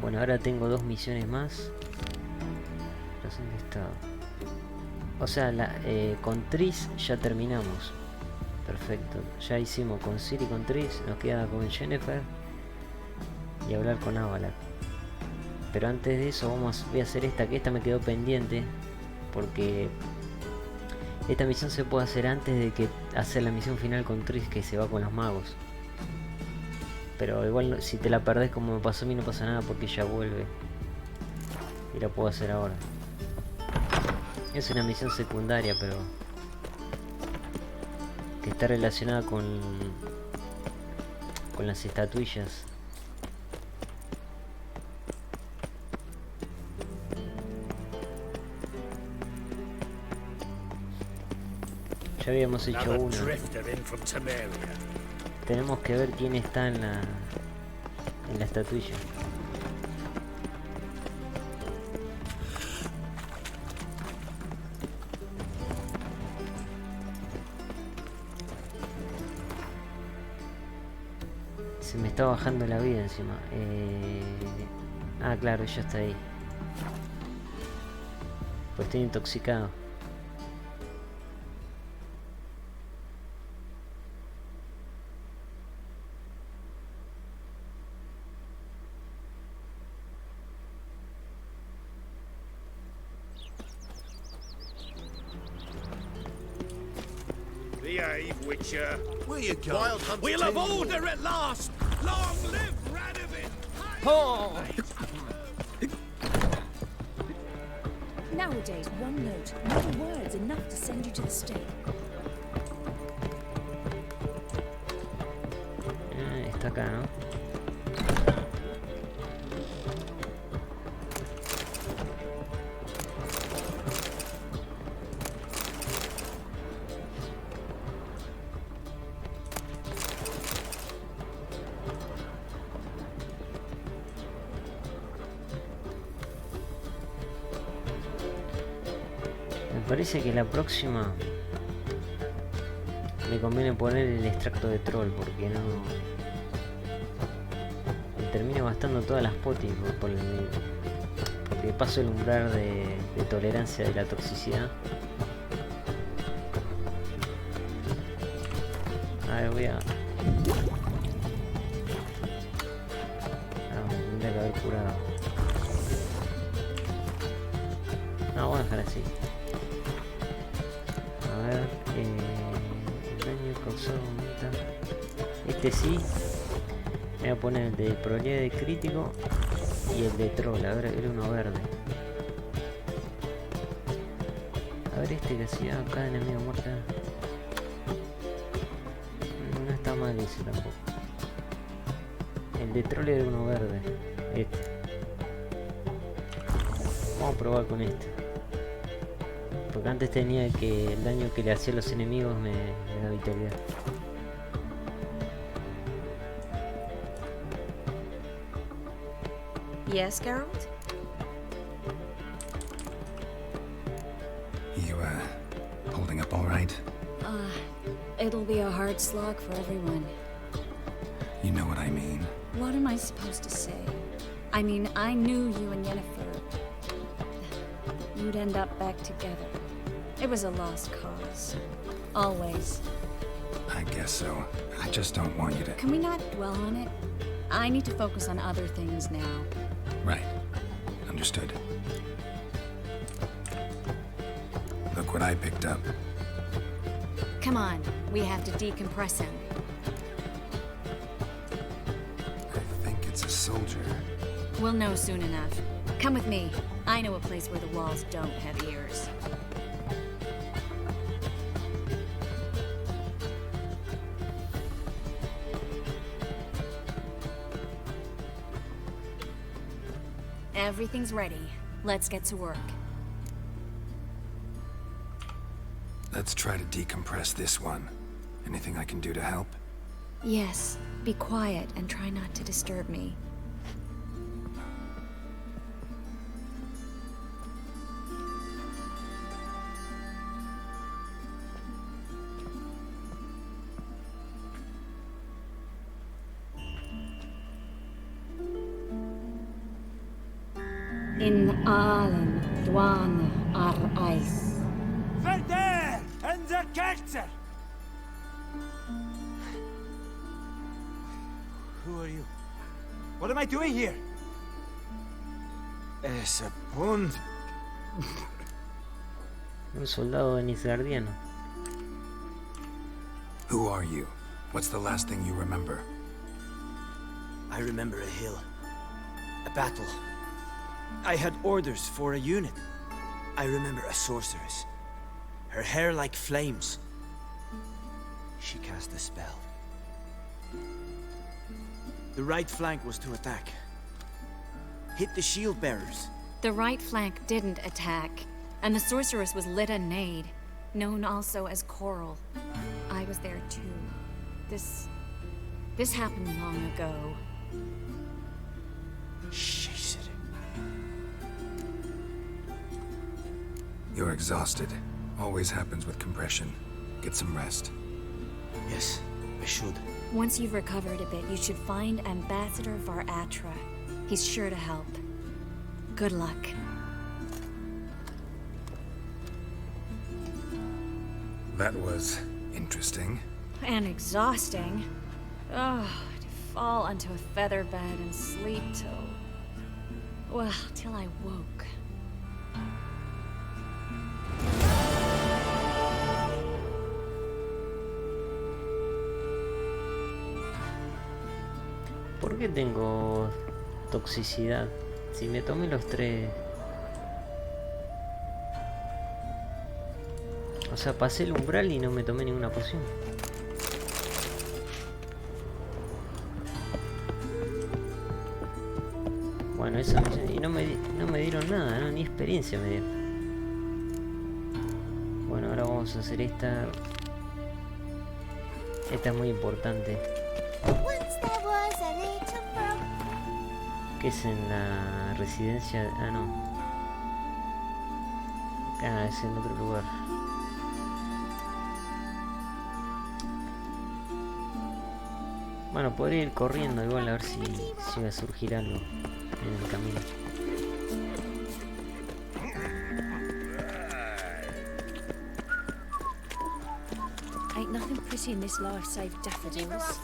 Bueno, ahora tengo 2 misiones más. ¿Dónde estaba? O sea, con Tris ya terminamos. Perfecto. Ya hicimos con Siri y con Tris. Nos queda con Jennifer. Y hablar con Avalak. Pero antes de eso voy a hacer esta, que esta me quedó pendiente. Porque esta misión se puede hacer antes de que hacer la misión final con Tris, que se va con los magos. Pero igual si te la perdés como me pasó a mí no pasa nada porque ya vuelve. Y la puedo hacer ahora. Es una misión secundaria, pero que está relacionada con las estatuillas. Ya habíamos hecho una. Tenemos que ver quién está en la estatuilla. Se me está bajando la vida encima. Ah, claro, ella está ahí. Pues estoy intoxicado. Witcher. Where you going? Wild Hunt. We'll have order at last. Long live Radovid. Oh! Nowadays, one note, no words enough to send you to the stake. Está acá, ¿no? Me parece que la próxima me conviene poner el extracto de troll porque no me termino gastando todas las potis porque paso el umbral de tolerancia de la toxicidad. A ver, tendría que haber curado. No, voy a dejar así. A ver, el daño causado aumenta. Este sí. Voy a poner el de probabilidad de crítico y el de troll. A ver, era uno verde. A ver, este que hacía cada enemigo muerto. No está mal ese tampoco. El de troll era uno verde. Este. Vamos a probar con este. Porque antes tenía que el daño que le hacía a los enemigos me da vitalidad. Yes, Geralt? You, holding up all right? It'll be a hard slog for everyone. You know what I mean. What am I supposed to say? I mean, I knew you and Yennefer. You'd end up back together. It was a lost cause. Always. I guess so. I just don't want you to... Can we not dwell on it? I need to focus on other things now. Right. Understood. Look what I picked up. Come on, we have to decompress him. I think it's a soldier. We'll know soon enough. Come with me. I know a place where the walls don't have ears. Everything's ready. Let's get to work. Let's try to decompress this one. Anything I can do to help? Yes, be quiet and try not to disturb me. In Allen, Dwan, Ar Ice. Verder and the Kelter! Who are you? What am I doing here? Es a pond. Un soldado nisgardiano. Who are you? What's the last thing you remember? I remember a hill. A battle. I had orders for a unit. I remember a sorceress. Her hair like flames. She cast a spell. The right flank was to attack. Hit the shield bearers. The right flank didn't attack, and the sorceress was Lyda Nade, known also as Coral. I was there too. This happened long ago. Chase it. You're exhausted. Always happens with compression. Get some rest. Yes, I should. Once you've recovered a bit, you should find Ambassador Varatra. He's sure to help. Good luck. That was interesting. And exhausting. Oh, to fall onto a feather bed and sleep till... well, till I woke. ¿Por qué tengo toxicidad? Si me tomé los 3... O sea, pasé el umbral y no me tomé ninguna poción. Bueno, esa misión... Y no me dieron nada, ¿no? Ni experiencia me dieron. Bueno, ahora vamos a hacer esta. Esta es muy importante. Que es en la residencia... Ah, no. Ah, es en otro lugar. Bueno, podría ir corriendo igual a ver si va a surgir algo en el camino. Ain't nothing pretty in this life save daffodils.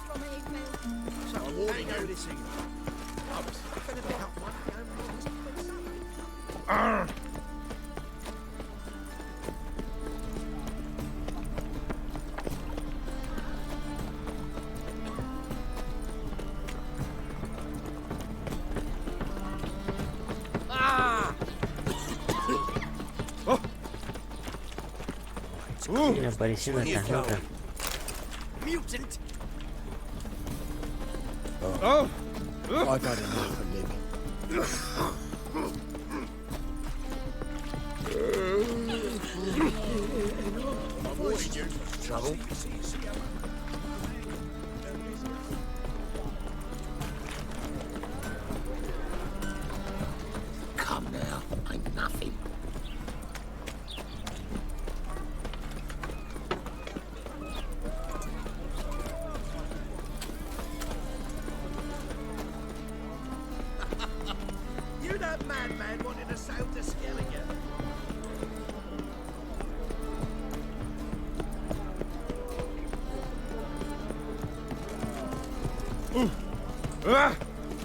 Siguen apareciendo estas notas. Mutant! Oh! I've had enough of living. Trouble? Come now, ain't nothing. You that madman wanted to sound the skeleton.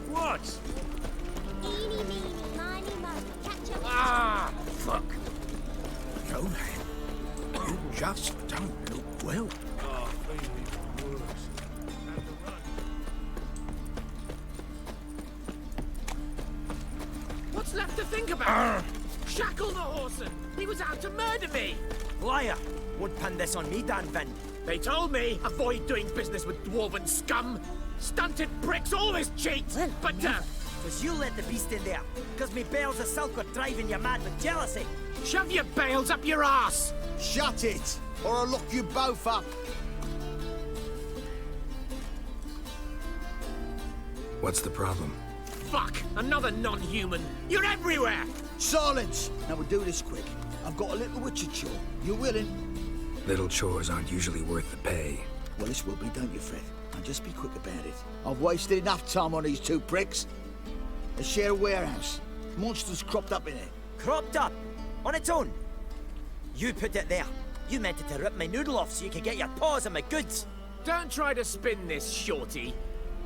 What? Eeny, meeny, miny, moe. Catch up. Ah, fuck. Conan, you just don't look well. Oh, maybe worse. What's left to think about? Shackle the horseman! He was out to murder me! Liar! Won't pin this on me, Dan Vin. They told me, avoid doing business with dwarven scum! Stunted pricks always cheat! But, Cause you let the beast in there. Cause me bales of silk are driving you mad with jealousy. shove your bales up your ass! Shut it, or I'll lock you both up. What's the problem? Fuck! Another non-human! You're everywhere! Silence! Now we'll do this quick. I've got a little witcher chore. You willing? Little chores aren't usually worth the pay. Well, this will be, don't you, Fred? And just be quick about it. I've wasted enough time on these two pricks. They share a warehouse. Monsters cropped up in it. Cropped up? On its own? You put it there. You meant it to rip my noodle off so you could get your paws on my goods. Don't try to spin this, shorty.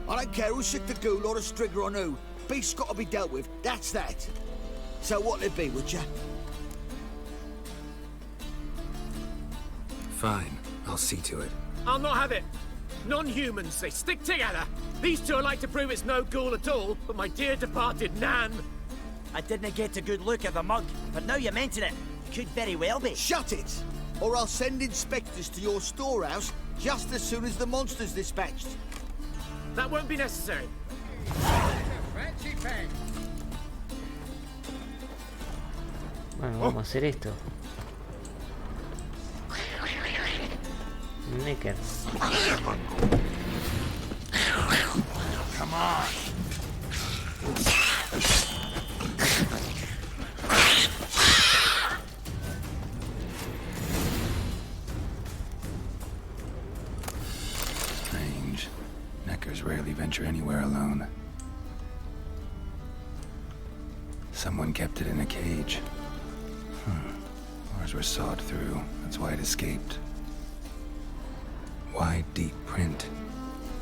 I don't care who's sick the ghoul or the strigger on who. Beast's got to be dealt with, that's that. So what'll it be, would ya? Fine, I'll see to it. I'll not have it. Non-humans, they stick together. These two are like to prove it's no ghoul at all, but my dear departed Nan. I didn't get a good look at the mug, but now you mention it, could very well be. Shut it! Or I'll send inspectors to your storehouse just as soon as the monster's dispatched. That won't be necessary. Bueno, vamos a hacer esto. Necker. Come on! Strange. Neckers rarely venture anywhere alone. Someone kept it in a cage. Bars were sawed through. That's why it escaped. Wide, deep print.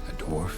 A dwarf?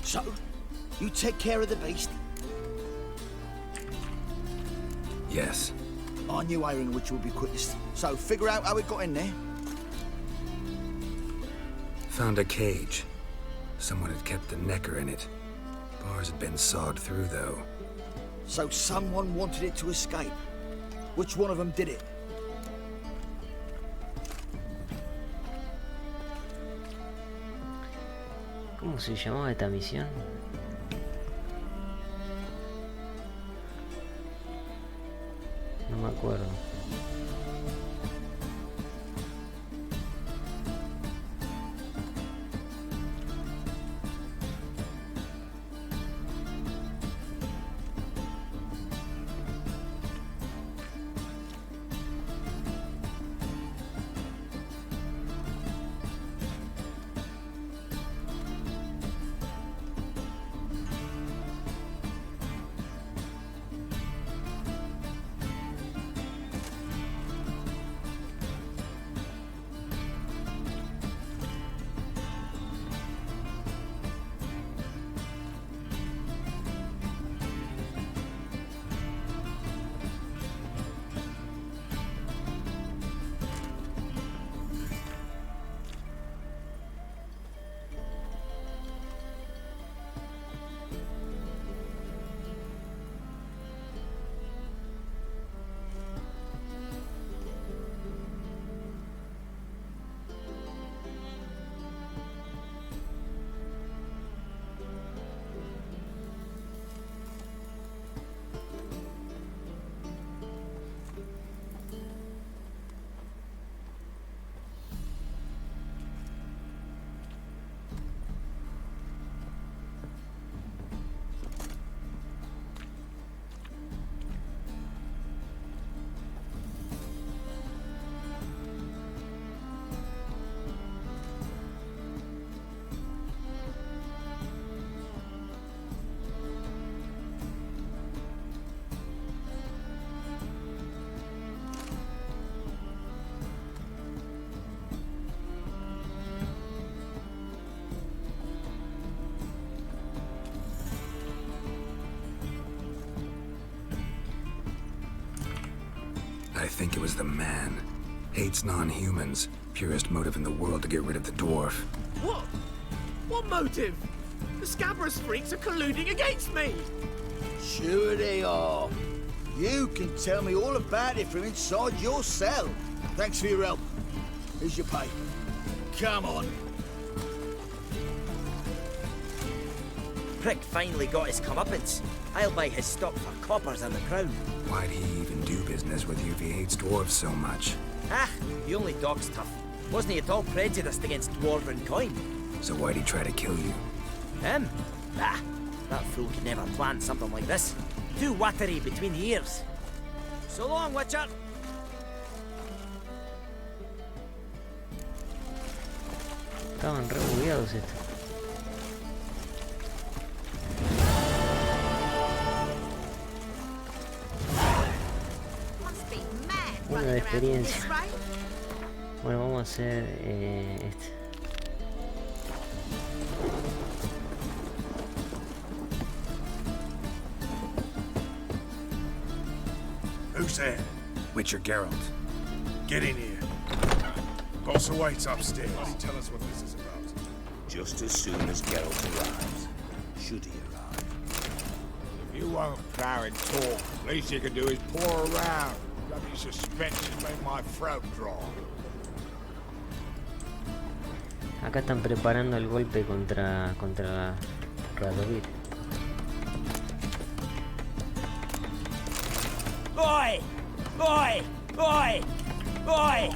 So, you take care of the beast? Yes. I knew iron which would be quickest. So, figure out how it got in there. Found a cage. Someone had kept the necker in it. Bars had been sawed through, though. So someone wanted it to escape. Which one of them did it? ¿Cómo se llamaba esta misión? No me acuerdo. I think it was the man. Hates non-humans. Purest motive in the world to get rid of the dwarf. What? What motive? The Scabrous freaks are colluding against me! Sure they are. You can tell me all about it from inside your cell. Thanks for your help. Here's your pay. Come on. Prick finally got his comeuppance. I'll buy his stock for coppers and the crown. Why'd he even do business with you if he hates dwarves so much? Ah, the only dog's tough. Wasn't he at all prejudiced against dwarven coin? So why'd he try to kill you? Him? Ah, that fool could never plan something like this. Too watery between the ears. So long, Witcher. Estaban re bugueados estos. Una de experiencia. Bueno, vamos a hacer este. Who's there? Witcher Geralt. Get in here. Boss awaits upstairs. Tell us what this is about. Just as soon as Geralt arrives. Should he arrive? If you won't plow and talk, least you can do is pour around. Bloody suspension make my throat dry. Acá están preparando el golpe contra Radovid. Oi! Oi! Oi! Oi!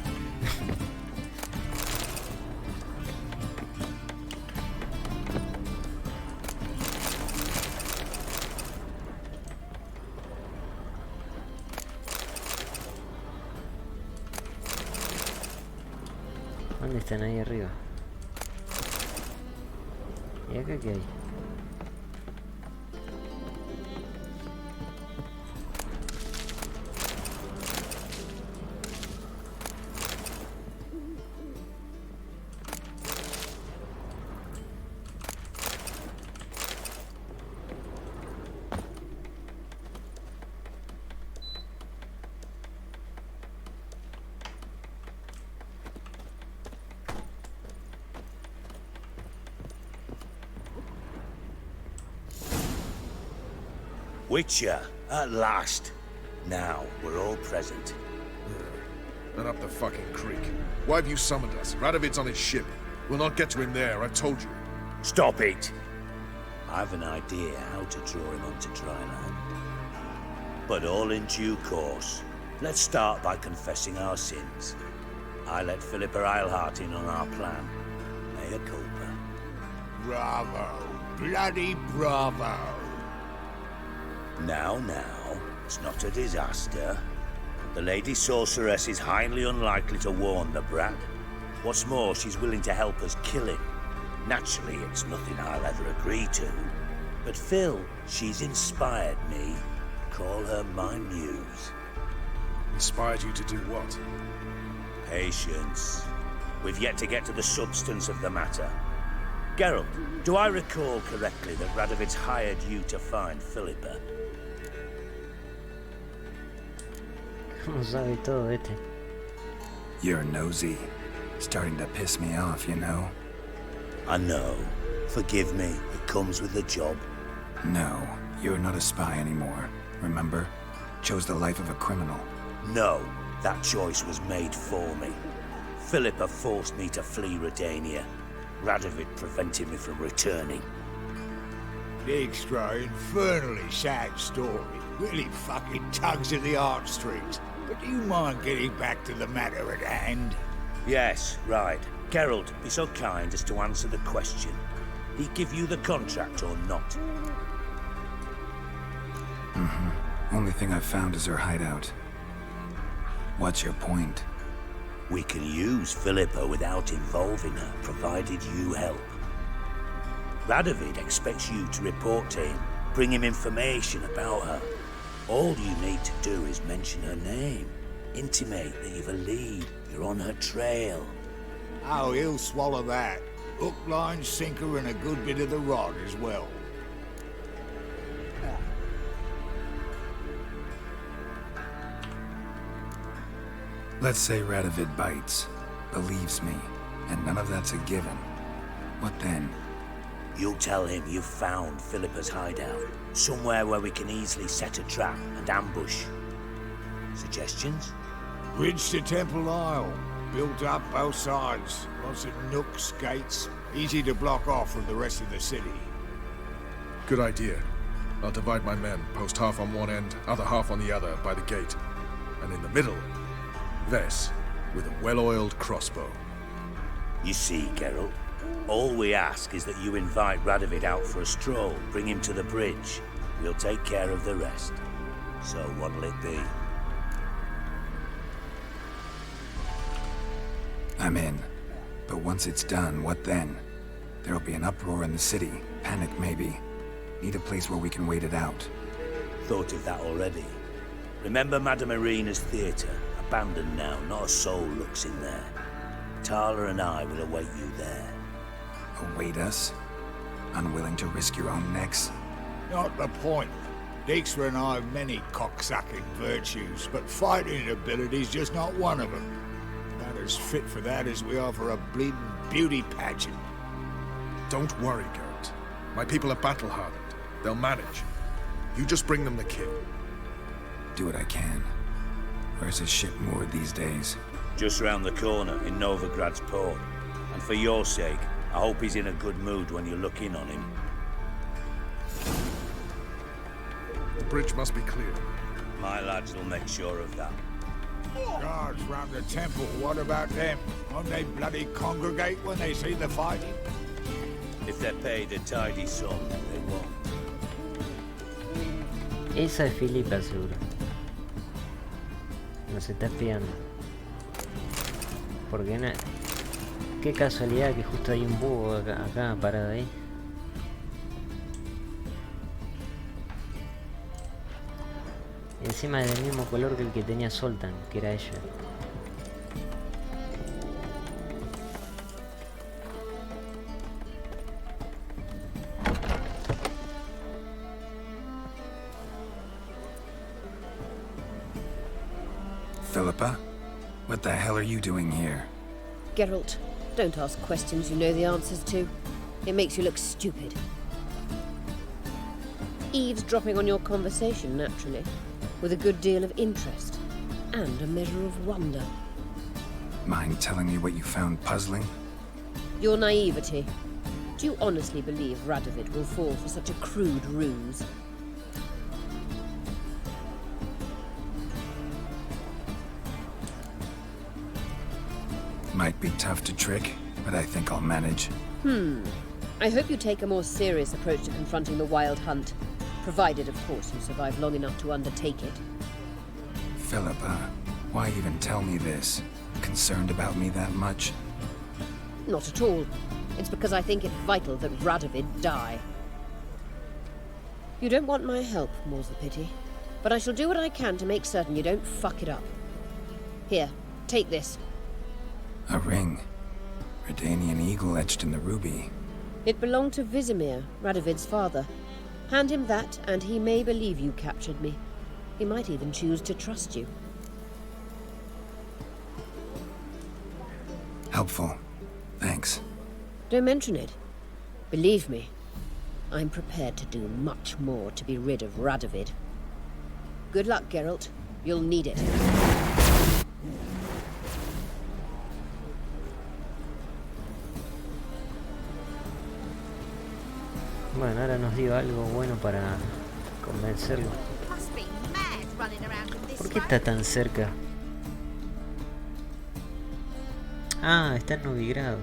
¿Dónde están? Ahí arriba. ¿Y acá qué hay? Witcher, at last. Now, we're all present. And up the fucking creek. Why have you summoned us? Radovid's on his ship. We'll not get to him there, I told you. Stop it! I've an idea how to draw him onto dry land. But all in due course. Let's start by confessing our sins. I let Philippa Eilhart in on our plan. Mea culpa. Bravo. Bloody bravo. Now, it's not a disaster. The Lady Sorceress is highly unlikely to warn the brat. What's more, she's willing to help us kill him. Naturally, it's nothing I'll ever agree to. But Phil, she's inspired me. Call her my muse. Inspired you to do what? Patience. We've yet to get to the substance of the matter. Geralt, do I recall correctly that Radovid's hired you to find Philippa? ¿Cómo sabe todo este? You're nosy. Starting to piss me off, you know? I know. Forgive me. It comes with the job. No, you're not a spy anymore. Remember? Chose the life of a criminal. No, that choice was made for me. Philippa forced me to flee Redania. Radovid prevented me from returning. Extra infernally sad story. Really fucking tugs at the heartstrings. But do you mind getting back to the matter at hand? Yes, right. Geralt, be so kind as to answer the question. Did he give you the contract or not? Mm-hmm. Only thing I've found is her hideout. What's your point? We can use Philippa without involving her, provided you help. Radovid expects you to report to him, bring him information about her. All you need to do is mention her name. Intimate that you've a lead, you're on her trail. Oh, he'll swallow that. Hook, line, sinker, and a good bit of the rod as well. Let's say Radovid bites, believes me, and none of that's a given. What then? You'll tell him you've found Philippa's hideout, somewhere where we can easily set a trap and ambush. Suggestions? Bridge to Temple Isle. Built up both sides. Lots of nooks, gates. Easy to block off from the rest of the city. Good idea. I'll divide my men, post half on one end, other half on the other, by the gate. And in the middle, Vess, with a well-oiled crossbow. You see, Geralt, all we ask is that you invite Radovid out for a stroll, bring him to the bridge. We'll take care of the rest. So what'll it be? I'm in. But once it's done, what then? There'll be an uproar in the city. Panic, maybe. Need a place where we can wait it out. Thought of that already. Remember Madame Irina's theatre? Abandoned now, not a soul looks in there. Tala and I will await you there. Await us? Unwilling to risk your own necks? Not the point. Dijkstra and I have many cocksucking virtues, but fighting ability's just not one of them. Not as fit for that as we are for a bleeding beauty pageant. Don't worry, Geralt. My people are battle-hardened. They'll manage. You just bring them the kill. Do what I can. Where's his ship moored these days? Just round the corner in Novigrad's port. And for your sake, I hope he's in a good mood when you look in on him. The bridge must be clear. My lads will make sure of that. Guards round the temple, what about them? Won't they bloody congregate when they see the fighting? If they're paid a tidy sum, they won't. Esa es Filipa, seguro. Nos está espiando. Porque no... Qué casualidad que justo hay un búho acá parado ahí. Y encima es del mismo color que el que tenía Zoltan, que era ella. Philippa? What the hell are you doing here? Geralt, don't ask questions you know the answers to. It makes you look stupid. Eavesdropping on your conversation, naturally, with a good deal of interest and a measure of wonder. Mind telling me what you found puzzling? Your naivety. Do you honestly believe Radovid will fall for such a crude ruse? Might be tough to trick, but I think I'll manage. I hope you take a more serious approach to confronting the Wild Hunt. Provided, of course, you survive long enough to undertake it. Philippa, why even tell me this? Concerned about me that much? Not at all. It's because I think it vital that Radovid die. You don't want my help, more's the pity. But I shall do what I can to make certain you don't fuck it up. Here, take this. A ring. Redanian eagle etched in the ruby. It belonged to Vizimir, Radovid's father. Hand him that, and he may believe you captured me. He might even choose to trust you. Helpful. Thanks. Don't mention it. Believe me, I'm prepared to do much more to be rid of Radovid. Good luck, Geralt. You'll need it. Bueno, ahora nos dio algo bueno para convencerlo. ¿Por qué está tan cerca? Ah, está en Novigrado.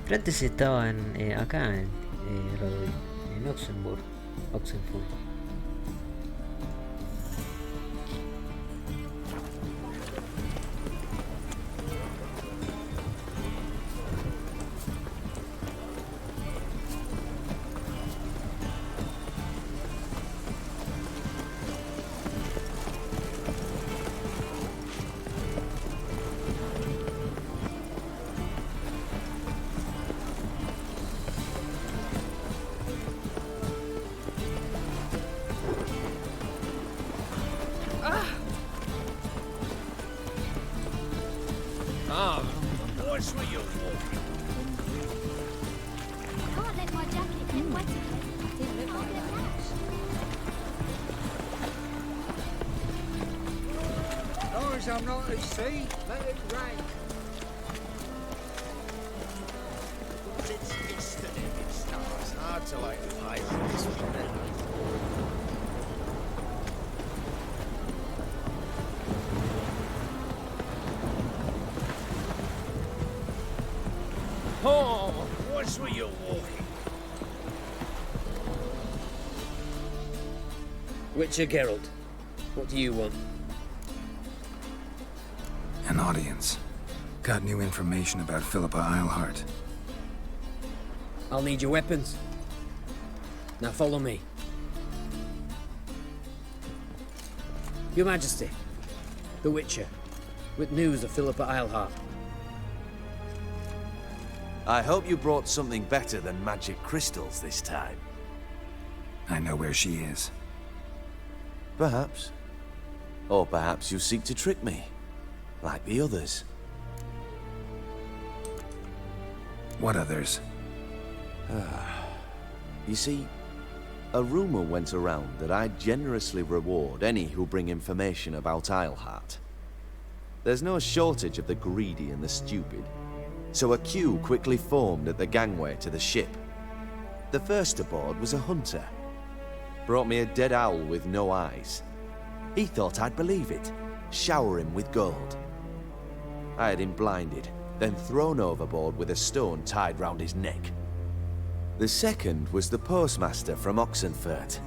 Pero antes estaba acá en Oxenfurt. says I'm not at sea, let it rain. It's yesterday, it starts. Hard to light a fire in this weather. Oh, what's with you walking? Witcher Geralt, what do you want? An audience. Got new information about Philippa Eilhart. I'll need your weapons. Now follow me. Your Majesty, the Witcher, with news of Philippa Eilhart. I hope you brought something better than magic crystals this time. I know where she is. Perhaps. Or perhaps you seek to trick me, like the others. What others? You see, a rumor went around that I generously reward any who bring information about Eilhart. There's no shortage of the greedy and the stupid, so a queue quickly formed at the gangway to the ship. The first aboard was a hunter. Brought me a dead owl with no eyes. He thought I'd believe it, shower him with gold. I had him blinded, then thrown overboard with a stone tied round his neck. The second was the postmaster from Oxenfurt.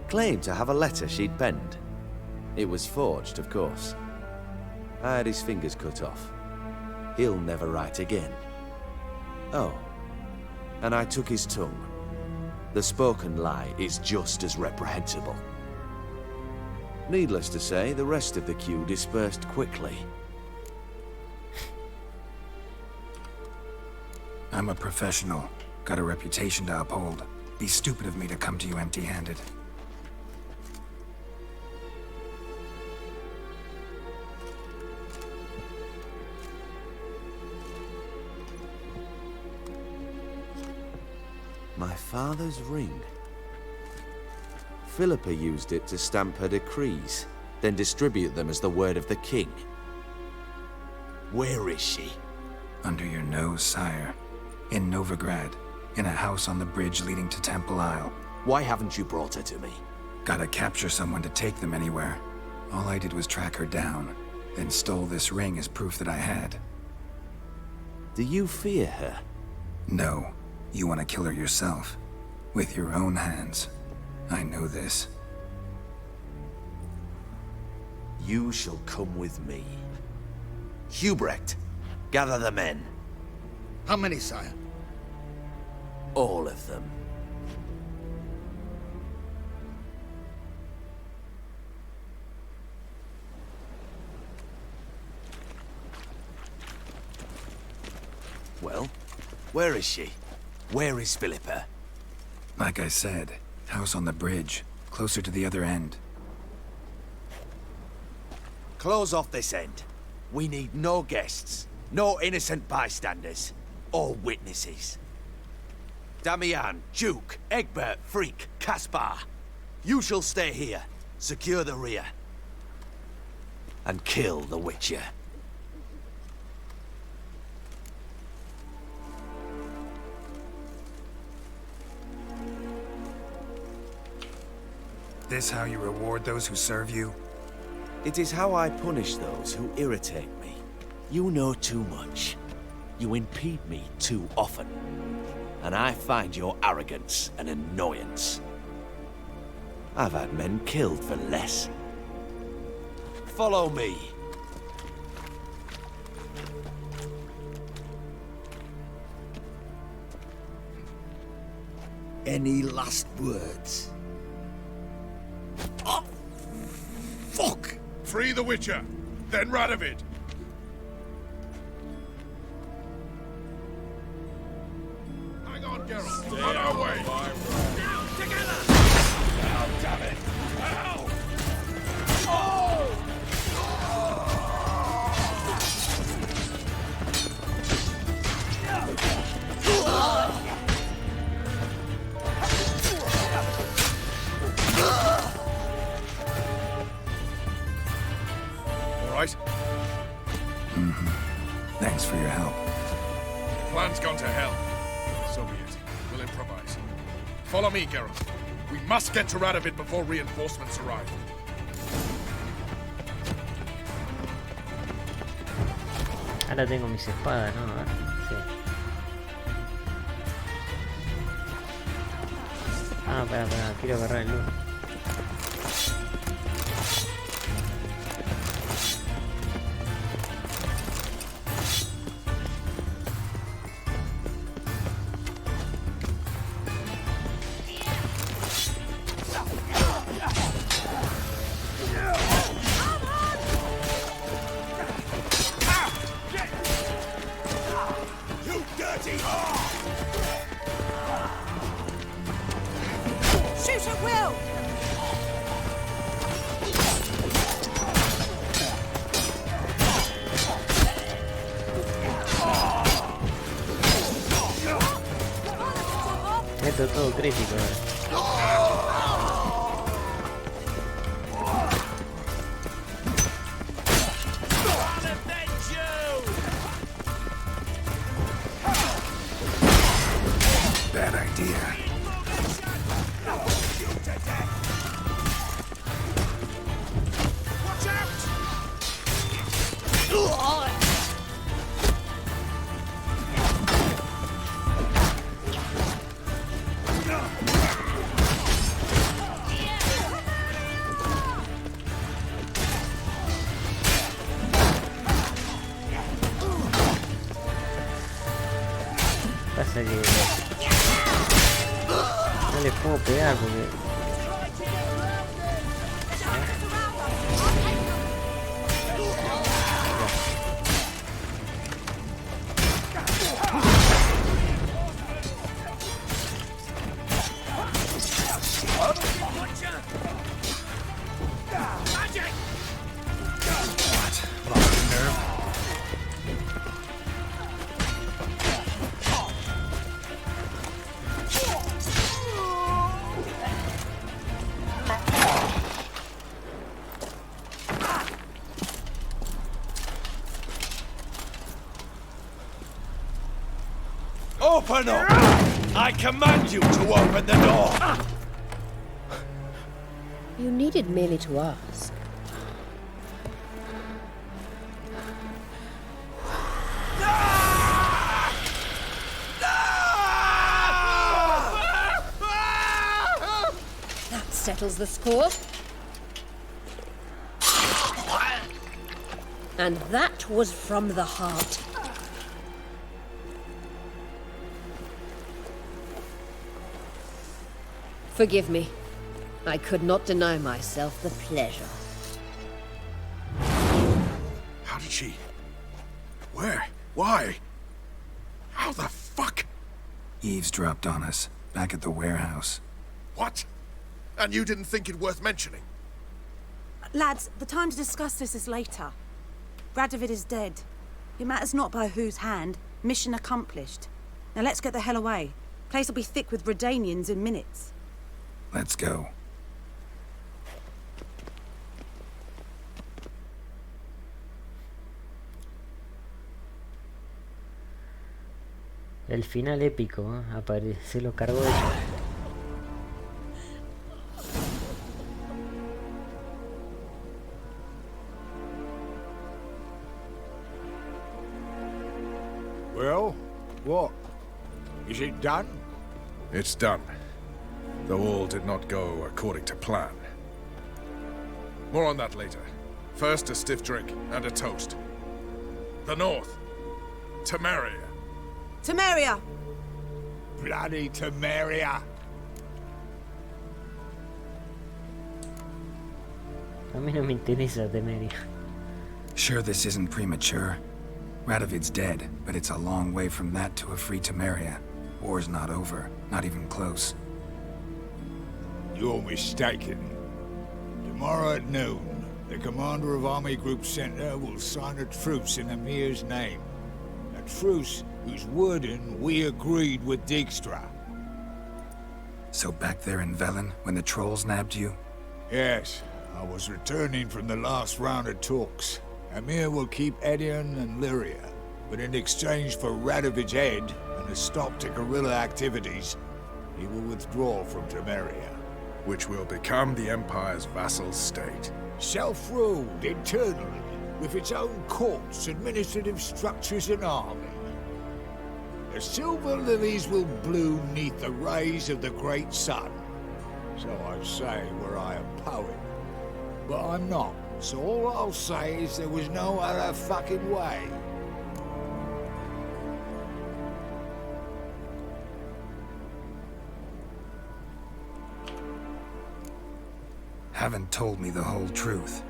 Claimed to have a letter she'd penned. It was forged, of course. I had his fingers cut off. He'll never write again. Oh, and I took his tongue. The spoken lie is just as reprehensible. Needless to say, the rest of the queue dispersed quickly. I'm a professional. Got a reputation to uphold. Be stupid of me to come to you empty-handed. My father's ring. Philippa used it to stamp her decrees, then distribute them as the word of the king. Where is she? Under your nose, sire. In Novigrad. In a house on the bridge leading to Temple Isle. Why haven't you brought her to me? Gotta capture someone to take them anywhere. All I did was track her down, then stole this ring as proof that I had. Do you fear her? No. You want to kill her yourself. With your own hands. I know this. You shall come with me. Hubrecht, gather the men. How many, sire? All of them. Well, where is she? Where is Philippa? Like I said, house on the bridge, closer to the other end. Close off this end. We need no guests, no innocent bystanders, or witnesses. Damian, Duke, Egbert, Freak, Caspar. You shall stay here, secure the rear, and kill the Witcher. This how you reward those who serve you? It is how I punish those who irritate me. You know too much. You impede me too often. And I find your arrogance an annoyance. I've had men killed for less. Follow me. Any last words? Oh, fuck! Free the Witcher, then Radovid. Hang on, Geralt. On our way. Now, together! Oh, damn it! Ow! All right, Thanks for your help. Plan's gone to hell. So be it. We'll improvise. Follow me, Geralt. We must get to Radovid before reinforcements arrive. Ahora tengo mis espadas, ¿no? A ver, sí. Ah, para, quiero agarrar el loot. Shoot at will! Esto es todo crítico ahora. Bad idea. Pasa que no les puedo pegar porque Open up! I command you to open the door! You needed merely to ask. That settles the score. And that was from the heart. Forgive me. I could not deny myself the pleasure. How did she? Where? Why? How the fuck? Eavesdropped on us, back at the warehouse. What? And you didn't think it worth mentioning? Lads, the time to discuss this is later. Radovid is dead. It matters not by whose hand. Mission accomplished. Now let's get the hell away. Place will be thick with Redanians in minutes. Let's go. el final épico, ¿eh? Se lo cargó de hecho. Well, what? Is it done? It's done. Though all did not go according to plan. More on that later. First, a stiff drink and a toast. The North. Temeria. Temeria! Bloody Temeria! A mí no me interesa Temeria. Sure this isn't premature? Radovid's dead, but it's a long way from that to a free Temeria. War's not over, not even close. You're mistaken. Tomorrow at noon, the commander of Army Group Center will sign a truce in Emir's name. A truce whose wording we agreed with Dijkstra. So back there in Velen, when the trolls nabbed you? Yes, I was returning from the last round of talks. Emir will keep Edion and Lyria. but in exchange for Radovid's head and a stop to guerrilla activities, he will withdraw from Temeria. Which will become the Empire's vassal state. Self-ruled internally, with its own courts, administrative structures and army. The silver lilies will bloom neath the rays of the great sun. So I say were I a poet. But I'm not, so all I'll say is there was no other fucking way. Haven't told me the whole truth.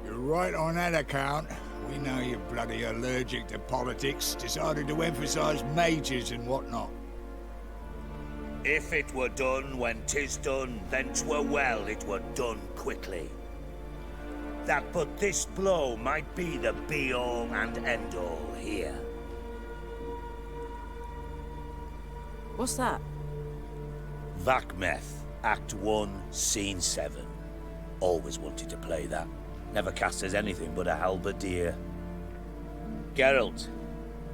You're right on that account. We know you're bloody allergic to politics, decided to emphasize majors and whatnot. If it were done when 'tis done, then 'twere well it were done quickly. That but this blow might be the be-all and end-all here. What's that? Vakmeth, Act 1, Scene 7. Always wanted to play that. Never cast as anything but a halberdier. Geralt,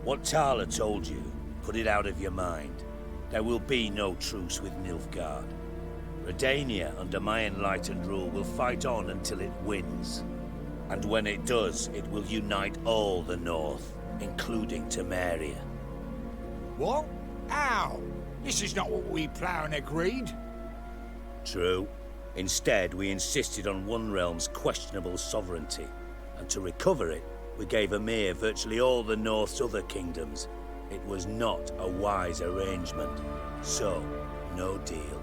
what Tala told you, put it out of your mind. There will be no truce with Nilfgaard. Redania, under my enlightened rule, will fight on until it wins. And when it does, it will unite all the North, including Temeria. What? How? This is not what we Plough agreed. True. Instead, we insisted on one realm's questionable sovereignty, and to recover it, we gave Emir virtually all the North's other kingdoms. It was not a wise arrangement, so no deal.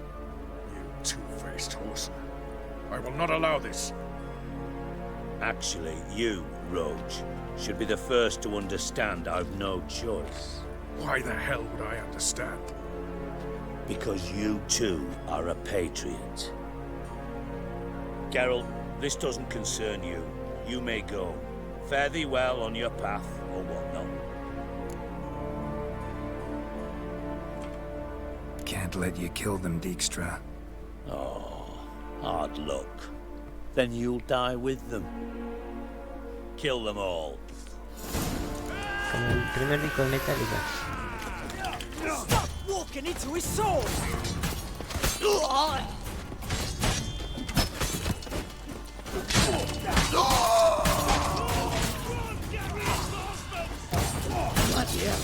You two-faced horse. I will not allow this. Actually, you, Roach, should be the first to understand I've no choice. Why the hell would I understand? Because you too are a patriot. Geralt, this doesn't concern you. You may go. Fare thee well on your path, or whatnot. Can't let you kill them, Dijkstra. Oh, hard luck. Then you'll die with them. Kill them all. Como el primer disco de Metallica. Stop walking into his sword! Bloody hell.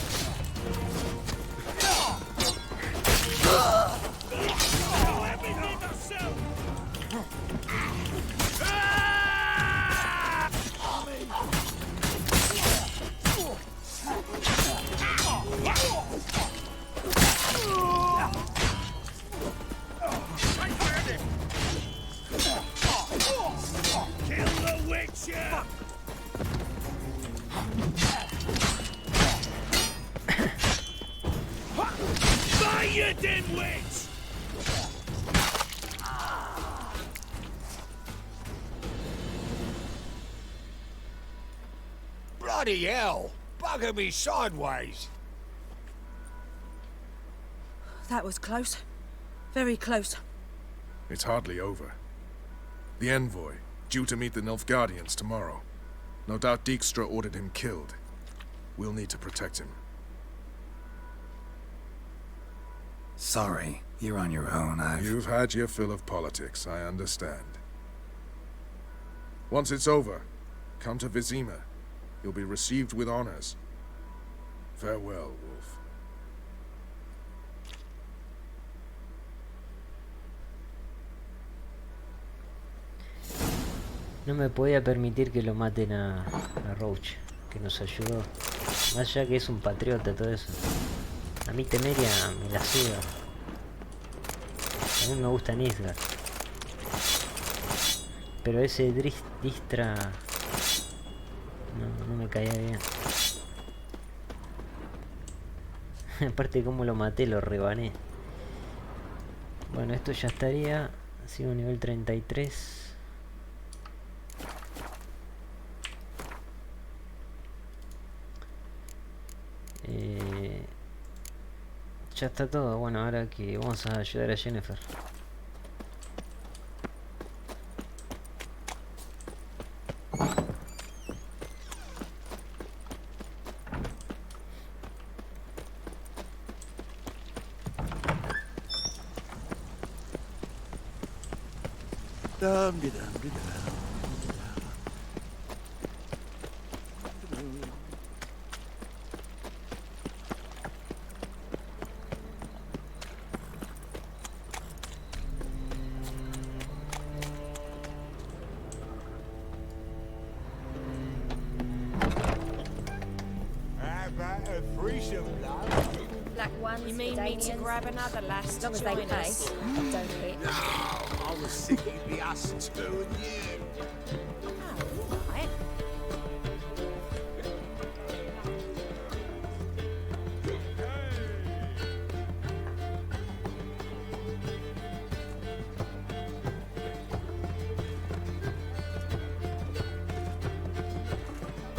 Bloody hell! Bugger me sideways! That was close. Very close. It's hardly over. The envoy, due to meet the Nilfgaardians tomorrow. No doubt Dijkstra ordered him killed. We'll need to protect him. Sorry, you're on your own. You've had your fill of politics, I understand. Once it's over, come to Vizima. You'll be received with honors. Farewell, Wolf. No me podía permitir que lo maten a Roach, que nos ayudó. Más allá que es un patriota, todo eso. A mí Temeria me la suda. A mí me gusta Nilfgaard. Pero ese Dijkstra no me caía bien. Aparte cómo lo maté, lo rebané. Bueno, esto ya estaría. Sigo nivel 33. Ya está todo. Bueno, ahora que vamos a ayudar a Yennefer. Black ones, You mean me to grab another lass as long to as they join pay. us? Don't hit. No, I was sick it'd be us two and you. Oh, right.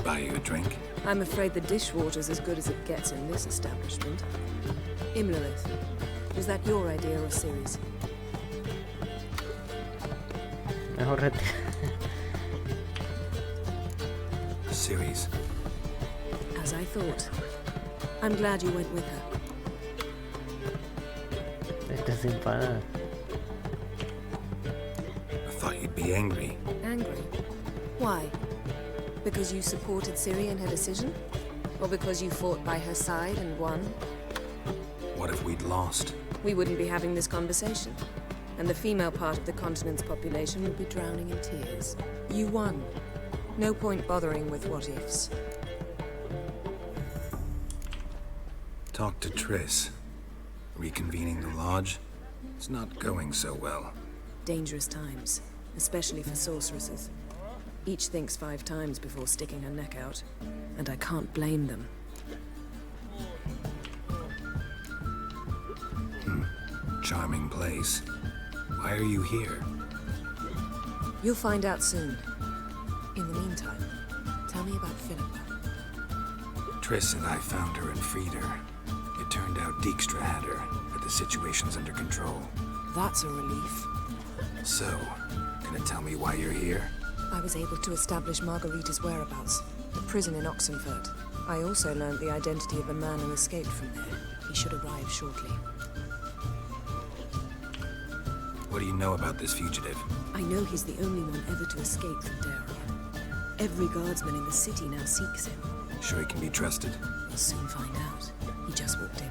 Buy you a drink? I'm afraid the dishwater's as good as it gets in this establishment. Imlerith, was that your idea or Ciri's? Mejor Series. As I thought. I'm glad you went with her. Estás enfadada. I thought you'd be angry. Angry? Why? Because you supported Ciri in her decision? Or because you fought by her side and won? What if we'd lost? We wouldn't be having this conversation. And the female part of the continent's population would be drowning in tears. You won. No point bothering with what-ifs. Talk to Triss. Reconvening the lodge? It's not going so well. Dangerous times, especially for sorceresses. Each thinks 5 times before sticking her neck out, and I can't blame them. Charming place. Why are you here? You'll find out soon. In the meantime, tell me about Philippa. Triss and I found her and freed her. It turned out Dijkstra had her, but the situation's under control. That's a relief. So, gonna tell me why you're here? I was able to establish Margarita's whereabouts, the prison in Oxenfurt. I also learned the identity of a man who escaped from there. He should arrive shortly. What do you know about this fugitive? I know he's the only one ever to escape from Dara. Every guardsman in the city now seeks him. Sure he can be trusted? We'll soon find out. He just walked in.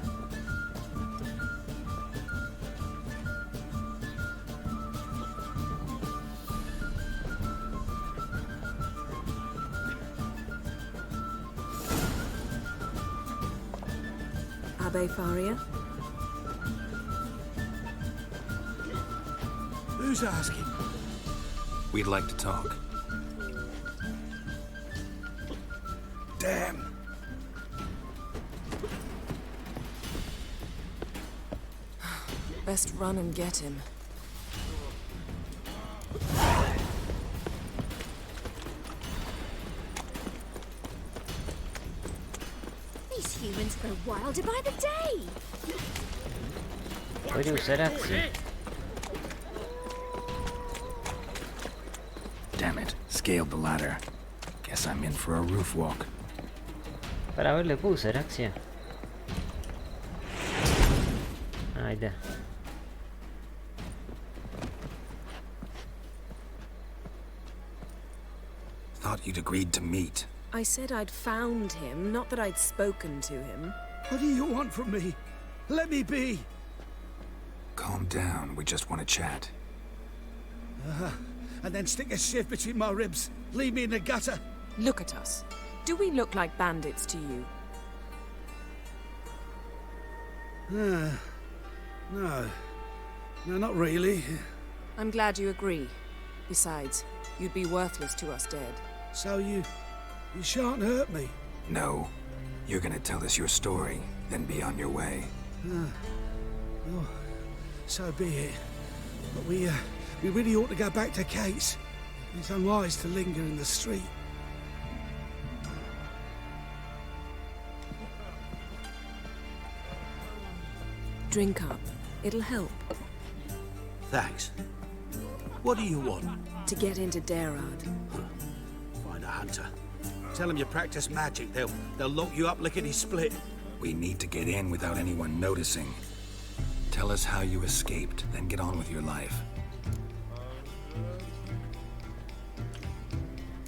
Abbe Faria? Who's asking? We'd like to talk. Damn. Best run and get him. These humans grow wilder by the day. Puede usar acción. Damn it. Scaled the ladder. Guess I'm in for a roof walk. Para ver, le puedo usar acción. Ahí está. Thought you'd agreed to meet. I said I'd found him, not that I'd spoken to him. What do you want from me? Let me be. Calm down. We just want to chat. And then stick a sieve between my ribs. Leave me in the gutter. Look at us. Do we look like bandits to you? No. No, not really. I'm glad you agree. Besides, you'd be worthless to us dead. So you shan't hurt me. No. You're gonna tell us your story, then be on your way. Well, so be it. But we really ought to go back to Kate's. It's unwise to linger in the street. Drink up. It'll help. Thanks. What do you want? To get into Darard. Find a hunter. Tell them you practice magic. They'll lock you up lickety-split. We need to get in without anyone noticing. Tell us how you escaped, then get on with your life.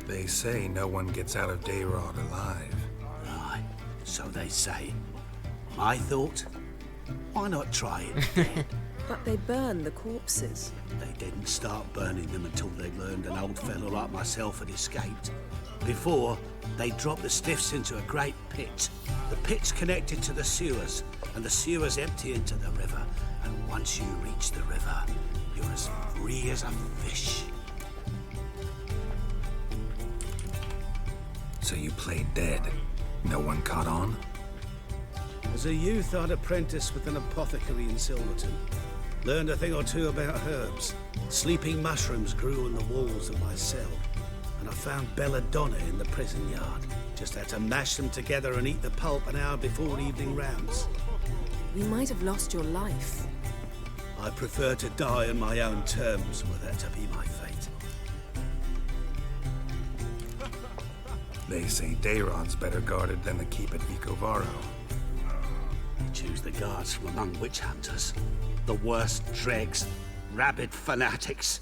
They say no one gets out of Dayrod alive. Right, so they say. My thought? Why not try it again? But they burn the corpses. They didn't start burning them until they learned an old fellow like myself had escaped. Before, they dropped the stiffs into a great pit. The pit's connected to the sewers, and the sewers empty into the river. And once you reach the river, you're as free as a fish. So you played dead. No one caught on? As a youth, I'd apprenticed with an apothecary in Silverton. Learned a thing or two about herbs. Sleeping mushrooms grew on the walls of my cell. And I found belladonna in the prison yard. Just had to mash them together and eat the pulp an hour before evening rounds. You might have lost your life. I prefer to die on my own terms, were that to be my fate. They say Dayrod's better guarded than the keep at Vicovaro. You choose the guards from among witch hunters. The worst dregs, rabid fanatics.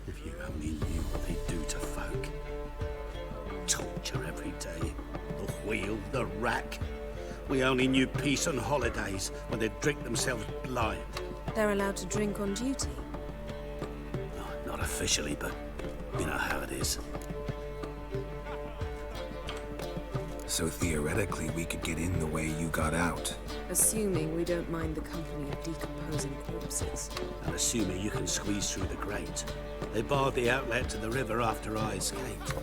If you only knew what they do to folk. Torture every day. The wheel, the rack. We only knew peace on holidays when they'd drink themselves blind. They're allowed to drink on duty? Not officially, but you know how it is. So theoretically, we could get in the way you got out. Assuming we don't mind the company of decomposing corpses. And assuming you can squeeze through the grate. They barred the outlet to the river after I escaped.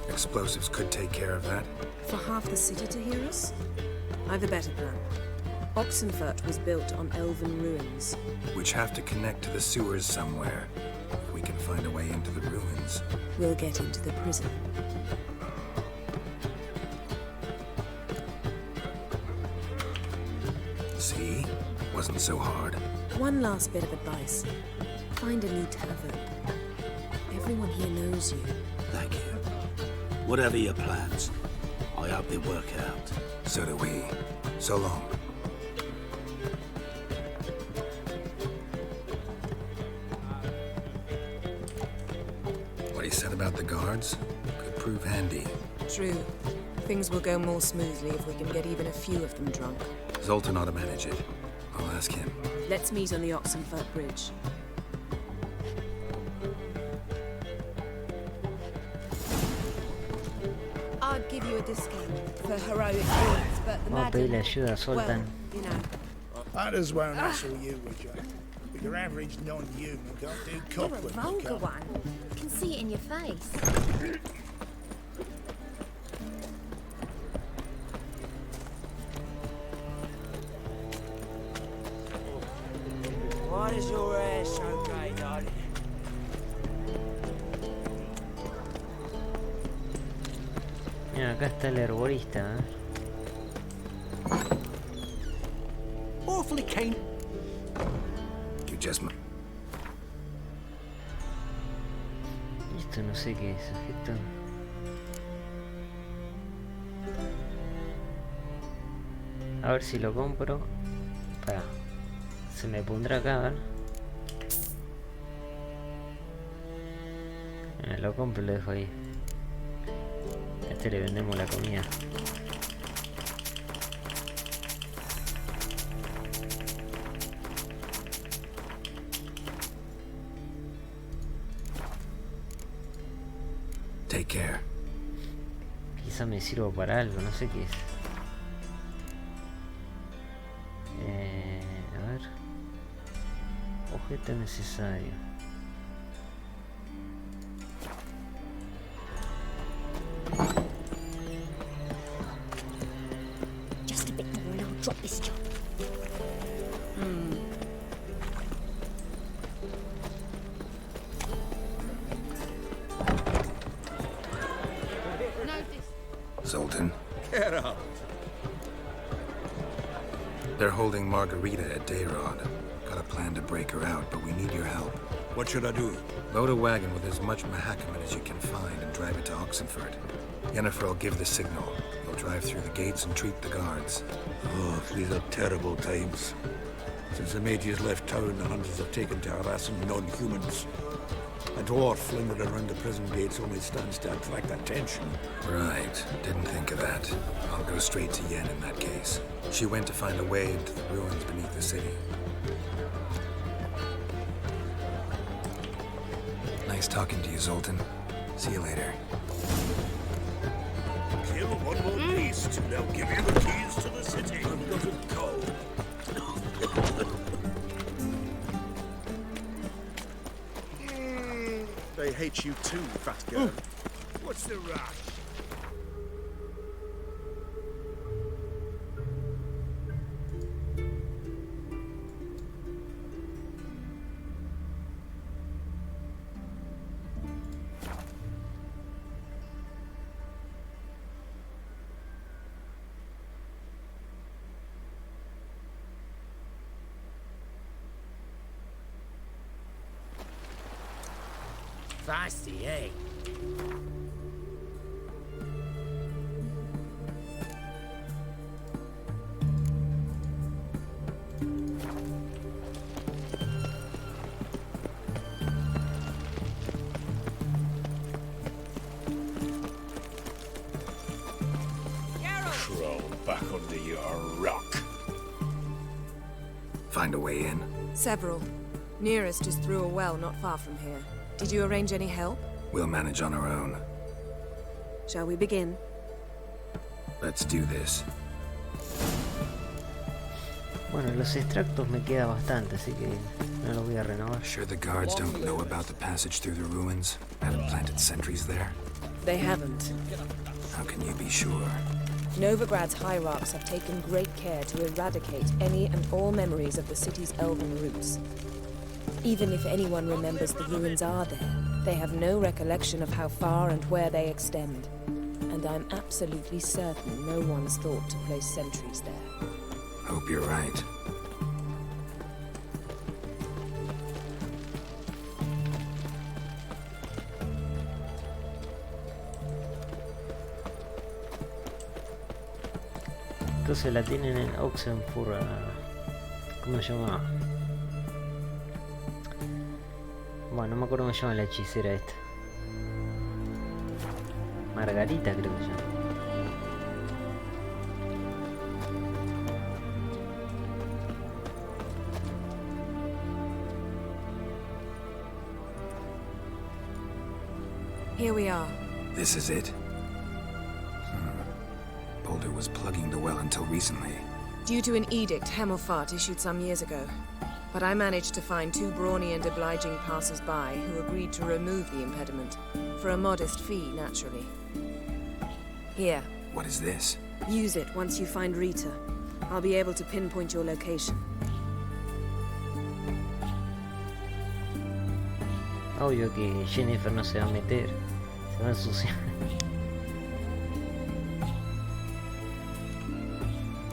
Explosives could take care of that. For half the city to hear us? I've a better plan. Oxenfurt was built on elven ruins. Which have to connect to the sewers somewhere. If we can find a way into the ruins. We'll get into the prison. See? Wasn't so hard. One last bit of advice. Find a new tavern. Everyone here knows you. Thank you. Whatever your plans, I hope they work out. So do we. So long. What he said about the guards could prove handy. True. Things will go more smoothly if we can get even a few of them drunk. Zoltan ought to manage it. I'll ask him. Let's meet on the Oxenfurt Bridge. I'd give you a discount for heroic deeds, but the Vamos a pedirle ayuda a Zoltan. you know. Others won't hassle you, would you? But your average non-human can't do You're cop a with you, vulgar can't one. Can see it in your face. Why does your hair so grey, darling? Mira, acá está el herborista, ¿eh? Awfully keen. You just... Esto no sé qué es, esto. A ver si lo compro. Para. Se me pondrá acá, a ver. Lo compro y lo dejo ahí. A este le vendemos la comida. Take care. Quizá me sirva para algo, no sé qué es. A ver. Objeto necesario. Just a bit more and I'll drop this job. Zoltan, Get up. they're holding Margarita at Dayrod. Got a plan to break her out, but we need your help. What should I do? Load a wagon with as much Mahakaman as you can find and drive it to Oxenfurt. Yennefer will give the signal. They'll drive through the gates and treat the guards. Oh, these are terrible times. Since the mages left town, the hunters have taken to harassing non-humans. A dwarf lingering around the prison gates only stands to attract attention. Right. Didn't think of that. I'll go straight to Yen in that case. She went to find a way into the ruins beneath the city. Nice talking to you, Zoltan. See you later. Kill one more beast, and they'll give you the keys to the city. I'm not a cold. They hate you too, fat girl. What's the rush? Feisty, eh? Crawl back under your rock. Find a way in? Several. Nearest is through a well not far from here. Did you arrange any help? We'll manage on our own. Shall we begin? Let's do this. Bueno, los extractos me queda bastante, así que no los voy a renovar. Sure the guards don't know about the passage through the ruins? Haven't planted sentries there? They haven't. How can you be sure? Novigrad's hierarchs have taken great care to eradicate any and all memories of the city's elven roots. Even if anyone remembers the ruins are there, they have no recollection of how far and where they extend. And I'm absolutely certain no one's thought to place sentries there. Hope you're right. Entonces la tienen en Oxenfurt. ¿Cómo se llama? Bueno, no me acuerdo cómo se llama la hechicera esta. Margarita creo que se llama. Here we are. This is it? Boulder was plugging the well until recently. Due to an edict Hemmelfart issued some years ago. But I managed to find two brawny and obliging passers-by who agreed to remove the impediment. For a modest fee, naturally. Here. What is this? Use it once you find Rita. I'll be able to pinpoint your location. Obvio que Jennifer no se va a meter. Se va a ensuciar.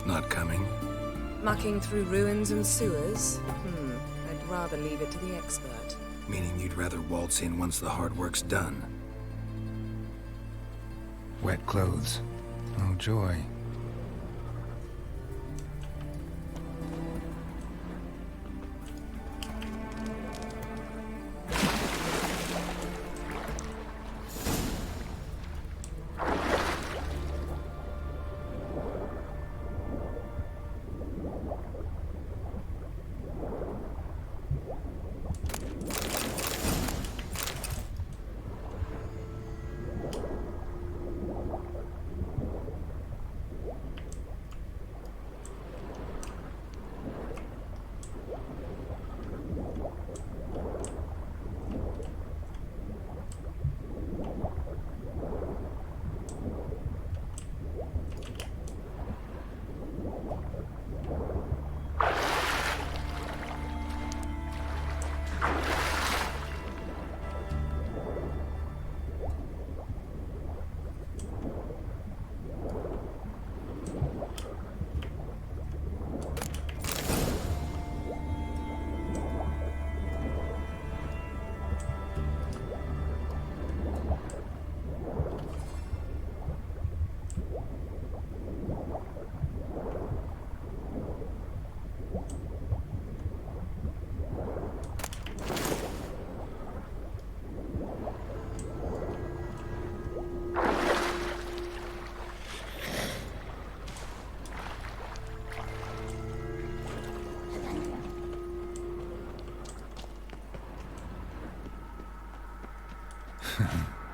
Not coming. Mucking through ruins and sewers? I'd rather leave it to the expert. Meaning you'd rather waltz in once the hard work's done. Wet clothes. Oh, joy.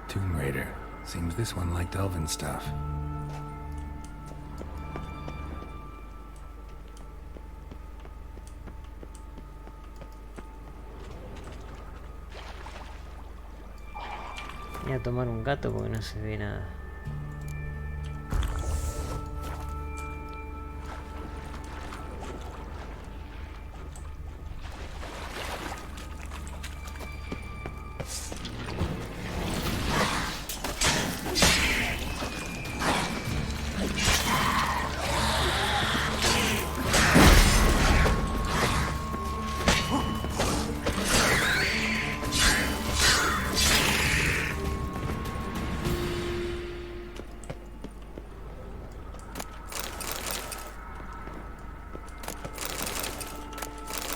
Tomb Raider. Seems this one liked elven stuff. Voy a tomar un gato porque no se ve nada.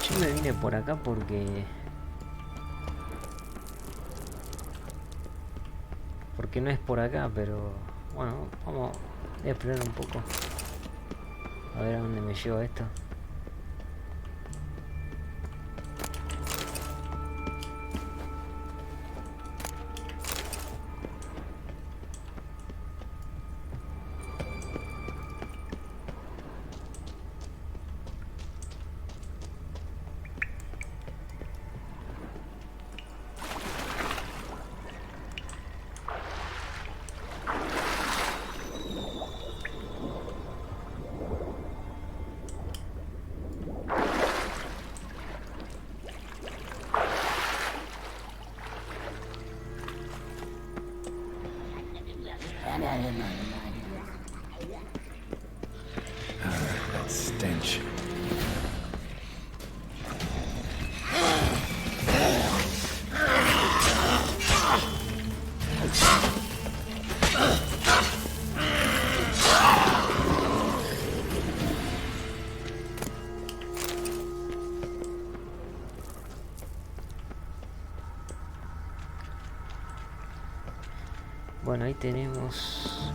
Yo me vine por acá porque no es por acá, pero bueno, voy a explorar un poco a ver a dónde me lleva esto. That stench. Bueno, ahí tenemos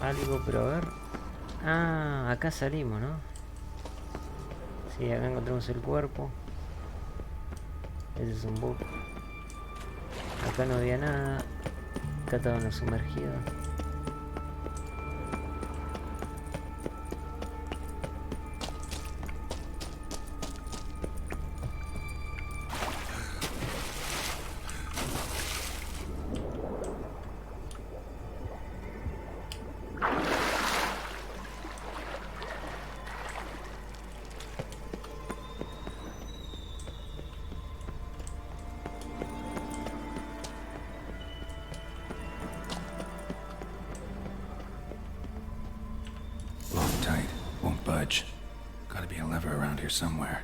algo, pero a ver. Ah, acá salimos, ¿no? Sí, acá encontramos el cuerpo. Ese es un bug. Acá no había nada. Acá estaban los sumergidos. Locked tight. Won't budge. Gotta be a lever around here somewhere.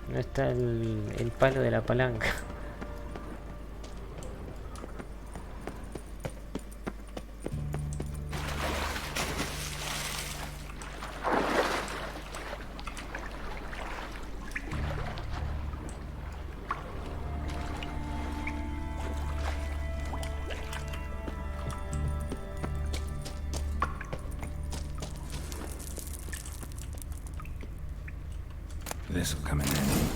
No está el palo de la palanca. This'll come in handy.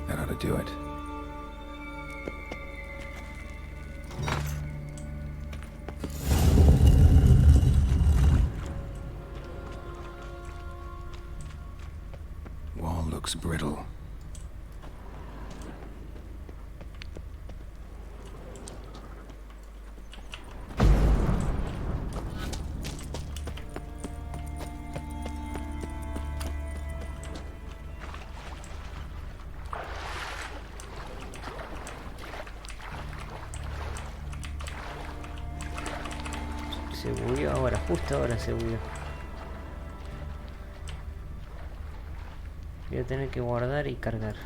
That ought to do it. Wall looks brittle. Se bugueó ahora, justo ahora se bugueó. Voy a tener que guardar y cargar.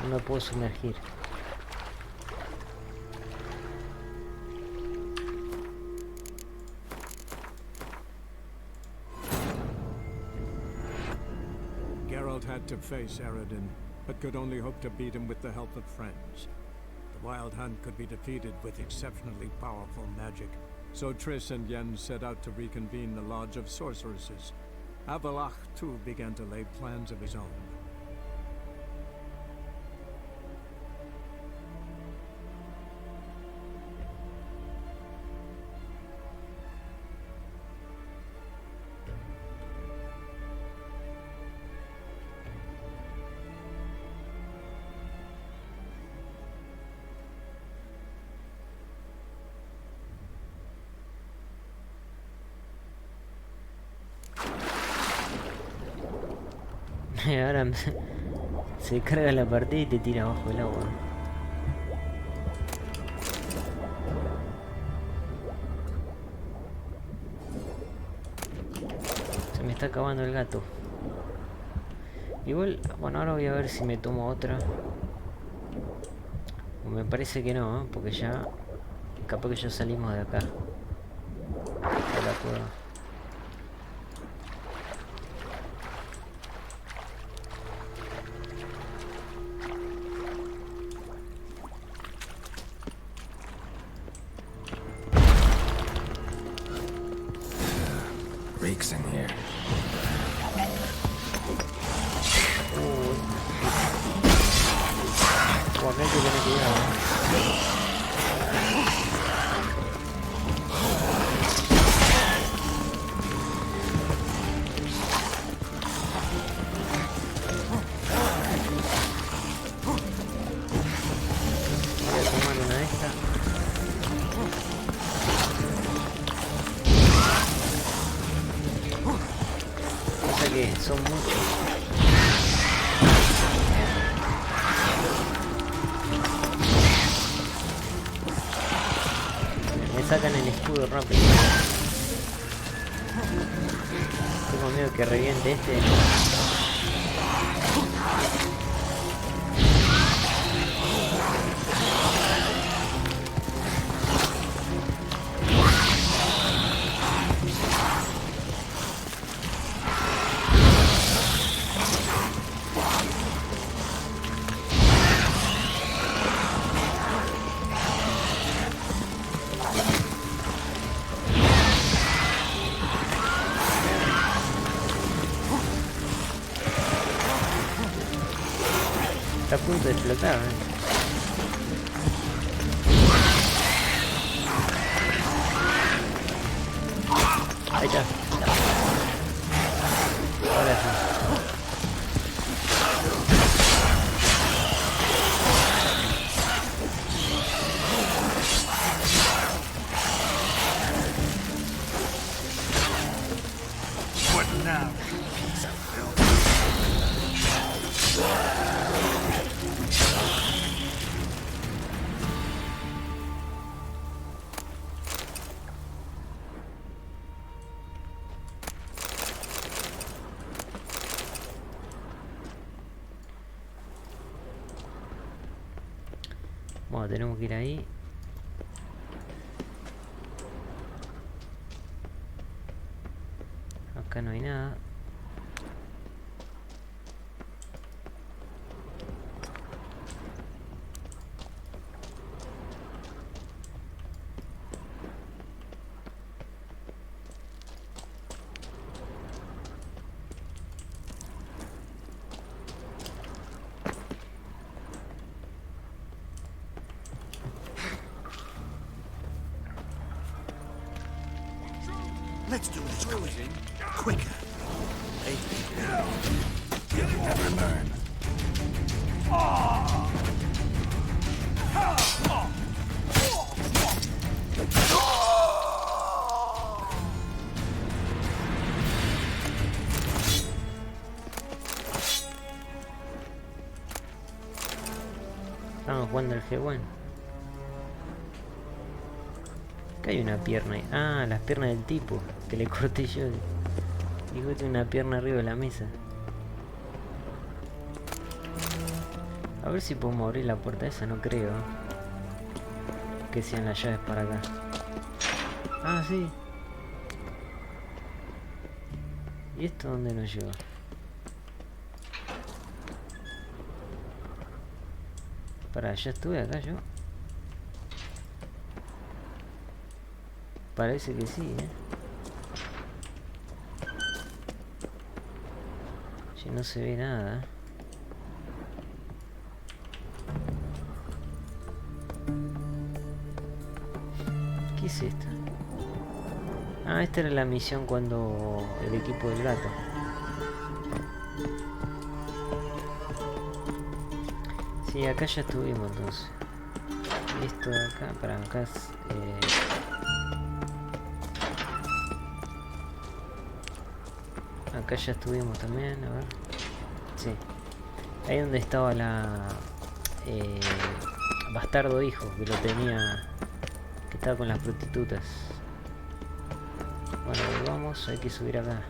No me puedo sumergir. Geralt had to face Eredin. but could only hope to beat him with the help of friends. The Wild Hunt could be defeated with exceptionally powerful magic, so Triss and Yen set out to reconvene the Lodge of Sorceresses. Avalach, too, began to lay plans of his own. Y ahora se carga la partida y te tira abajo el agua. Se me está acabando el gato. Igual, bueno, ahora voy a ver si me tomo otra. Me parece que no, ¿eh? Porque ya... Capaz que ya salimos de acá. De la cueva. Reeks in here. Acá hay que tener cuidado. Voy a tomar una de estas. Pasa que son muchos. Me sacan el escudo rápido. Tengo miedo que reviente este. Está a punto de explotar, ¿eh? Ahí está. Ahora sí. What now? Bueno, tenemos que ir ahí. Acá no hay nada. Let's do this quicker. You never learn. Estamos jugando el Gwent. Acá hay una pierna ahí. Ah, las piernas del tipo que le corté yo. Digo, tiene una pierna arriba de la mesa. A ver si podemos abrir la puerta esa, no creo que sean las llaves para acá. Ah, sí. ¿Y esto dónde nos lleva? Para, ya estuve acá yo. Parece que sí, Si no se ve nada. ¿Qué es esto? Ah, esta era la misión cuando el equipo del gato. Sí, acá ya estuvimos entonces. Esto de acá, para acá es, acá ya estuvimos también, a ver. Sí. Ahí donde estaba la bastardo hijo, que lo tenía, que estaba con las prostitutas. Bueno, volvamos, hay que subir acá.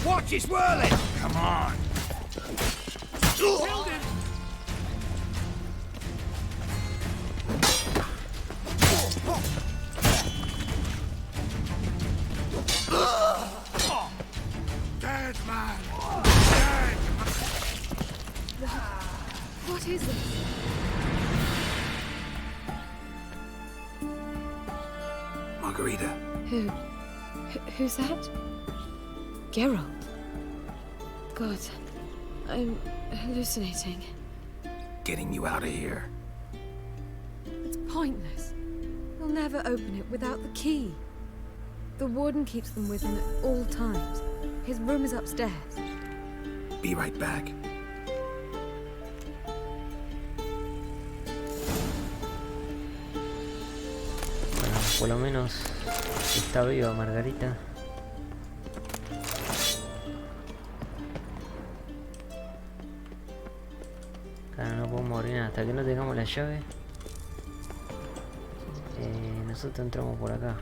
Watch, he's whirling! Come on! Killed him! Dead man! What is it? Margarita. Who's that? Geralt. God, I'm hallucinating. Getting you out of here. It's pointless. He'll never open it without the key. The warden keeps them with him at all times. His room is upstairs. Be right back. Bueno, por lo menos está viva Margarita. Claro, no podemos morir nada hasta que no tengamos la llave. Nosotros entramos por acá.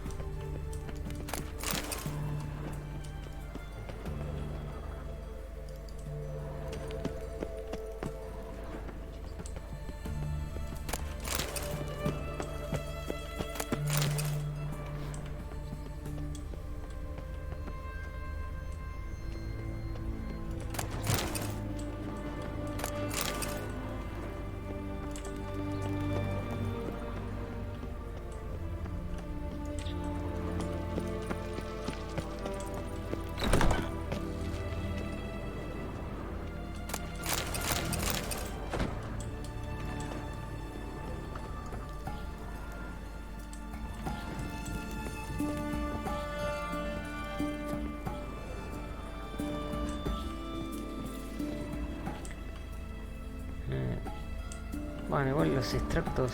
Bueno, igual los extractos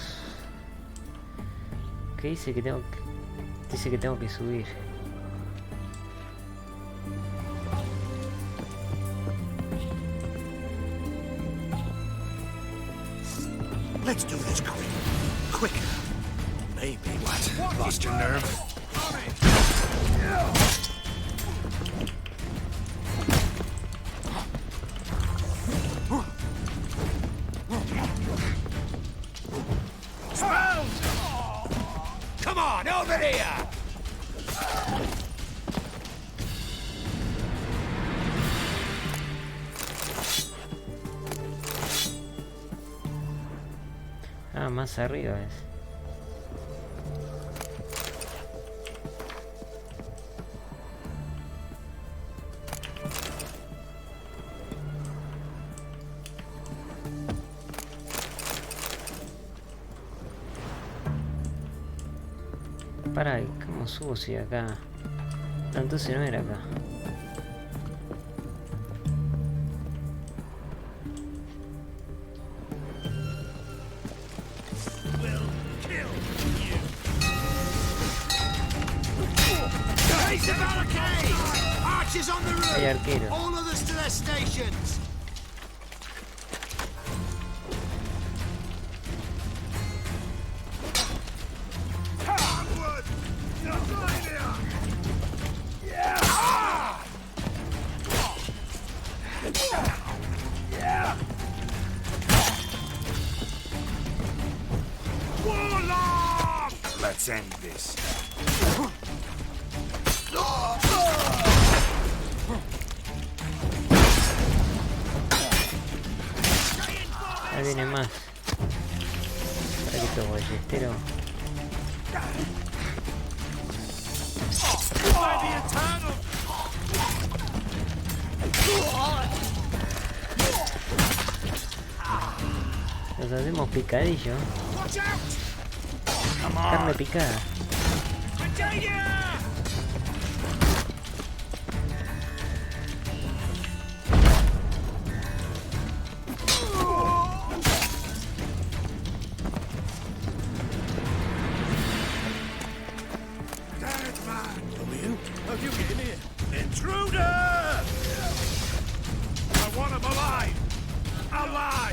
que dice que tengo que subir. Let's do this quick. Quicker. Maybe. What? Lost your nerve? Come on, over here! Ah, más arriba es. Para, ¿cómo subo si acá? No, entonces no era acá. Hay arqueros. All others to their stations. Let's end this. Ahí viene más. Para que todo ballestero. Nos hacemos picadillo. Carne picada.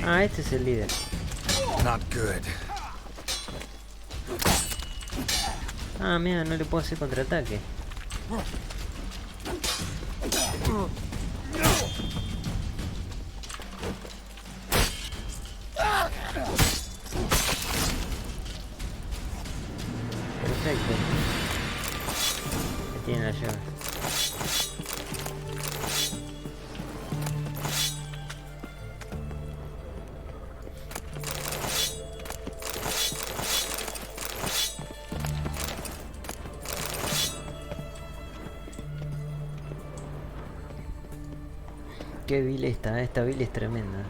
Ah, este es el líder. Not good. Ah, mira, no le puedo hacer contraataque. Perfecto. Ahí tiene la llave. Qué vil esta vil es tremenda.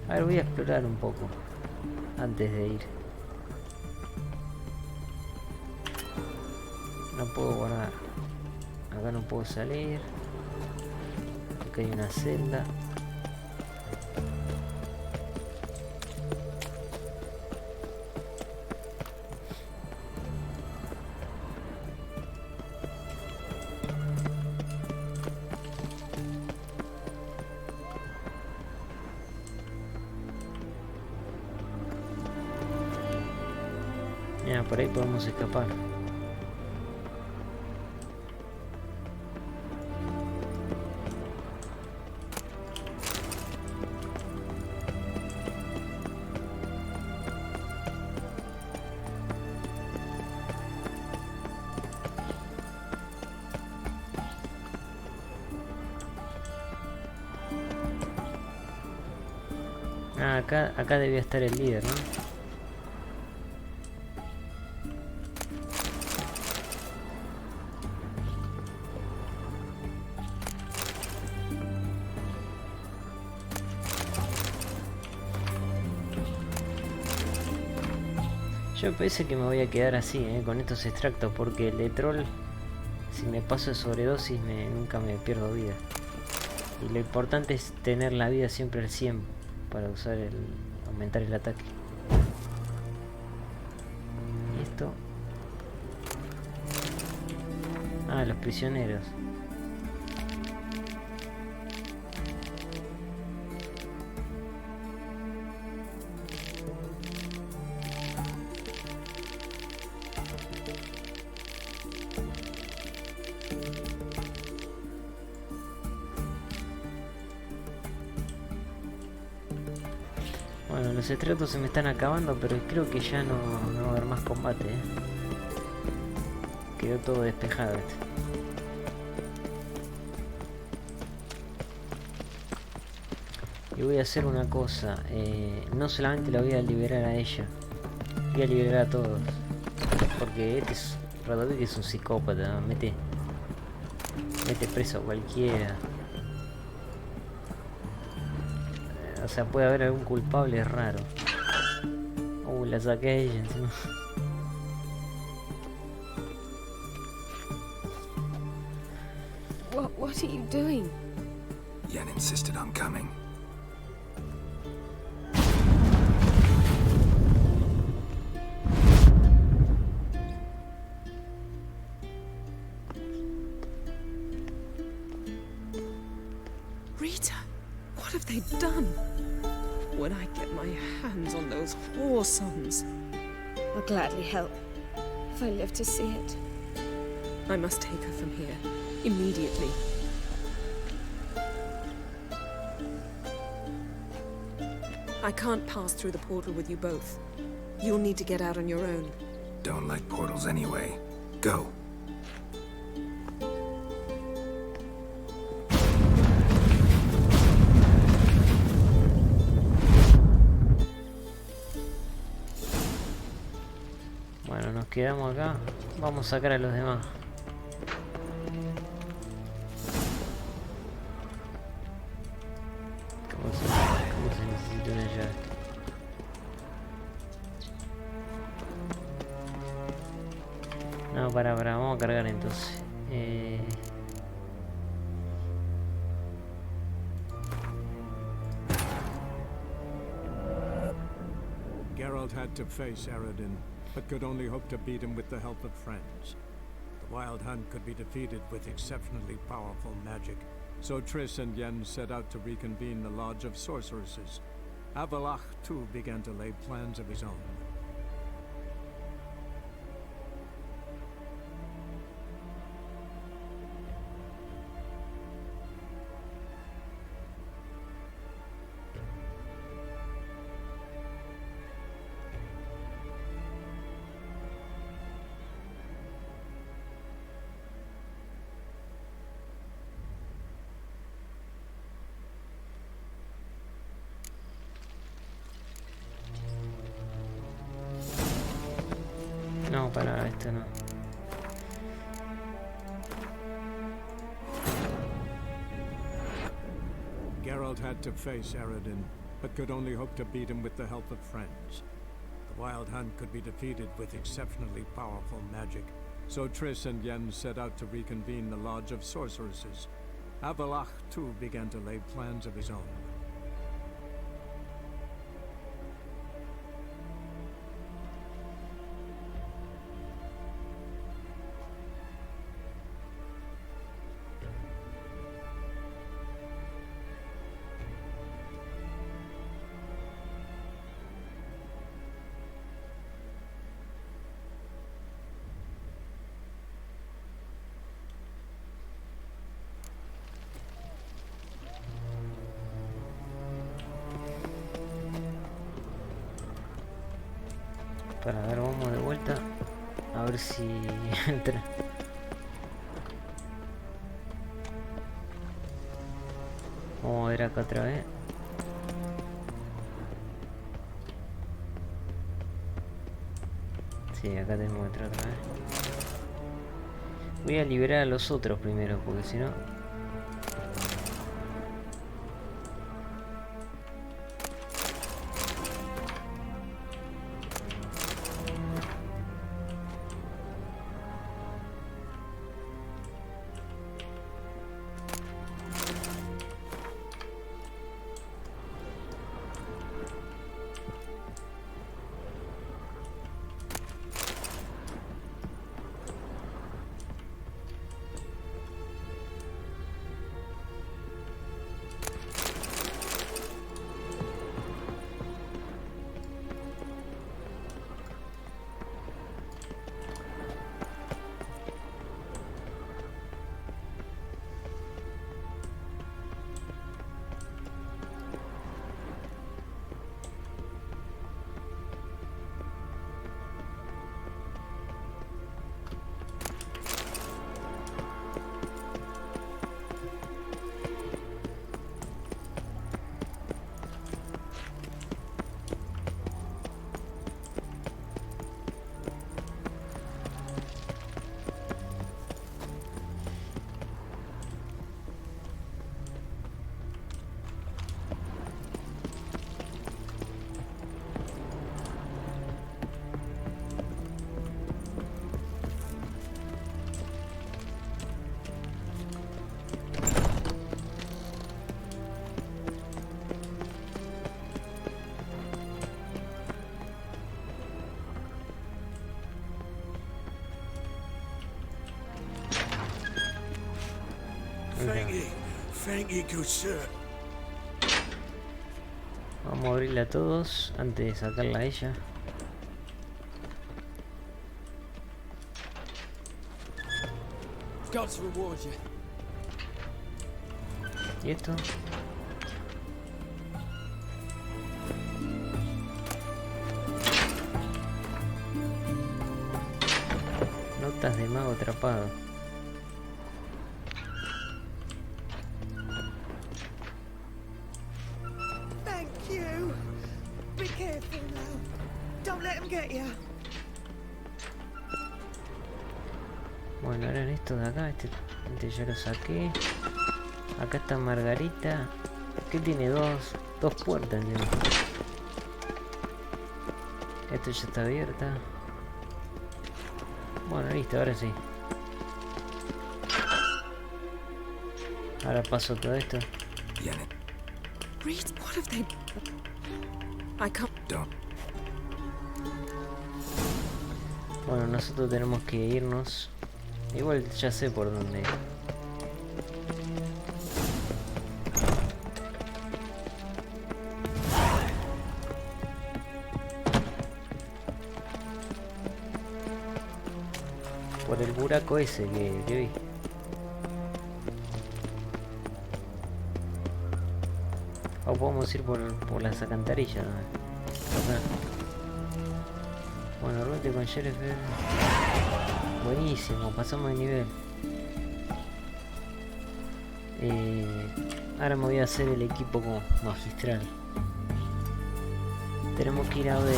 A ver, voy a explorar un poco antes de ir. No puedo guardar. Acá no puedo salir. Acá hay una celda. Mira, por ahí podemos escapar. Ah, acá debía estar el líder, ¿no? Yo parece que me voy a quedar así, con estos extractos, porque el letrol, si me paso de sobredosis, nunca me pierdo vida. Y lo importante es tener la vida siempre al 100 para usar aumentar el ataque. Y esto... Ah, los prisioneros. Bueno, los extractos se me están acabando, pero creo que ya no va a haber más combate, Quedó todo despejado este. Y voy a hacer una cosa, no solamente la voy a liberar a ella, voy a liberar a todos. Porque este es Radovic, es un psicópata, mete preso a cualquiera. O sea, puede haber algún culpable raro. La saqué a ella encima. What are you doing? Yen insisted on coming. Rita, what have they done? When I get my hands on those whore sons. I'll gladly help, if I live to see it. I must take her from here, immediately. I can't pass through the portal with you both. You'll need to get out on your own. Don't like portals anyway. Go. Bueno, nos quedamos acá. Vamos a sacar a los demás. ¿Cómo se necesita una llave? No, para, vamos a cargar entonces. Geralt had to face Eredin, but could only hope to beat him with the help of friends. The Wild Hunt could be defeated with exceptionally powerful magic, so Triss and Yen set out to reconvene the Lodge of Sorceresses. Avalach, too, began to lay plans of his own. No, para esto no. Geralt had to face Eredin, but could only hope to beat him with the help of friends. The Wild Hunt could be defeated with exceptionally powerful magic, so Triss and Yen set out to reconvene the Lodge of Sorceresses. Avalach, too, began to lay plans of his own. Para ver, vamos de vuelta. A ver si entra. Vamos a ver acá otra vez. Sí, acá tenemos que entrar otra vez. Voy a liberar a los otros primero, porque si no... Thank you, good sir. Vamos a abrirle a todos antes de sacarla a ella. gods reward you. ¿Y esto? Notas de mago atrapado. Thank you. Be careful now. Don't let him get you. Bueno, eran estos de acá. Este ya lo saqué. Acá está Margarita. Que tiene dos puertas encima. Esto ya está abierta. Bueno, listo, ahora sí. Ahora paso todo esto. Reed, what have they... I can't... Bueno, nosotros tenemos que irnos. Igual ya sé por dónde ir. Por el buraco ese que vi. O podemos ir por las alcantarillas, ¿no? Acá. Bueno, ruete con Sheriff. Buenísimo, pasamos de nivel. Ahora me voy a hacer el equipo como magistral. Tenemos que ir a ver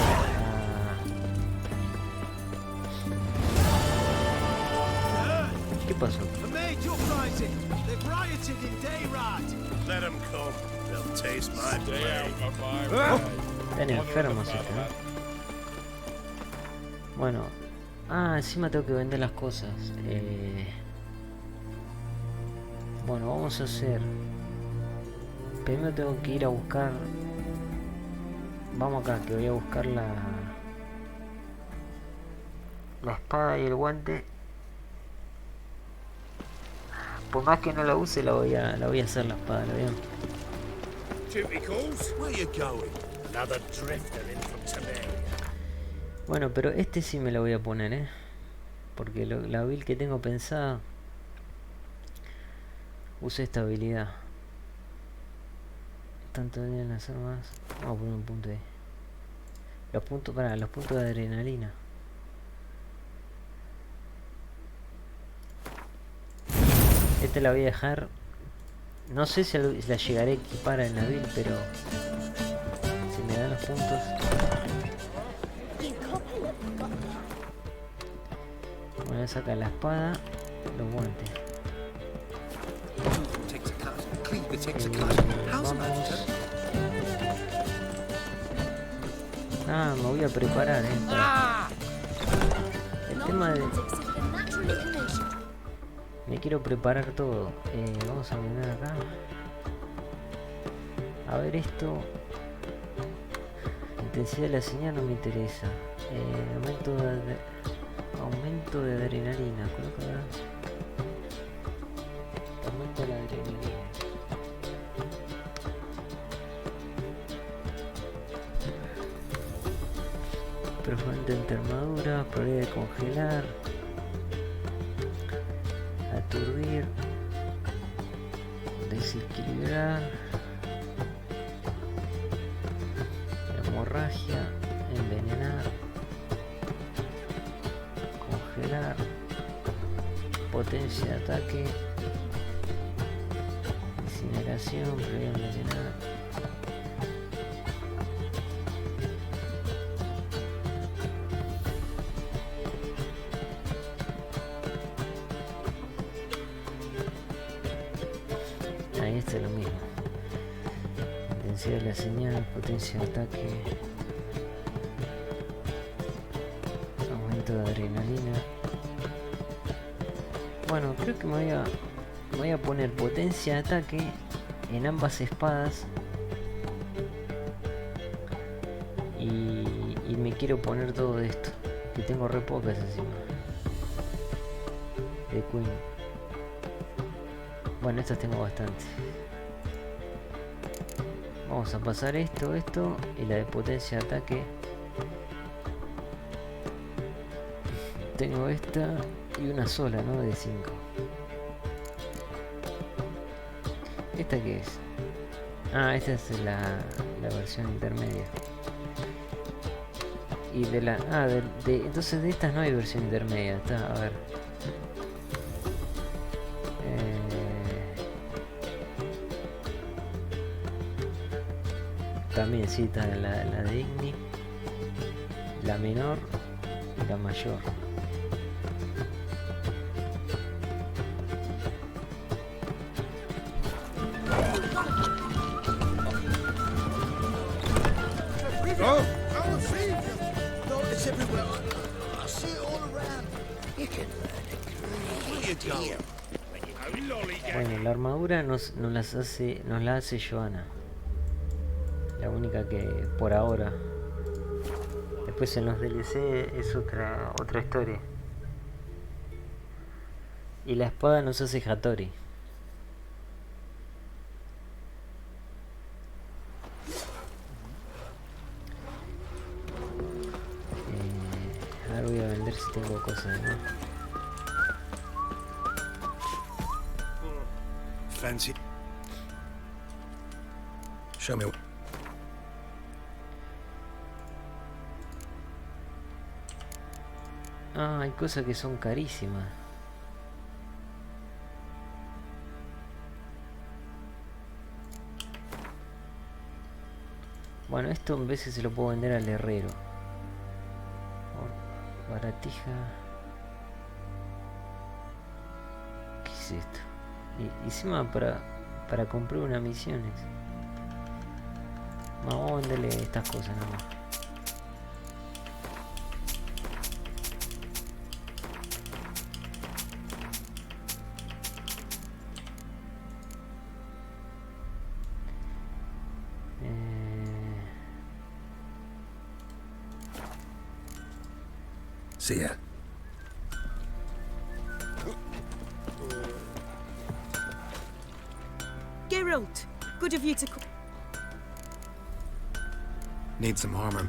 ¿qué pasó? Let them come. They'll taste my blade. Están enfermos estos, ¿no? Bueno. Ah, encima tengo que vender las cosas. Bueno, vamos a hacer... Primero tengo que ir a buscar... Vamos acá, que voy a buscar la espada y el guante. Por más que no la use, la voy a hacer la espada, ¿lo ven? Bueno, pero este sí me lo voy a poner, porque la build que tengo pensada usa esta habilidad. Tanto deben hacer más. Vamos a poner un punto ahí. Los puntos de adrenalina. Esta la voy a dejar. No sé si la llegaré a equipar en la build, pero si me dan los puntos. Voy a sacar la espada, los guantes. Vamos. Ah, me voy a preparar, El tema de... Me quiero preparar todo. Vamos a poner acá. A ver esto. Intensidad de la señal no me interesa. Aumento de adrenalina. Coloca acá. Aumento de la adrenalina. Perforante de armadura. Probabilidad de congelar. Aturdir. Desequilibrar. Hemorragia. Envenenar. Congelar. Potencia de ataque. Incineración. Probabilidad de envenenar. Ahí está lo mismo. Intensidad de la señal, potencia de ataque, aumento de adrenalina. Bueno, creo que me voy a poner potencia de ataque en ambas espadas. Y me quiero poner todo esto, que tengo re pocas encima. De Queen. Bueno, estas tengo bastante. Vamos a pasar esto y la de potencia de ataque. Tengo esta y una sola, ¿no? De 5. ¿Esta qué es? Ah, esta es la versión intermedia. Y de la... Ah, entonces de estas no hay versión intermedia. Está, a ver. También sí está la de Igni, la menor y la mayor. Bueno, la armadura nos la hace Joanna. La única que por ahora. Después en los DLC es otra historia. Y la espada nos hace Hattori. Ahora voy a vender si tengo cosas, ¿no? Fancy. Show me. Ah, hay cosas que son carísimas. Bueno, esto en veces se lo puedo vender al herrero. Oh, baratija. ¿Qué es esto? Y encima para comprar unas misiones. Vamos a venderle estas cosas nomás. See ya. Geralt, good of you to... Need some armor.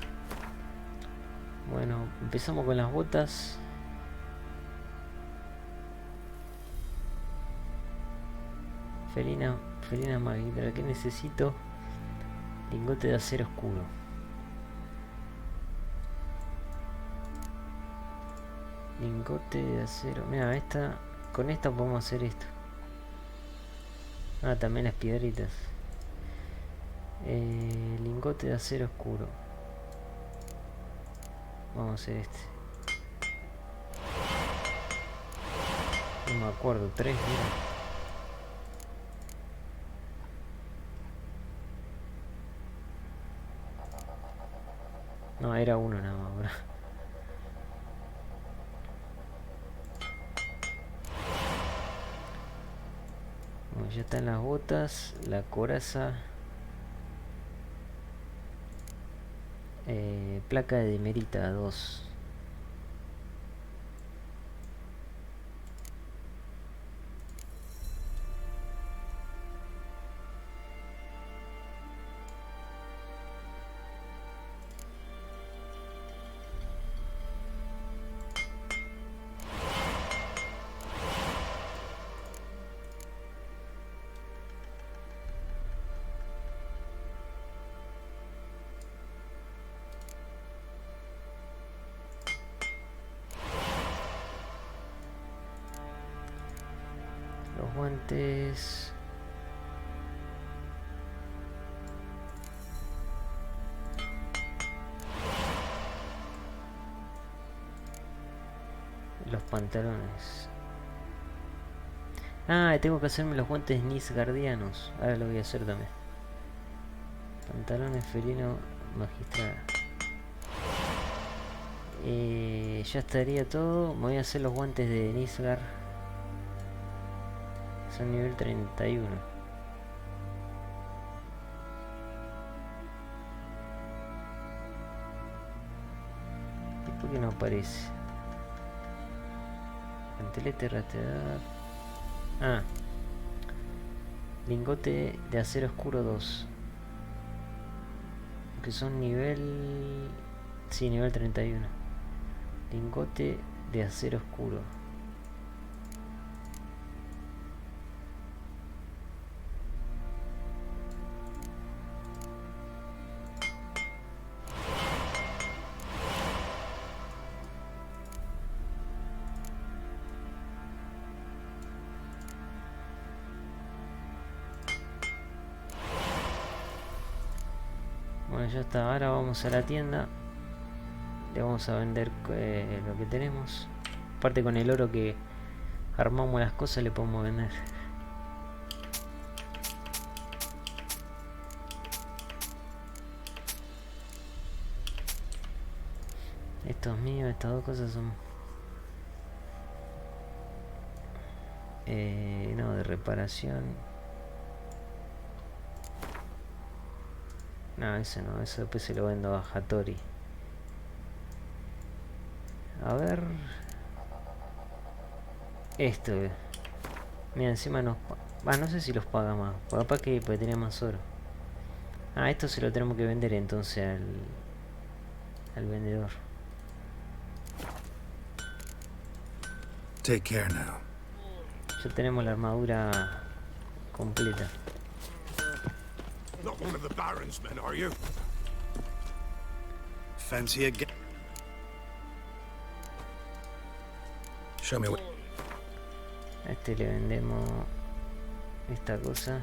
Bueno, empezamos con las botas. Felina magia. ¿Qué necesito? Lingote de acero oscuro. Lingote de acero. Mira, con esta podemos hacer esto. Ah, también las piedritas. Lingote de acero oscuro. Vamos a hacer este. No me acuerdo, 3, mira. No, era uno nada más, bro. Bueno, ya están las botas, la coraza, placa de demerita 2. Los guantes. Los pantalones. Ah, tengo que hacerme los guantes nisgardianos. Ahora lo voy a hacer también. Pantalones felino magistral. Ya estaría todo. Me voy a hacer los guantes de Nisgar. Son nivel 31. ¿Y por qué no aparece? Antelete rastreador. Ah. Lingote de acero oscuro 2. Que son nivel... Sí, nivel 31. Lingote de acero oscuro. Bueno, ya está. Ahora vamos a la tienda. Le vamos a vender lo que tenemos. Aparte con el oro que armamos las cosas le podemos vender. Esto es mío, estas dos cosas son... no, de reparación. No, ese no, eso después se lo vendo a Hattori. A ver... Esto. Mira, encima nos... no sé si los paga más. Capaz que porque tenía más oro. Esto se lo tenemos que vender entonces al vendedor. Take care now. Ya tenemos la armadura completa. Not one of the Baron's men, are you? Fancy a Show me what... A este le vendemos esta cosa.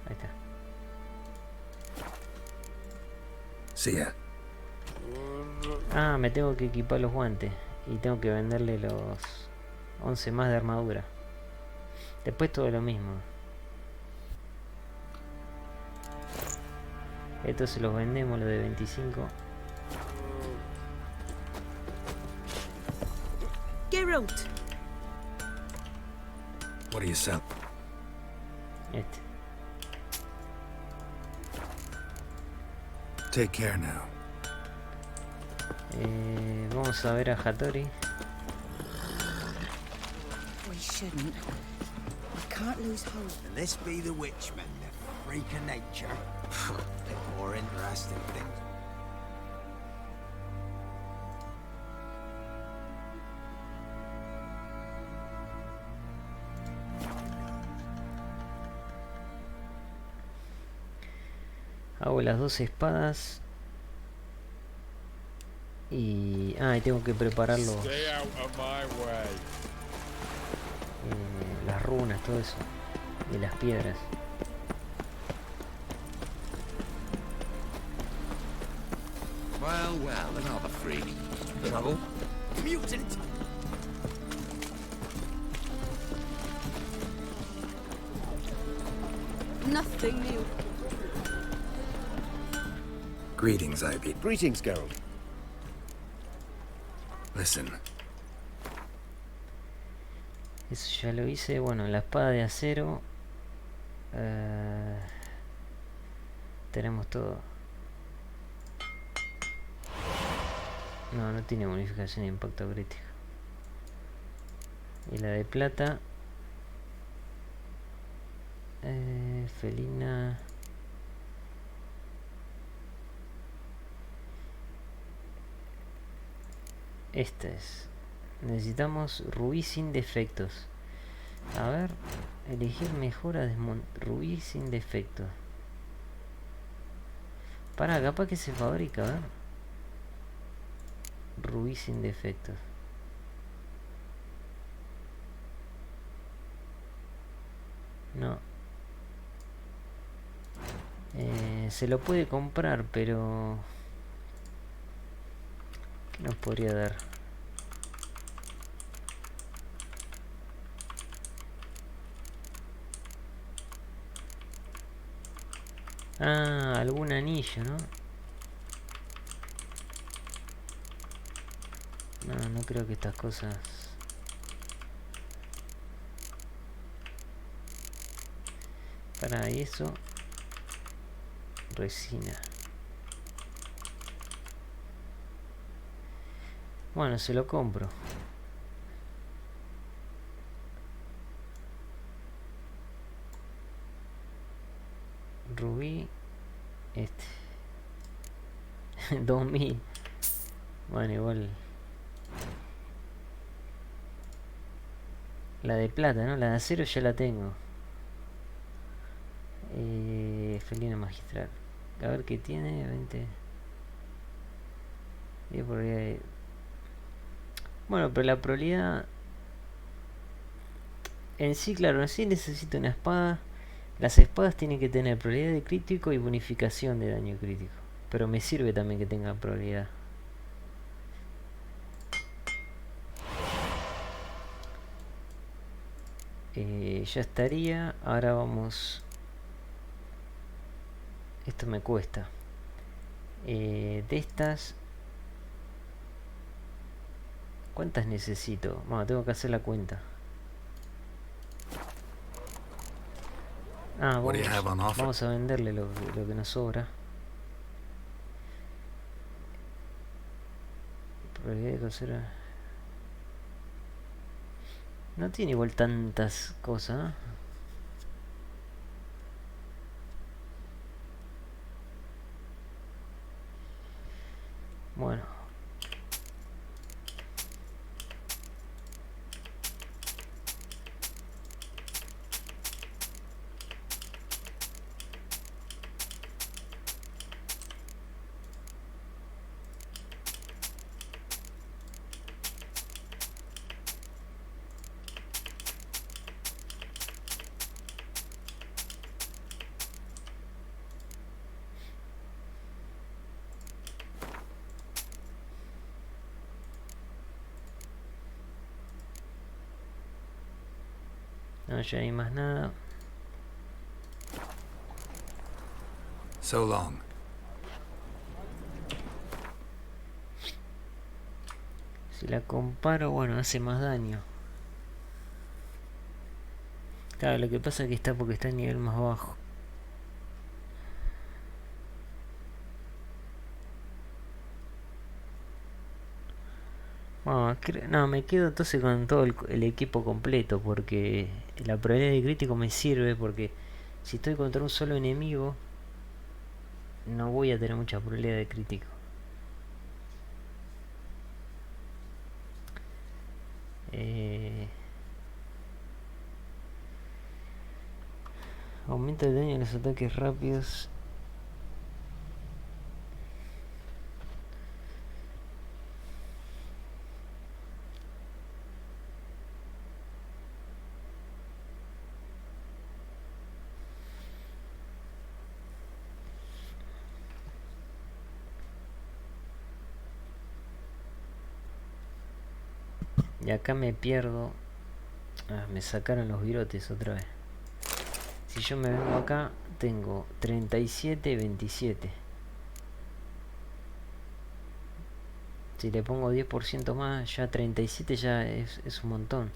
Ahí está. See ya. Me tengo que equipar los guantes. Y tengo que venderle los 11 más de armadura. Después todo lo mismo. Estos se los vendemos, los de 25. Geralt. What do you sell? Este. Take care now. Vamos a ver a Hattori. We shouldn't. We can't lose hope. And this be the witchmen, the freak of nature. Bit more interesting things. Hago las 2 espadas. Y tengo que preparar los, las runas, todo eso. Y las piedras. Well, another freak. Trouble? Mutant! Nothing new. Greetings, Ivy. Greetings, Geralt. Listen. Eso ya lo hice. Bueno, la espada de acero. Tenemos todo. No tiene bonificación de impacto crítico. Y la de plata. Felina. Esta es. Necesitamos rubí sin defectos. A ver. Elegir mejora de rubí sin defectos. Para, capaz que se fabrica, a ver. Rubí sin defectos. No. Se lo puede comprar, pero... ¿qué nos podría dar? Algún anillo, ¿no? No creo que estas cosas... para eso... resina. Bueno, se lo compro. Rubí. Este. 2000. Bueno, igual. La de plata, ¿no? La de acero ya la tengo. Felina magistral. A ver qué tiene. 20. 10 probabilidad. Bueno, pero la probabilidad... en sí, claro, sí necesito una espada. Las espadas tienen que tener probabilidad de crítico y bonificación de daño crítico. Pero me sirve también que tenga probabilidad. Ya estaría. Ahora vamos. Esto me cuesta. De estas. ¿Cuántas necesito? Bueno, tengo que hacer la cuenta. Ah, What do you have on offer? vamos a venderle lo que nos sobra. Probabilidad de coser. No tiene igual tantas cosas, ¿eh? Bueno. No, ya hay más nada. So long. Si la comparo, bueno, hace más daño. Claro, lo que pasa es que está porque está a nivel más bajo. Bueno, no, me quedo entonces con todo el equipo completo, porque la probabilidad de crítico me sirve, porque si estoy contra un solo enemigo no voy a tener mucha probabilidad de crítico. Aumenta el daño en los ataques rápidos. Y acá me pierdo. Ah, me sacaron los virotes otra vez. Si yo me vengo acá, tengo 37 y 27. Si le pongo 10% más, ya 37 ya es un montón.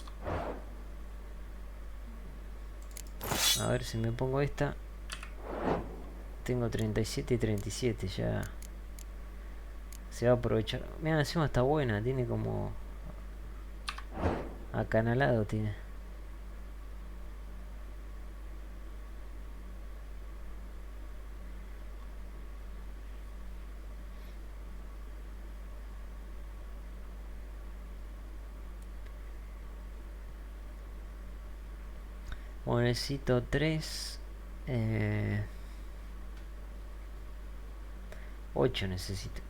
A ver si me pongo esta. Tengo 37 y 37, ya se va a aprovechar. Mira, encima está buena, tiene como acanalado tiene. Bueno, necesito 3 8 necesito.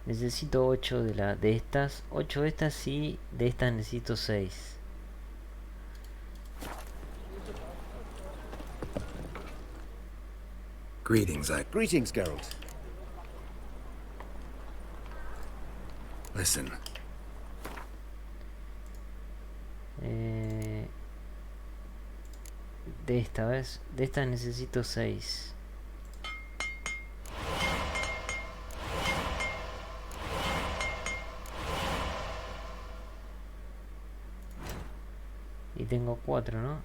Necesito 8 de estas. 8 de estas y de estas necesito 6. Greetings, Geralt. Listen. De esta vez, de estas necesito 6. Y tengo 4, ¿no?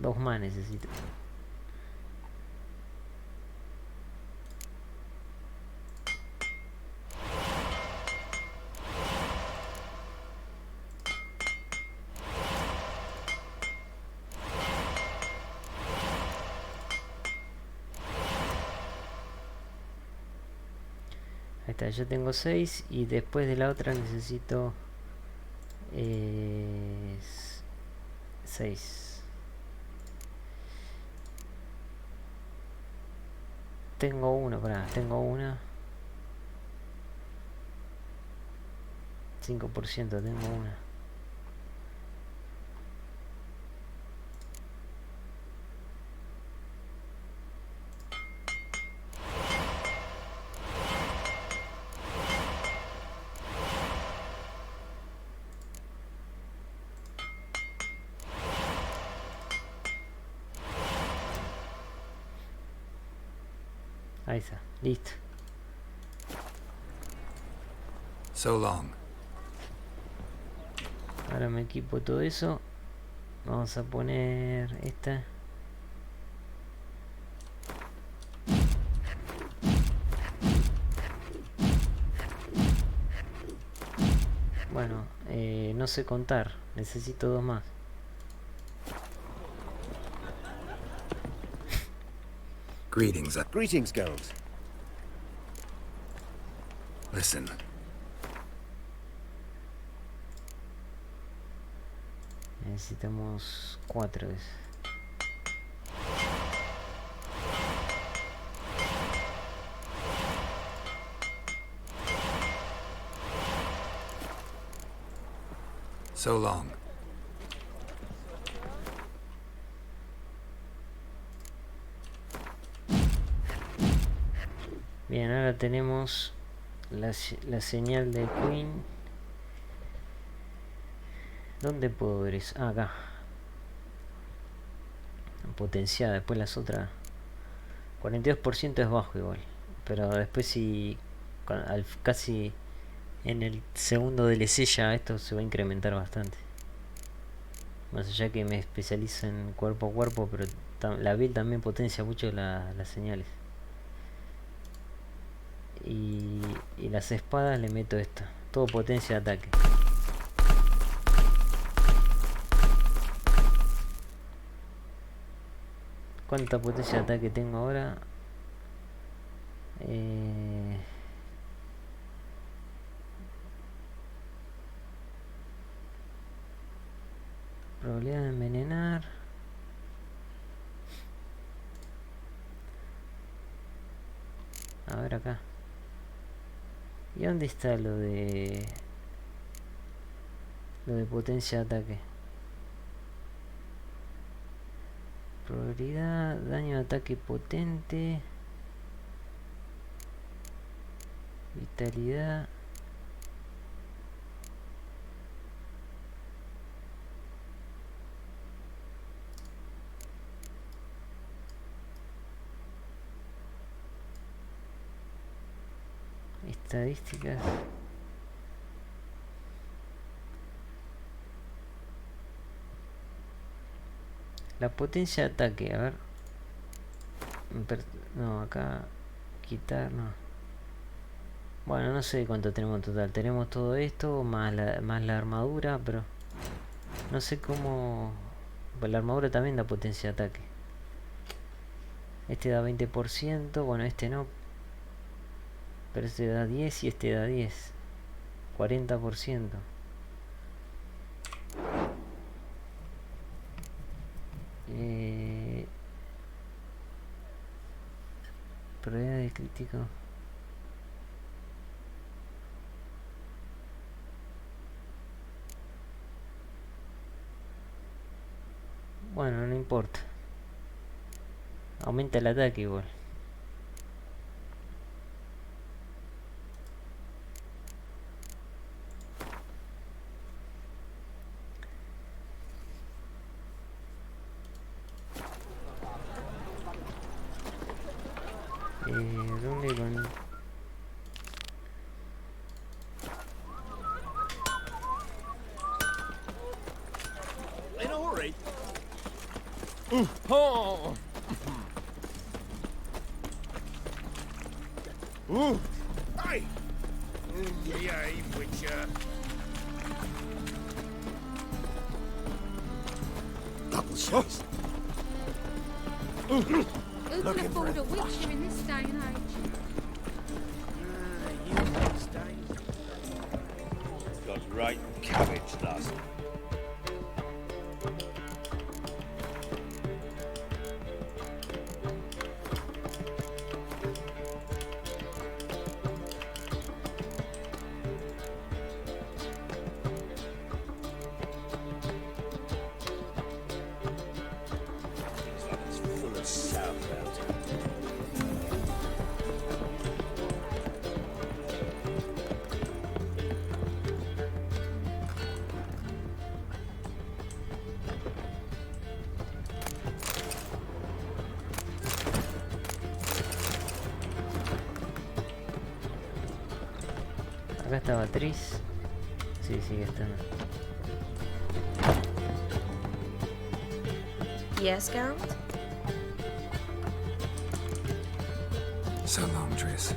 2 más necesito. Ahí está, ya tengo 6 y después de la otra necesito 6. Tengo uno, tengo una. 5% tengo una. Ahí está, listo. So long. Ahora me equipo todo eso. Vamos a poner esta. Bueno, no sé contar. Necesito 2 más. Greetings. Greetings, Geralt. Listen. Necesitamos 4 de eso. So long. Bien, ahora tenemos la señal de Queen. ¿Dónde puedo ver eso? Ah, acá. Potenciada, después las otras. 42% es bajo igual. Pero después si casi en el segundo DLC ya esto se va a incrementar bastante. Más allá que me especializo en cuerpo a cuerpo, pero la build también potencia mucho las señales. Y las espadas le meto esto. Todo potencia de ataque. ¿Cuánta potencia de ataque tengo ahora? Probabilidad de envenenar. A ver acá. ¿Y dónde está lo de potencia de ataque? Probabilidad, daño de ataque potente, vitalidad. Estadísticas. La potencia de ataque, a ver. No, acá. Quitar, no. Bueno, no sé cuánto tenemos en total. Tenemos todo esto, más la armadura, pero no sé cómo. Pues la armadura también da potencia de ataque. Este da 20%, bueno, este no. Pero este da 10 y este da 10. 40%. Probabilidad de crítico. Bueno, no importa. Aumenta el ataque igual. ¿Dónde con...? In a hurry. Oh. Hey! Yay, Witcher. Double shots. Who can afford a Witcher in this day and age? Got right cabbage, lass. Full of sauerkraut. acá estaba Tris. Sí, sigue estando. Yes, Geralt? So long, Triss.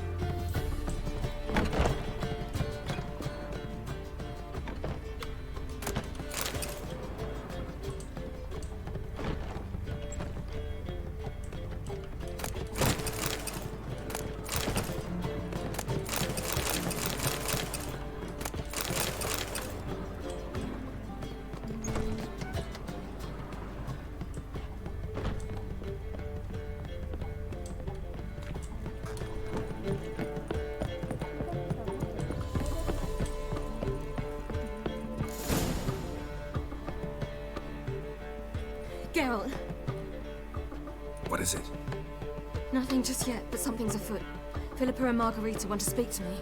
Geralt, What is it? nothing just yet, but something's afoot. Philippa and Margarita want to speak to me.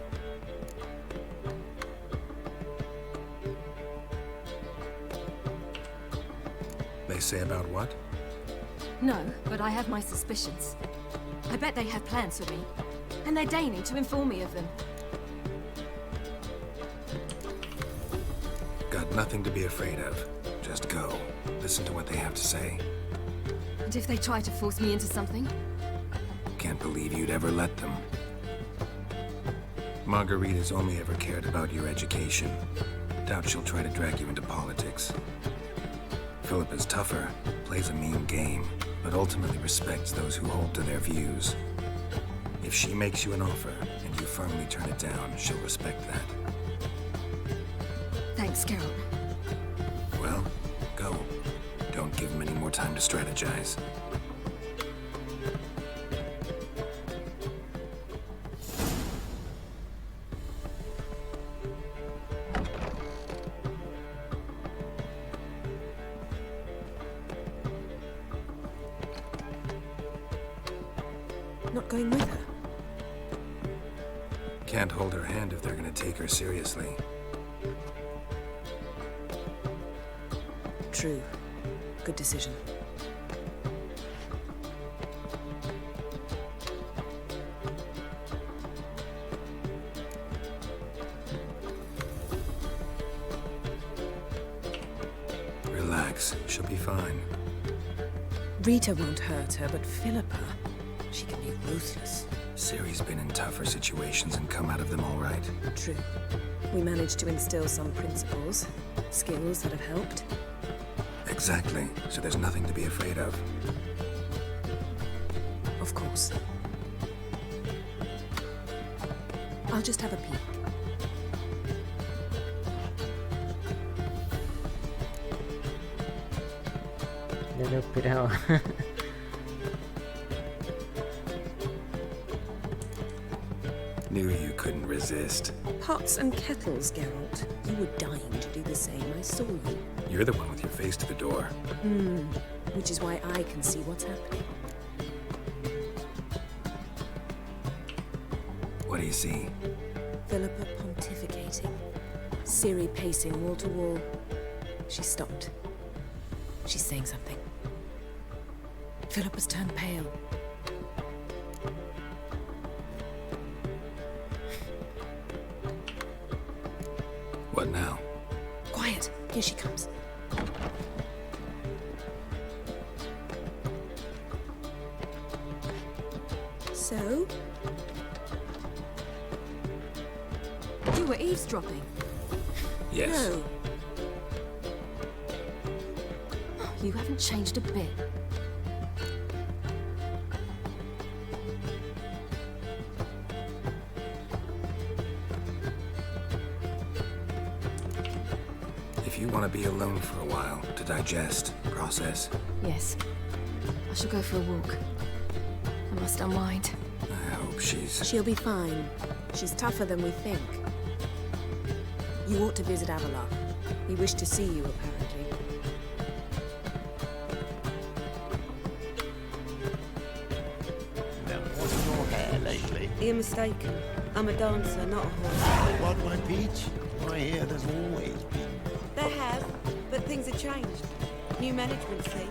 They say about what? No, but I have my suspicions. I bet they have plans for me, and they're deigning to inform me of them. Got nothing to be afraid of. Just go. Listen to what they have to say. And if they try to force me into something? Can't believe you'd ever let them. Margarita's only ever cared about your education. Doubt she'll try to drag you into politics. Philippa's tougher, plays a mean game, but ultimately respects those who hold to their views. If she makes you an offer, and you firmly turn it down, she'll respect that. Thanks, Geralt. Well, go. Don't give them any more time to strategize. Not going with her? Can't hold her hand if they're gonna take her seriously. True. Good decision. Relax, she'll be fine. Rita won't hurt her, but Philippa, she can be ruthless. Ciri's been in tougher situations and come out of them all right. True. We managed to instill some principles, skills that have helped. Exactly, so there's nothing to be afraid of. Of course. I'll just have a peek. No lo esperaba. Knew you couldn't resist. Pots and kettles, Geralt. You were dying to do the same. I saw you. You're the one with your face to the door. Which is why I can see what's happening. What do you see? Philippa pontificating. Ciri pacing wall to wall. She stopped. She's saying something. Philippa's turned pale. What now? Quiet. Here she comes. So? You were eavesdropping. Yes. No. You haven't changed a bit. If you want to be alone for a while, to digest, process, Yes. I shall go for a walk. I must unwind. I hope she's... She'll be fine. She's tougher than we think. You ought to visit Avalar. He wished to see you, apparently. Now, what's your hair lately? You're mistaken. I'm a dancer, not a horse. What, my peach? My hair there's always been. There have, but things have changed. New management, see?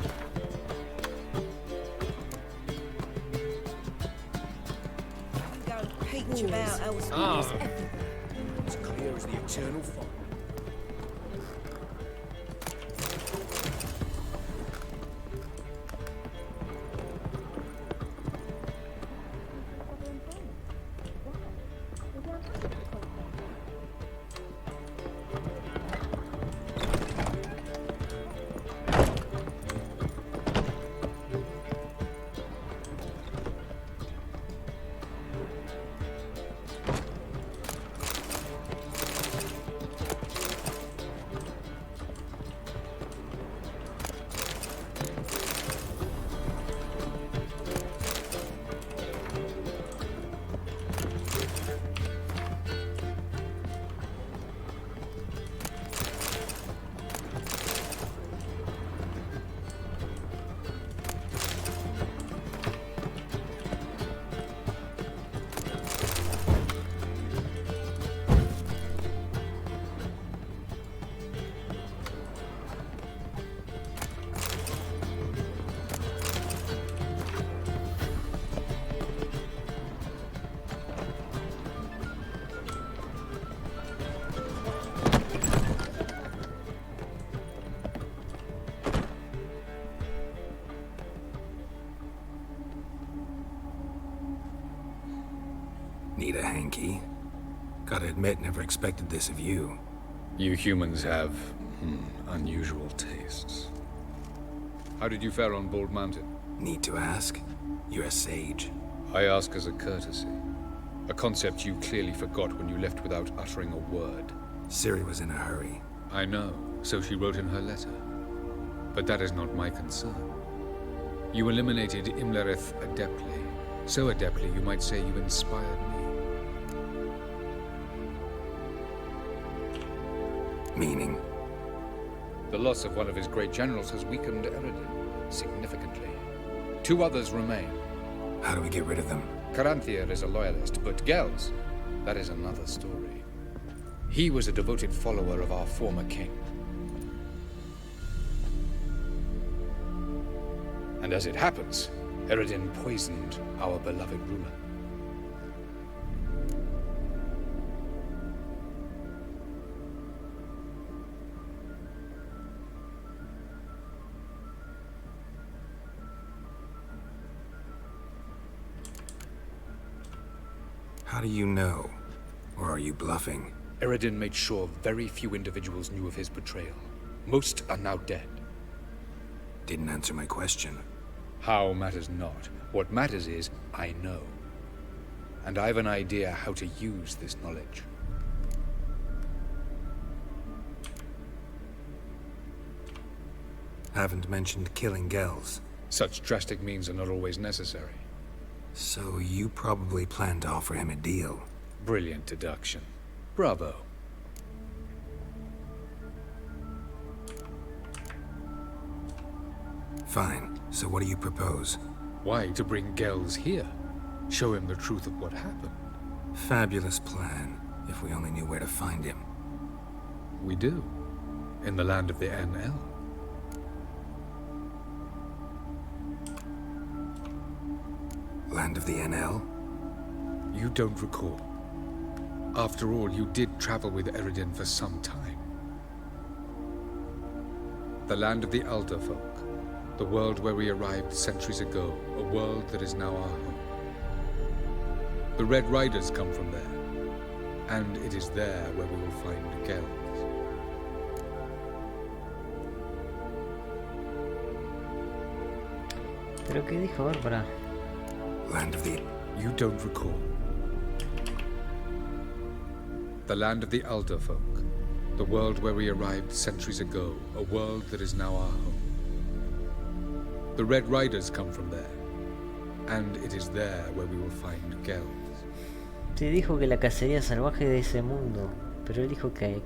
You go peach about elsewhere. It's was the eternal fire. Need a hanky? Gotta admit, never expected this of you. You humans have unusual tastes. How did you fare on Bald Mountain? Need to ask? You're a sage. I ask as a courtesy. A concept you clearly forgot when you left without uttering a word. Ciri was in a hurry. I know, so she wrote in her letter. But that is not my concern. You eliminated Imlerith adeptly. So adeptly, you might say you inspired me. Meaning? The loss of one of his great generals has weakened Eredin significantly. 2 others remain. How do we get rid of them? Caranthier is a loyalist, but Gels, that is another story. He was a devoted follower of our former king. And as it happens, Eredin poisoned our beloved ruler. How do you know? Or are you bluffing? Eredin made sure very few individuals knew of his betrayal. Most are now dead. Didn't answer my question. How matters not. What matters is, I know. And I've an idea how to use this knowledge. Haven't mentioned killing Gels. Such drastic means are not always necessary. So you probably plan to offer him a deal. Brilliant deduction. Bravo. Fine. So what do you propose? Why, to bring Gels here. Show him the truth of what happened. Fabulous plan, if we only knew where to find him. We do. In the land of the NL. Land of the NL? You don't recall. After all, you did travel with Eredin for some time. The land of the Elder Folk. The world where we arrived centuries ago. A world that is now our home. The Red Riders come from there. And it is there where we will find Gels. ¿Pero qué dijo Bárbara? Land of the... You don't recall. The land of the Elder Folk. The world where we arrived centuries ago. A world that is now our home. The Red Riders come from there. And it is there where we will find Gels. Sí, dijo que la cacería salvaje de ese mundo. Pero él dijo que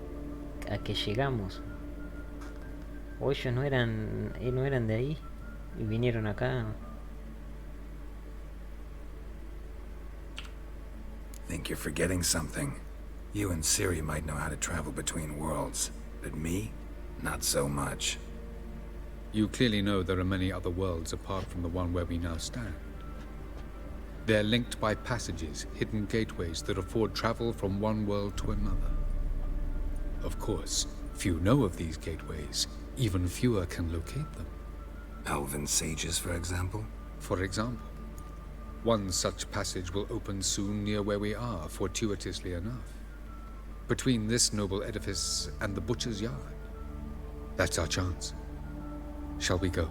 a que llegamos. O ellos no eran de ahí. Y vinieron acá. Think you're forgetting something. You and Ciri might know how to travel between worlds, but me? Not so much. You clearly know there are many other worlds apart from the one where we now stand. They're linked by passages, hidden gateways that afford travel from one world to another. Of course, few know of these gateways. Even fewer can locate them. Elven sages, for example? For example. One such passage will open soon near where we are, fortuitously enough. Between this noble edifice and the butcher's yard. That's our chance. Shall we go?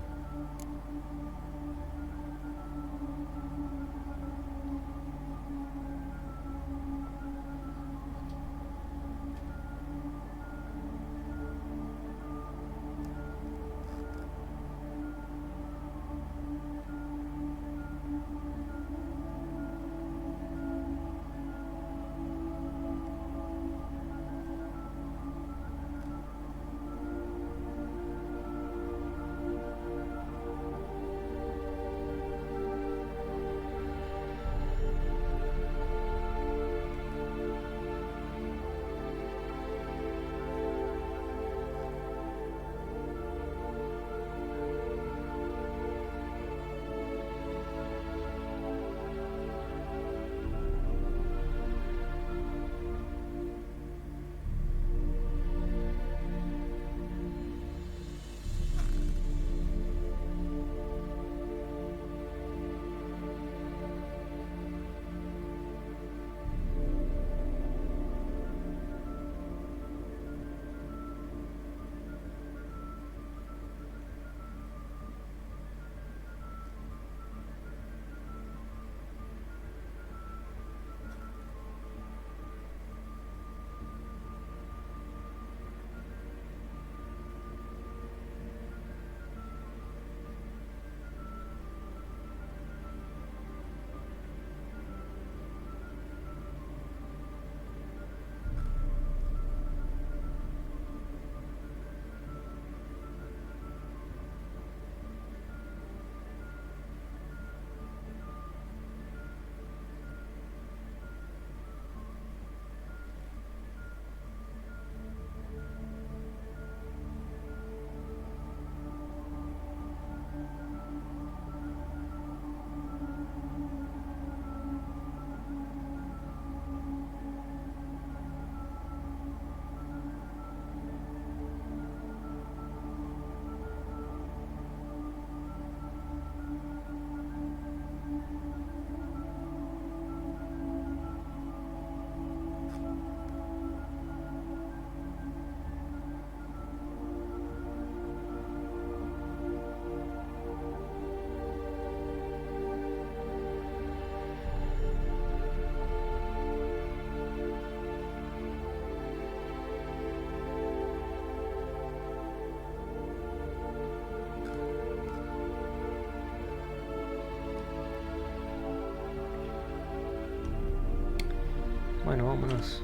Bueno, vámonos.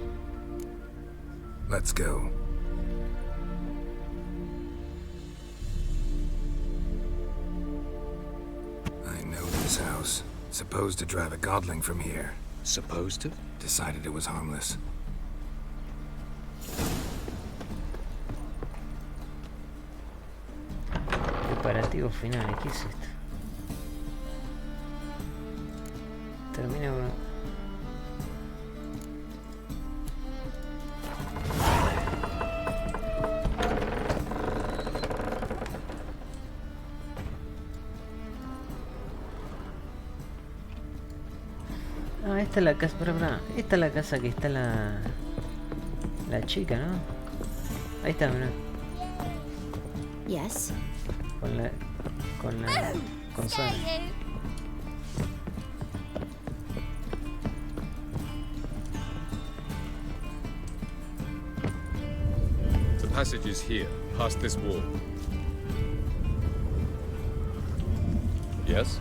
Let's go. I know this house. Supposed to drive a godling from here. Supposed to? Decided it was harmless. Preparativos finales, ¿qué es esto? Termina con... Ah, esta es la casa, pará. Esta es la casa que está la chica, ¿no? Ahí está, mirá. Yes. Con Sara. The passage is here, past this wall. Yes?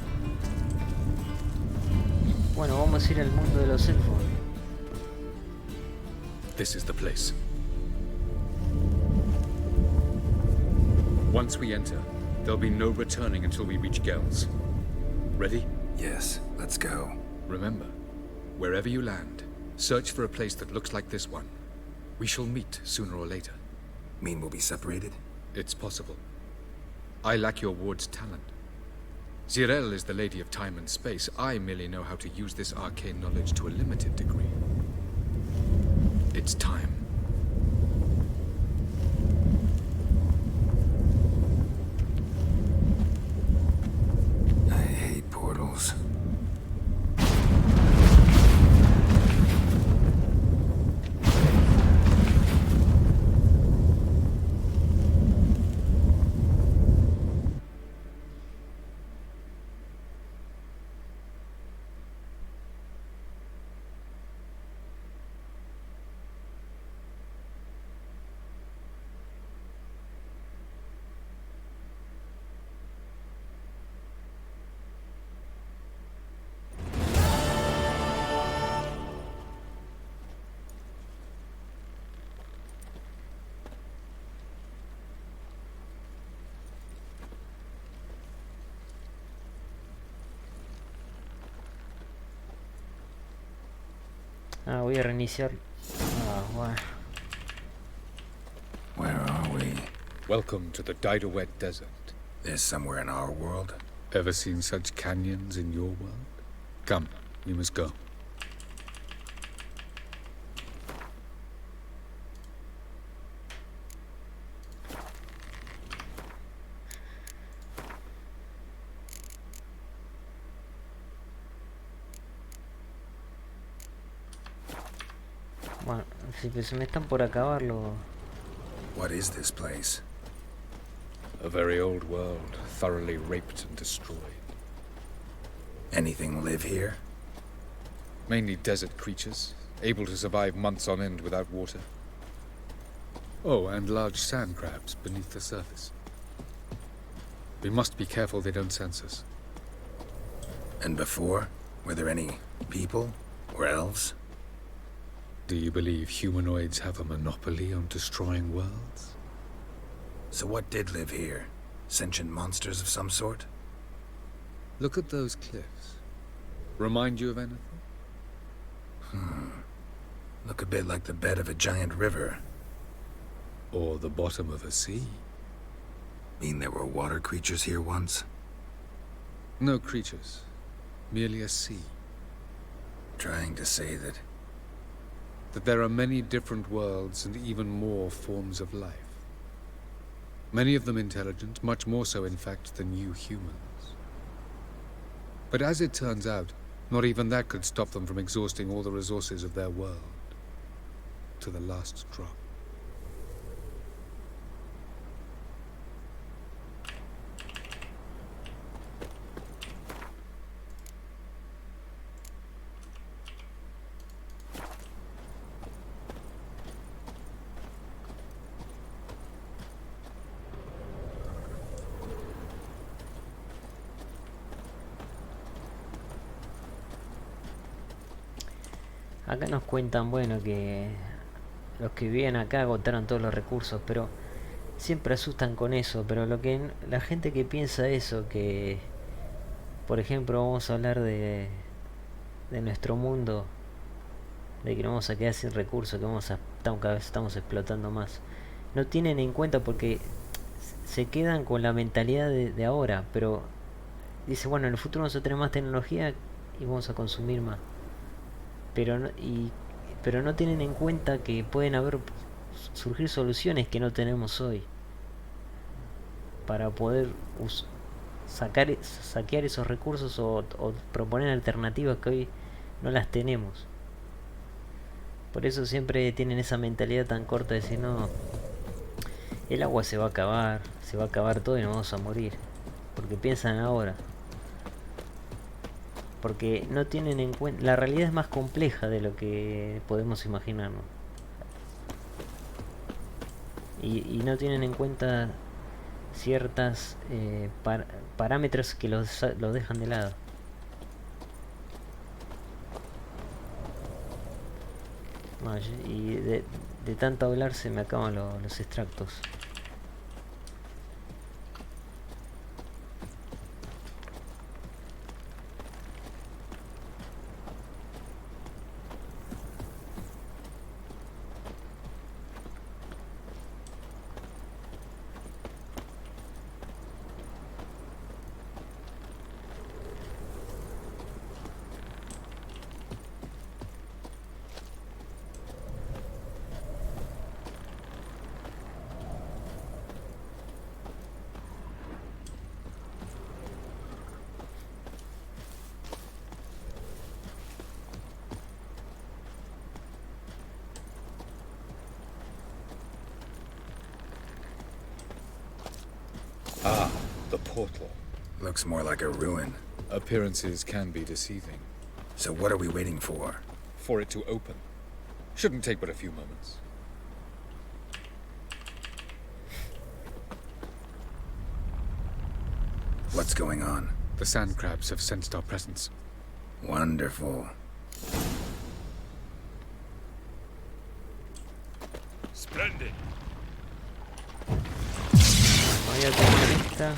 Bueno, vamos a ir al mundo de los elfos. This is the place. Once we enter, there'll be no returning until we reach Gel's. Ready? Yes, let's go. Remember, wherever you land, search for a place that looks like this one. We shall meet sooner or later. Mean we'll be separated? It's possible. I lack your ward's talent. Zirel is the Lady of Time and Space. I merely know how to use this arcane knowledge to a limited degree. It's time. Ah, voy a reiniciar. Bueno. Where are we? Welcome to the Diderwet Desert. This somewhere in our world? Ever seen such canyons in your world? Come, we must go. Bueno, si que se me están por acabarlo. What is this place? A very old world, thoroughly raped and destroyed. Anything live here? Mainly desert creatures, able to survive months on end without water. Oh, and large sand crabs beneath the surface. We must be careful they don't sense us. And before? Were there any people? Or elves? Do you believe humanoids have a monopoly on destroying worlds? So what did live here? Sentient monsters of some sort? Look at those cliffs. Remind you of anything? Look a bit like the bed of a giant river. Or the bottom of a sea. Mean there were water creatures here once? No creatures. Merely a sea. Trying to say that there are many different worlds and even more forms of life. Many of them intelligent, much more so in fact than you humans. But as it turns out, not even that could stop them from exhausting all the resources of their world. To the last drop. Acá nos cuentan, bueno, que los que vivían acá agotaron todos los recursos, pero siempre asustan con eso. Pero lo que la gente que piensa eso, que por ejemplo vamos a hablar de nuestro mundo, de que no vamos a quedar sin recursos, que cada vez estamos explotando más, no tienen en cuenta porque se quedan con la mentalidad de ahora, pero dice, bueno, en el futuro vamos a tener más tecnología y vamos a consumir más. Pero no tienen en cuenta que pueden surgir soluciones que no tenemos hoy para poder saquear esos recursos o proponer alternativas que hoy no las tenemos. Por eso siempre tienen esa mentalidad tan corta de decir, no, el agua se va a acabar todo y nos vamos a morir, porque piensan ahora. Porque no tienen en cuenta, la realidad es más compleja de lo que podemos imaginarnos. Y no tienen en cuenta ciertas parámetros que los dejan de lado. No, y de tanto hablar se me acaban los extractos. Ah, the portal. Looks more like a ruin. Appearances can be deceiving. So what are we waiting for? For it to open. Shouldn't take but a few moments. What's going on? The sand crabs have sensed our presence. Wonderful. Splendid. Voy a tener esta.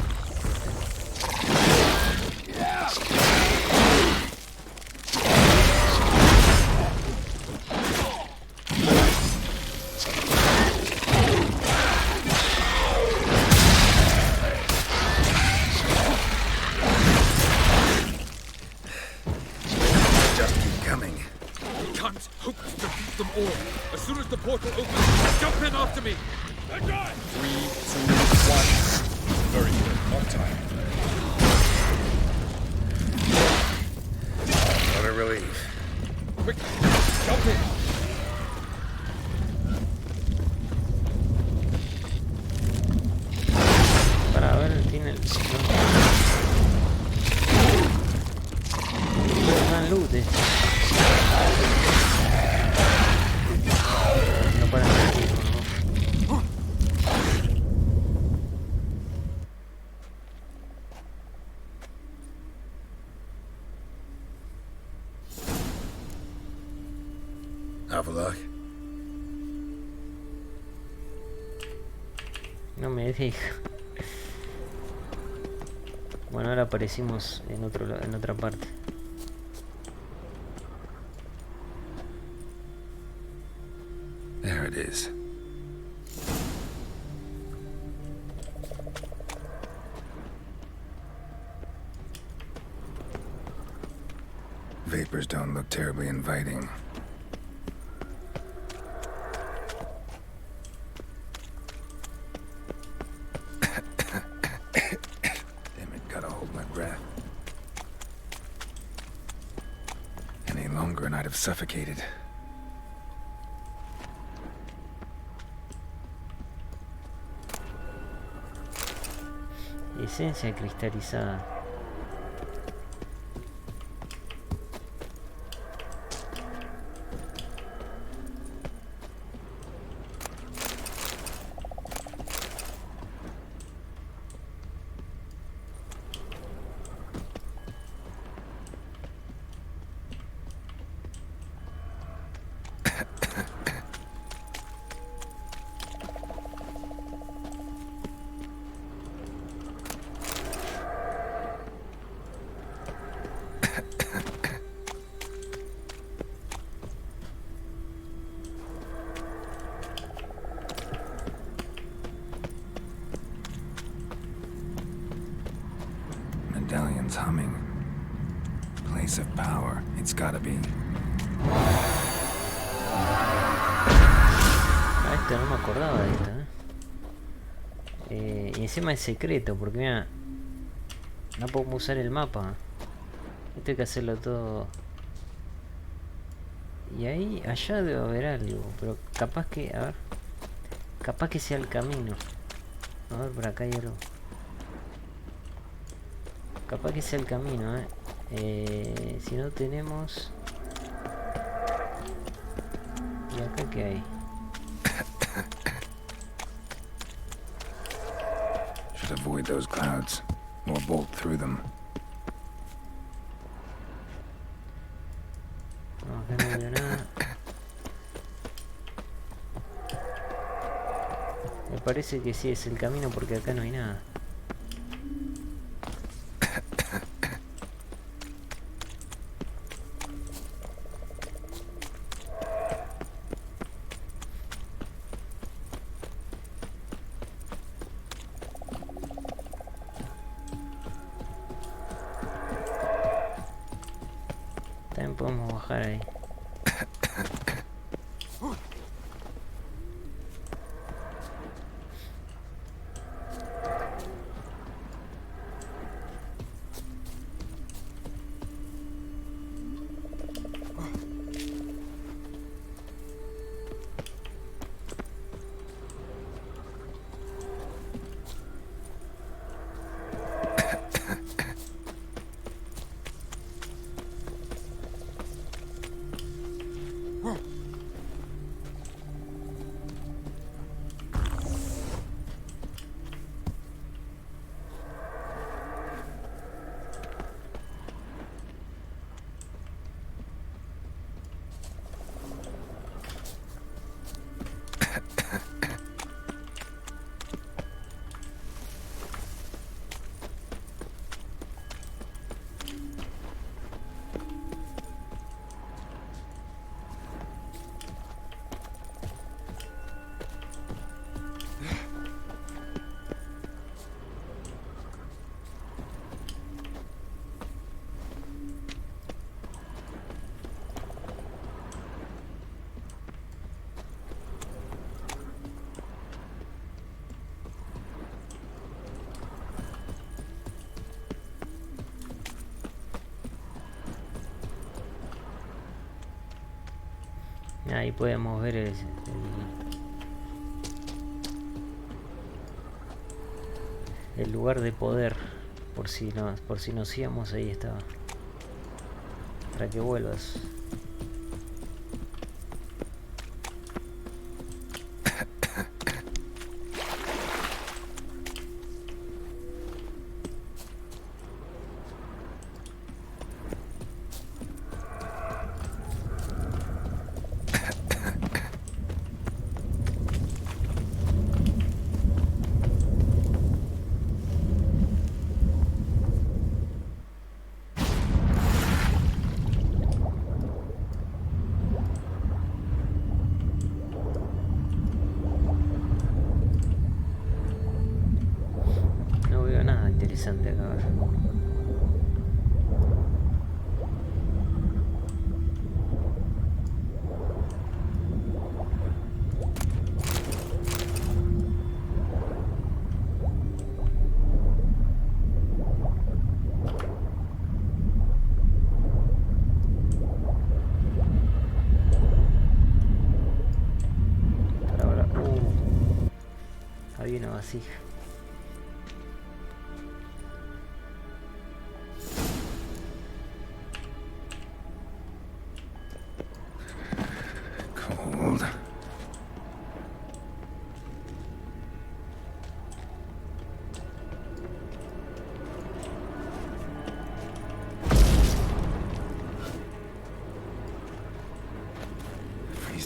orb. As soon as the portal opens, jump in after me. 3, 2, 1. Very good. On time. What a relief. Quick, jump in. Para ver, tiene el... Dan loot este. No para nada. Avalok. No me deja. Bueno, ahora aparecimos en otra parte. There it is. Vapors don't look terribly inviting. Damn it, gotta hold my breath. Any longer and I'd have suffocated. Esencia cristalizada. Medallion's humming. Place of power. It's gotta be. Ah, esto no me acordaba de esto, y encima es secreto, porque mira, no podemos usar el mapa. Esto hay que hacerlo todo. Y ahí, allá debe haber algo, pero capaz que, a ver, capaz que sea el camino. A ver, por acá hay algo. Capaz que sea el camino, si no tenemos... ¿Y acá qué hay? Should avoid those clouds, or bolt through them. No, acá no veo nada. Me parece que sí es el camino porque acá no hay nada. También podemos bajar ahí. Ahí podemos ver el lugar de poder. Por si nos íbamos, ahí estaba. Para que vuelvas. Interesante acá. Para ahora, había una vasija.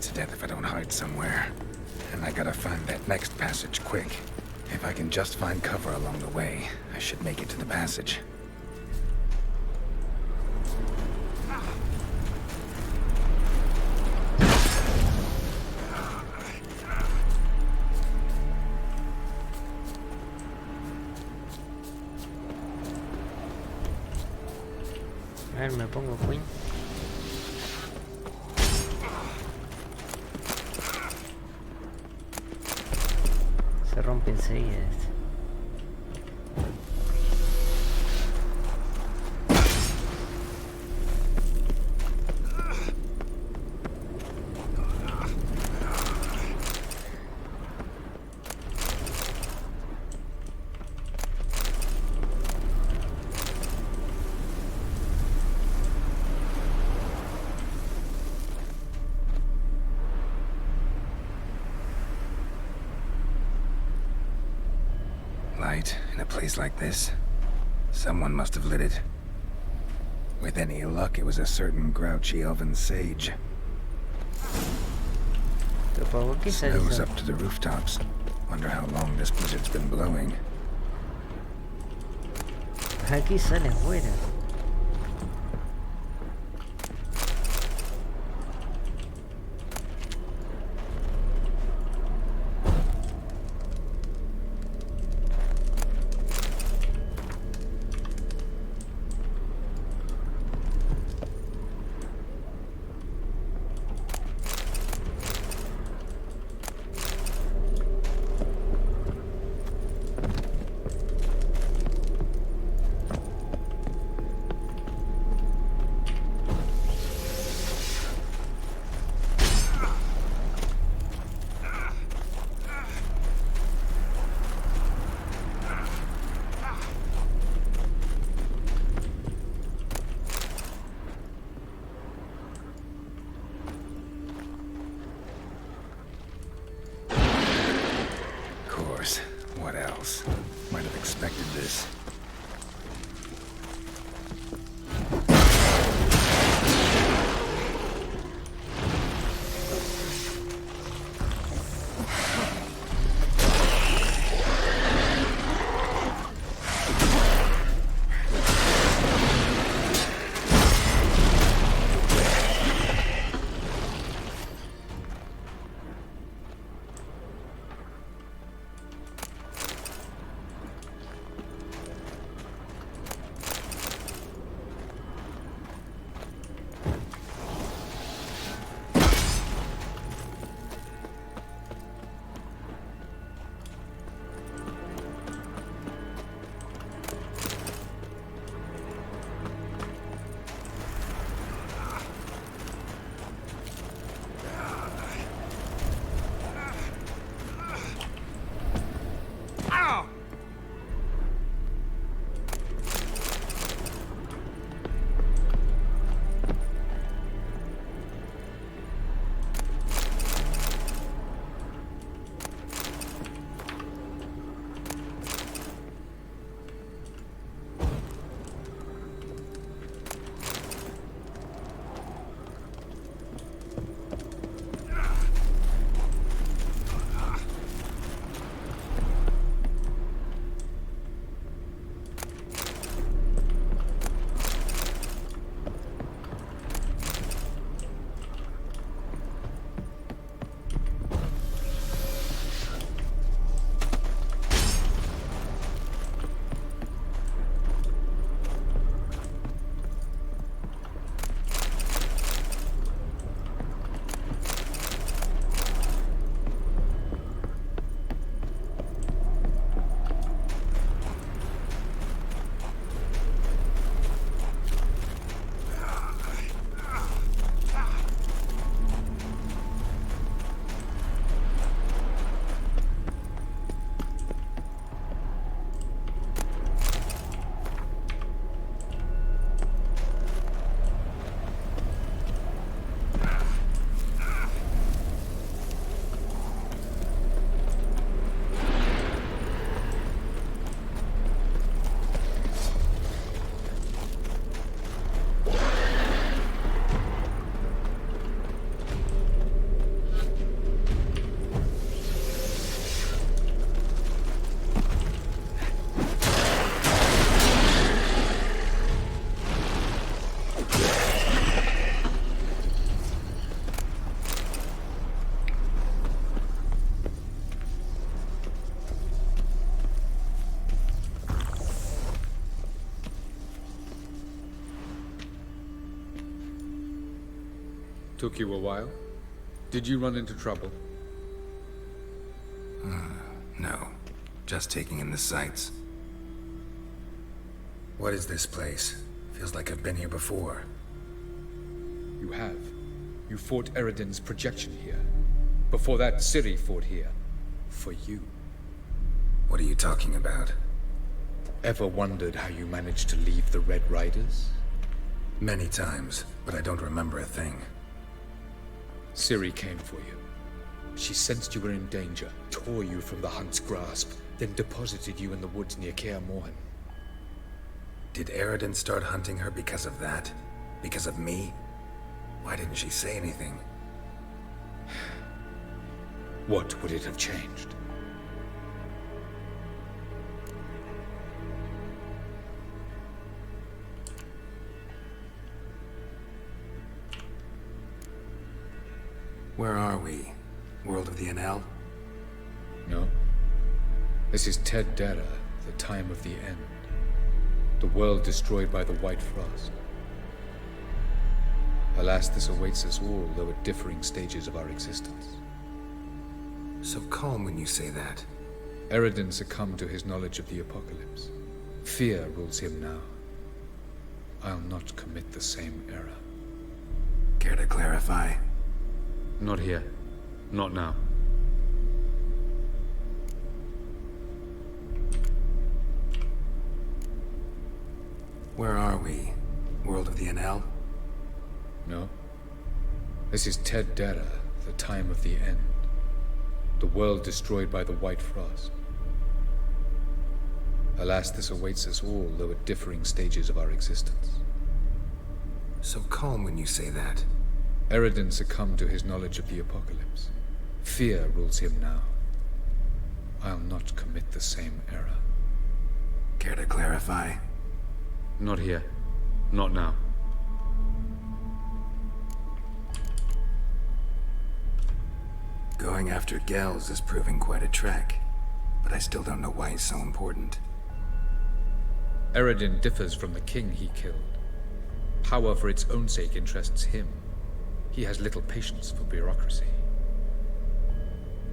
To death if I don't hide somewhere. And I gotta find that next passage quick. If I can just find cover along the way, I should make it to the passage. A ver, me pongo Queen. Se rompe enseguida este. Light in a place like this. Someone must have lit it. With any luck, it was a certain grouchy elven sage. Snow's up to the rooftops. Wonder how long this blizzard's been blowing. Aquí sale fuera. Took you a while? Did you run into trouble? No. Just taking in the sights. What is this place? Feels like I've been here before. You have. You fought Eredin's projection here. Before that, Ciri fought here. For you. What are you talking about? Ever wondered how you managed to leave the Red Riders? Many times, but I don't remember a thing. Ciri came for you. She sensed you were in danger, tore you from the Hunt's grasp, then deposited you in the woods near Kaer Morhen. Did Eredin start hunting her because of that? Because of me? Why didn't she say anything? What would it have changed? Where are we? World of the NL? No. This is Ted Dara, the time of the end. The world destroyed by the White Frost. Alas, this awaits us all, though at differing stages of our existence. So calm when you say that. Eredin succumbed to his knowledge of the apocalypse. Fear rules him now. I'll not commit the same error. Care to clarify? Not here. Not now. Where are we? World of the NL? No. This is Ted Dara, the time of the end. The world destroyed by the White Frost. Alas, this awaits us all, though at differing stages of our existence. So calm when you say that. Eredin succumbed to his knowledge of the apocalypse. Fear rules him now. I'll not commit the same error. Care to clarify? Not here. Not now. Going after Gels is proving quite a trek, but I still don't know why he's so important. Eredin differs from the king he killed. Power for its own sake interests him. He has little patience for bureaucracy.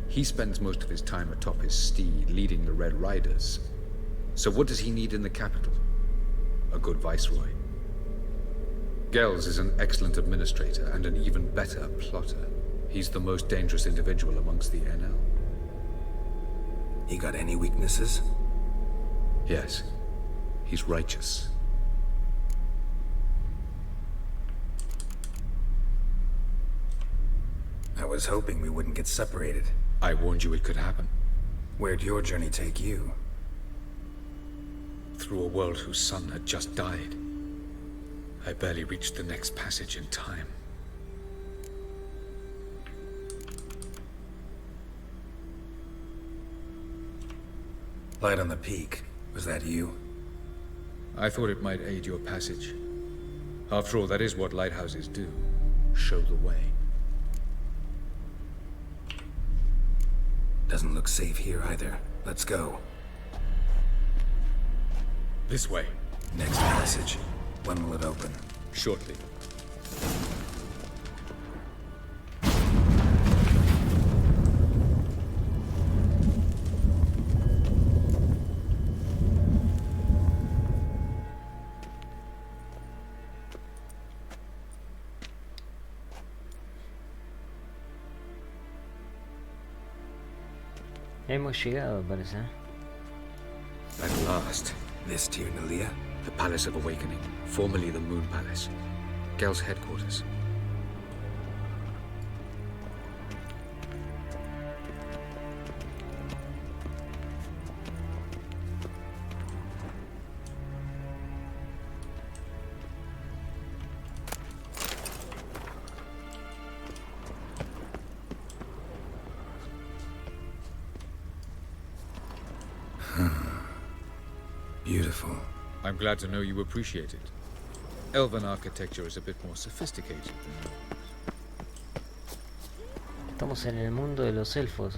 He spends most of his time atop his steed, leading the Red Riders. So what does he need in the capital? A good viceroy. Gels is an excellent administrator and an even better plotter. He's the most dangerous individual amongst the NL. He got any weaknesses? Yes. He's righteous. I was hoping we wouldn't get separated. I warned you it could happen. Where'd your journey take you? Through a world whose son had just died. I barely reached the next passage in time. Light on the peak. Was that you? I thought it might aid your passage. After all, that is what lighthouses do. Show the way. Doesn't look safe here either. Let's go. This way. Next passage. When will it open? Shortly. Hemos llegado, parece. At last. This Tyr Nalia? The Palace of Awakening, formerly the Moon Palace. Gel's headquarters. Beautiful. I'm glad to know you appreciate it. Elven architecture is a bit more sophisticated than Estamos en el mundo de los elfos,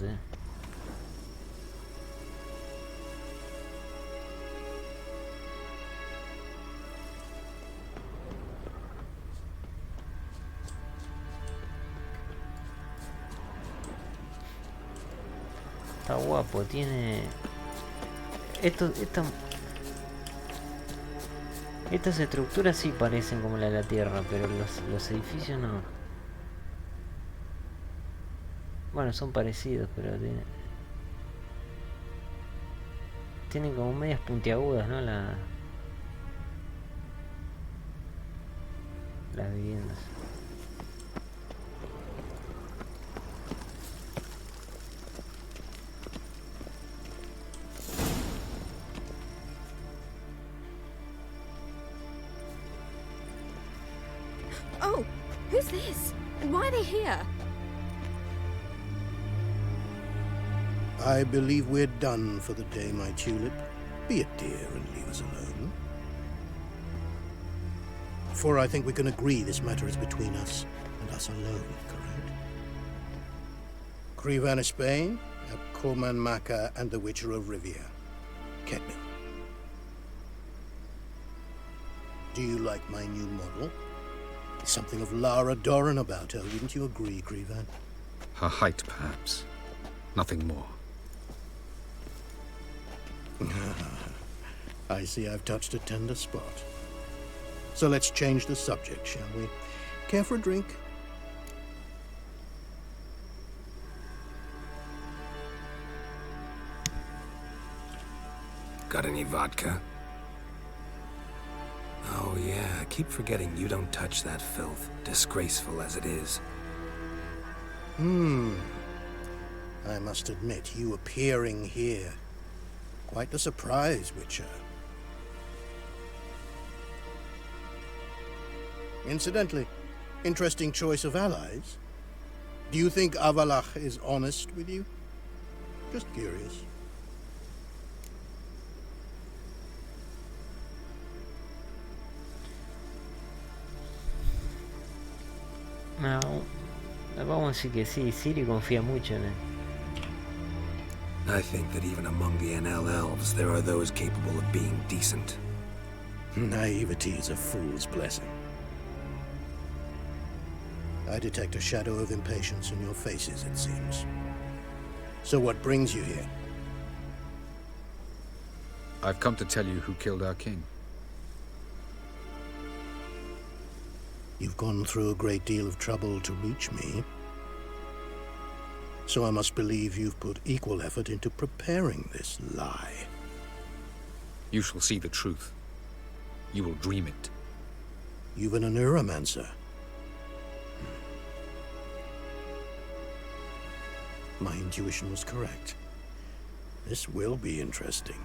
Está guapo, tiene... Estas estructuras sí parecen como la de la Tierra, pero los edificios no. Bueno, son parecidos, pero tienen como medias puntiagudas, ¿no? Las viviendas. Oh, who's this? And why are they here? I believe we're done for the day, my tulip. Be a dear and leave us alone. For I think we can agree this matter is between us and us alone, correct? Krivan of Spain, Abcorman Maka, and the Witcher of Rivia. Kedmin. Do you like my new model? Something of Lara Doran about her, wouldn't you agree, Krivan? Her height, perhaps. Nothing more. I see I've touched a tender spot. So let's change the subject, shall we? Care for a drink? Got any vodka? Oh yeah, I keep forgetting you don't touch that filth, disgraceful as it is. I must admit, you appearing here. Quite the surprise, Witcher. Incidentally, interesting choice of allies. Do you think Avalach is honest with you? Just curious. No, vamos a decir que sí, Ciri confía mucho en él. I think that even among the NL elves, there are those capable of being decent. Naivety is a fool's blessing. I detect a shadow of impatience in your faces, it seems. So what brings you here? I've come to tell you who killed our king. You've gone through a great deal of trouble to reach me. So I must believe you've put equal effort into preparing this lie. You shall see the truth. You will dream it. You've been a neuromancer. My intuition was correct. This will be interesting.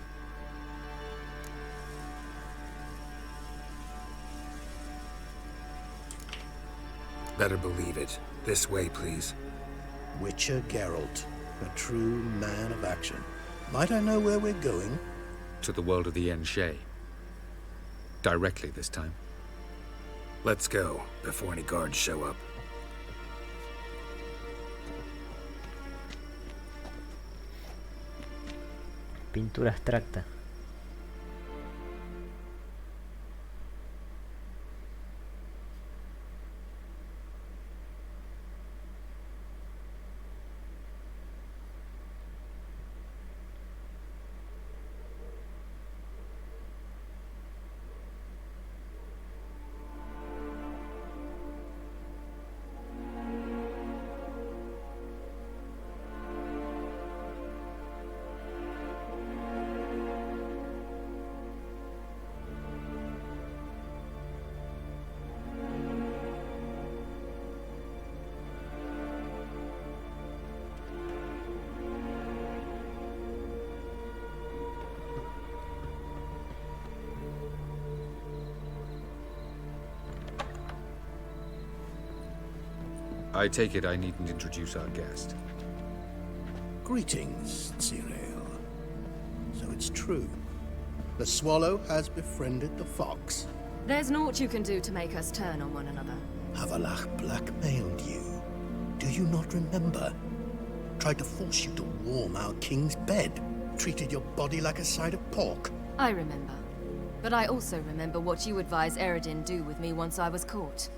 Better believe it. This way, please. Witcher Geralt, a true man of action. Might I know where we're going? To the world of the Enshe. Directly this time. Let's go, before any guards show up. Pintura abstracta. I take it I needn't introduce our guest. Greetings, Cyril. So it's true. The swallow has befriended the fox. There's naught you can do to make us turn on one another. Avalach blackmailed you. Do you not remember? Tried to force you to warm our king's bed. Treated your body like a side of pork. I remember. But I also remember what you advised Eredin do with me once I was caught.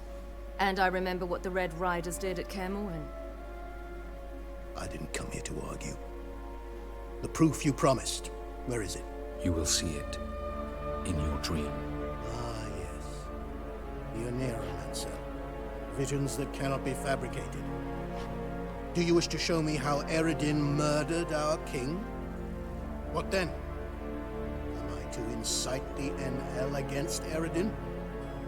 And I remember what the Red Riders did at Kaer Morhen. I didn't come here to argue. The proof you promised. Where is it? You will see it in your dream. Ah, yes. The Oneiromancer. Visions that cannot be fabricated. Do you wish to show me how Eredin murdered our king? What then? Am I to incite the NL against Eredin?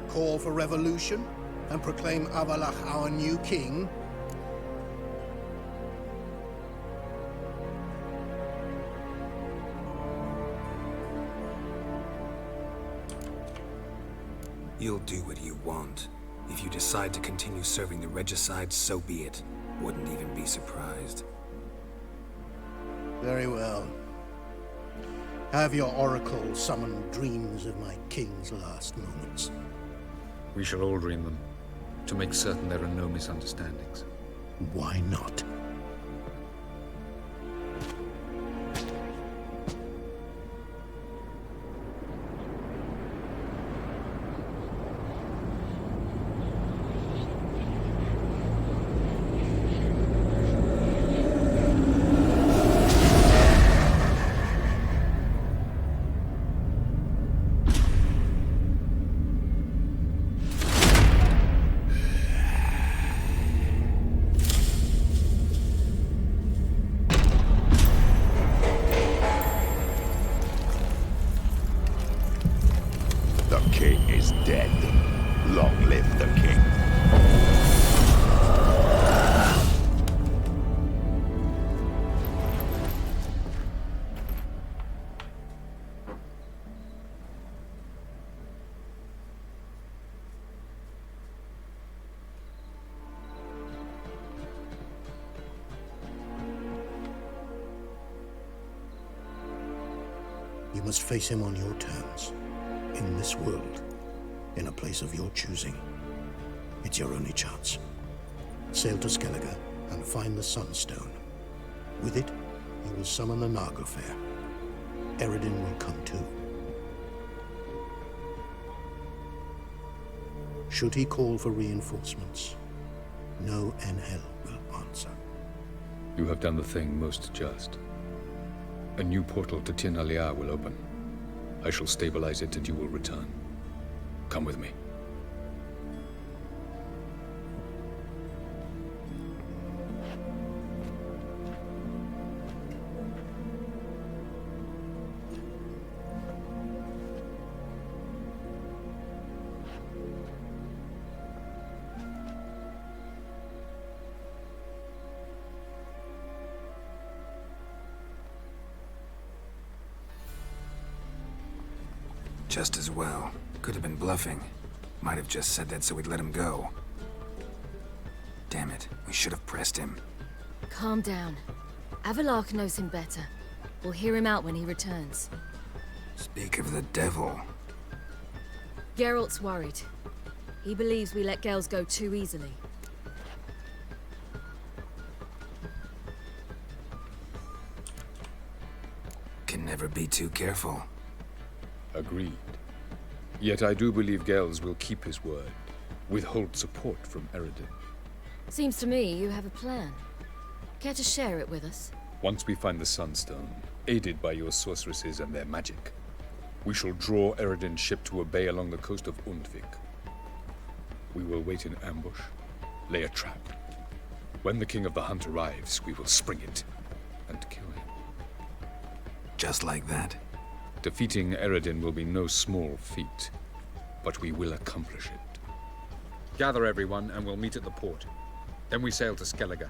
Call for revolution? And proclaim Avalach our new king? You'll do what you want. If you decide to continue serving the regicide, so be it. Wouldn't even be surprised. Very well. Have your oracle summon dreams of my king's last moments. We shall all dream them, to make certain there are no misunderstandings. Why not? You must face him on your terms. In this world. In a place of your choosing. It's your only chance. Sail to Skellige and find the Sunstone. With it, you will summon the Nagelfair. Eredin will come too. Should he call for reinforcements, no NL will answer. You have done the thing most just. A new portal to Tir na Liar will open. I shall stabilize it and you will return. Come with me. Just as well. Could have been bluffing. Might have just said that so we'd let him go. Damn it, we should have pressed him. Calm down. Avalach knows him better. We'll hear him out when he returns. Speak of the devil. Geralt's worried. He believes we let girls go too easily. Can never be too careful. Agreed. Yet I do believe Gels will keep his word. Withhold support from Eredin. Seems to me you have a plan. Care to share it with us? Once we find the Sunstone, aided by your sorceresses and their magic, we shall draw Eredin's ship to a bay along the coast of Undvik. We will wait in ambush, lay a trap. When the King of the Hunt arrives, we will spring it and kill him. Just like that? Defeating Eredin will be no small feat, but we will accomplish it. Gather everyone and we'll meet at the port. Then we sail to Skellige.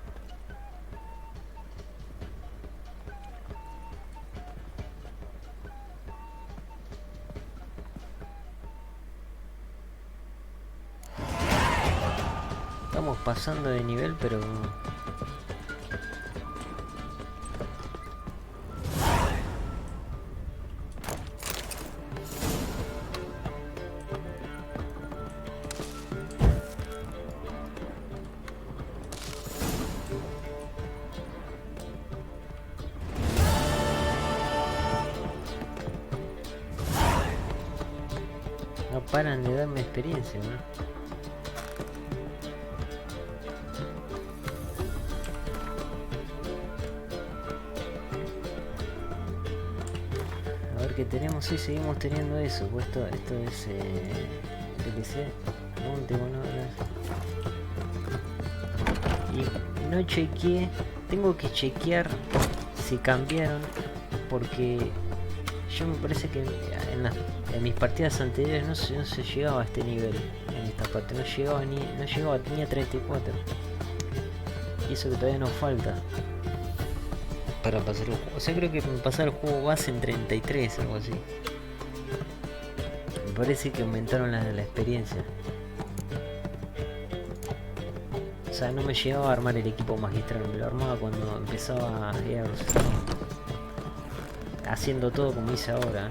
Estamos pasando de nivel, pero... no paran de darme experiencia, ¿no? que tenemos, sí, seguimos teniendo eso. Pues esto es DLC. Monte, bueno, y no chequeé. Tengo que chequear si cambiaron, porque yo me parece que en mis partidas anteriores no se llegaba a este nivel. En esta parte no llegaba, tenía 34. Y eso que todavía nos falta para pasar el juego. O sea, creo que pasar el juego base en 33, algo así. Me parece que aumentaron la experiencia. O sea, no me llegaba a armar el equipo magistral, me lo armaba cuando empezaba a haciendo todo como hice ahora.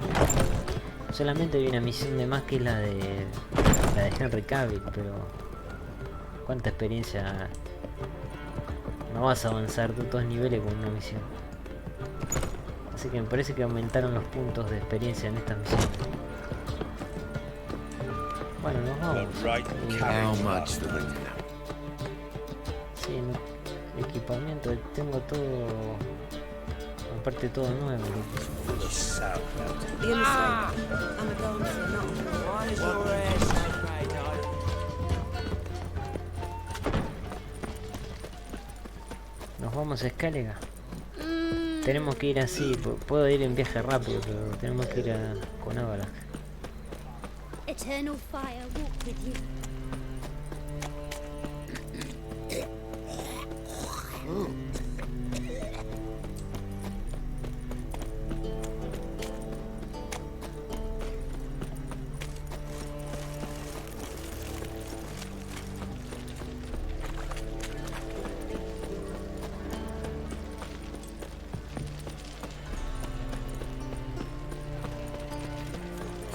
Solamente hay una misión de más, que es la de Henry Cavill, pero cuánta experiencia. No vas a avanzar de todos niveles con una misión. Así que me parece que aumentaron los puntos de experiencia en estas misiones. Bueno, nos vamos. Sí, en equipamiento tengo todo. Aparte todo nuevo. Nos vamos a Escálega. Tenemos que ir así, puedo ir en viaje rápido, pero tenemos que ir con Avalanche. Eternal fire walk with you.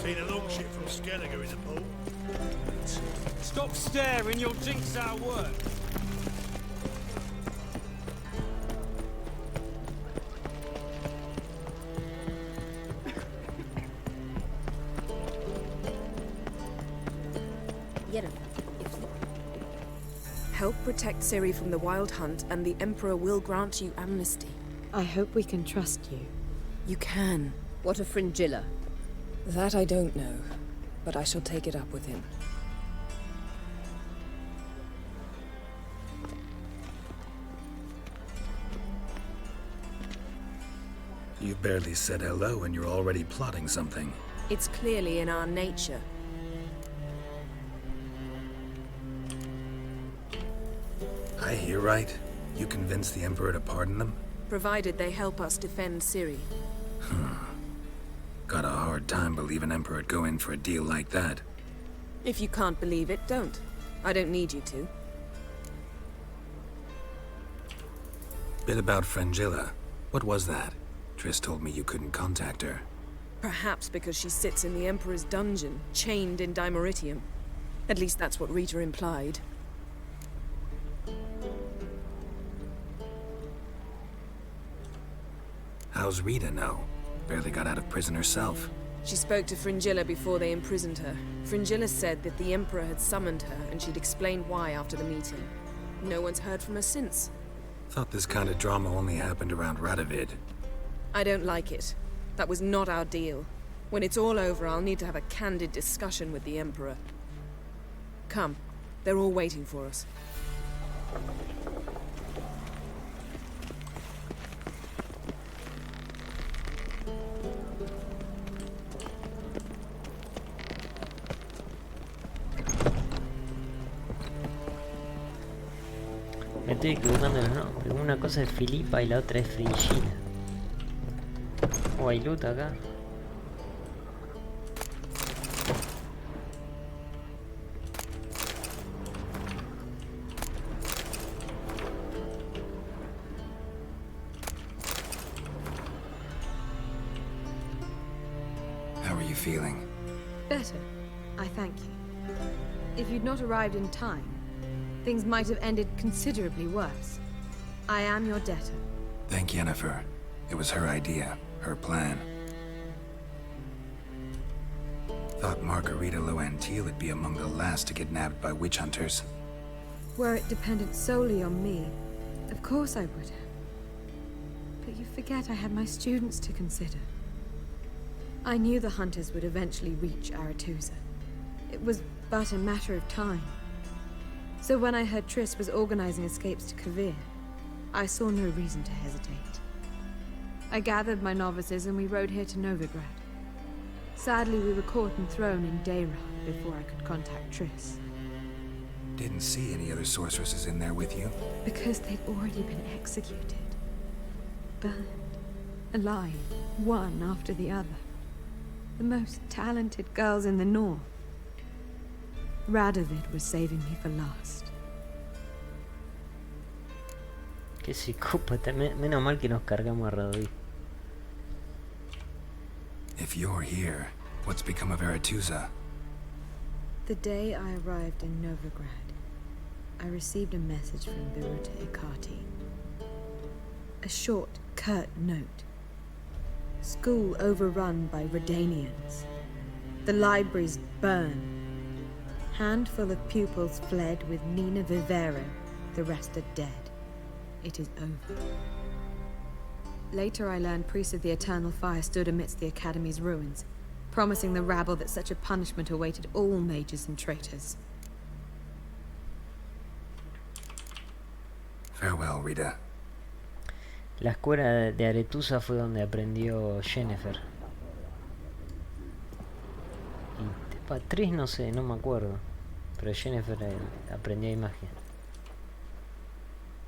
Seen a longship from Skellige in the port. Stop staring, you'll jinx our work. Help protect Ciri from the Wild Hunt, and the Emperor will grant you amnesty. I hope we can trust you. You can. What of Fringilla? That I don't know, but I shall take it up with him. You've barely said hello and you're already plotting something. It's clearly in our nature. I hear right. You convinced the Emperor to pardon them? Provided they help us defend Ciri. Got a hard time believing Emperor'd go in for a deal like that. If you can't believe it, don't. I don't need you to. Bit about Fringilla. What was that? Triss told me you couldn't contact her. Perhaps because she sits in the Emperor's dungeon, chained in Dimeritium. At least that's what Rita implied. How's Rita know? Barely got out of prison herself. She spoke to Fringilla before they imprisoned her. Fringilla said that the Emperor had summoned her, and she'd explained why after the meeting. No one's heard from her since. Thought this kind of drama only happened around Radovid. I don't like it. That was not our deal. When it's all over, I'll need to have a candid discussion with the Emperor. Come. They're all waiting for us. Me estoy equivocando los nombres. Una cosa es Filipa y la otra es Fringilla. Oh, hay loot acá. How are you feeling? Better, I thank you. If you'd not arrived in time, things might have ended considerably worse. I am your debtor. Thank Yennefer. It was her idea, her plan. Thought Margarita Loantil would be among the last to get nabbed by witch hunters. Were it dependent solely on me, of course I would have. But you forget I had my students to consider. I knew the hunters would eventually reach Aretusa. It was but a matter of time. So when I heard Triss was organizing escapes to Kavir, I saw no reason to hesitate. I gathered my novices and we rode here to Novigrad. Sadly, we were caught and thrown in Dayra before I could contact Triss. Didn't see any other sorceresses in there with you? Because they'd already been executed. Burned. Alive. One after the other. The most talented girls in the north. Radovid was saving me for last. Qué psicópata. Menos mal que nos cargamos a Radovid. If you're here, what's become of Aretusa? The day I arrived in Novigrad, I received a message from Biruta Ikati. A short, curt note. School overrun by Redanians. The libraries burned. Handful of pupils fled with Nina Vivero. The rest are dead. It is over. Later I learned priests of the Eternal Fire stood amidst the Academy's ruins, promising the rabble that such a punishment awaited all mages and traitors. Farewell, Rita. La escuela de Aretusa fue donde aprendió Yennefer. Y Patrice no sé, no me acuerdo. Pero Yennefer aprendió ahí magia.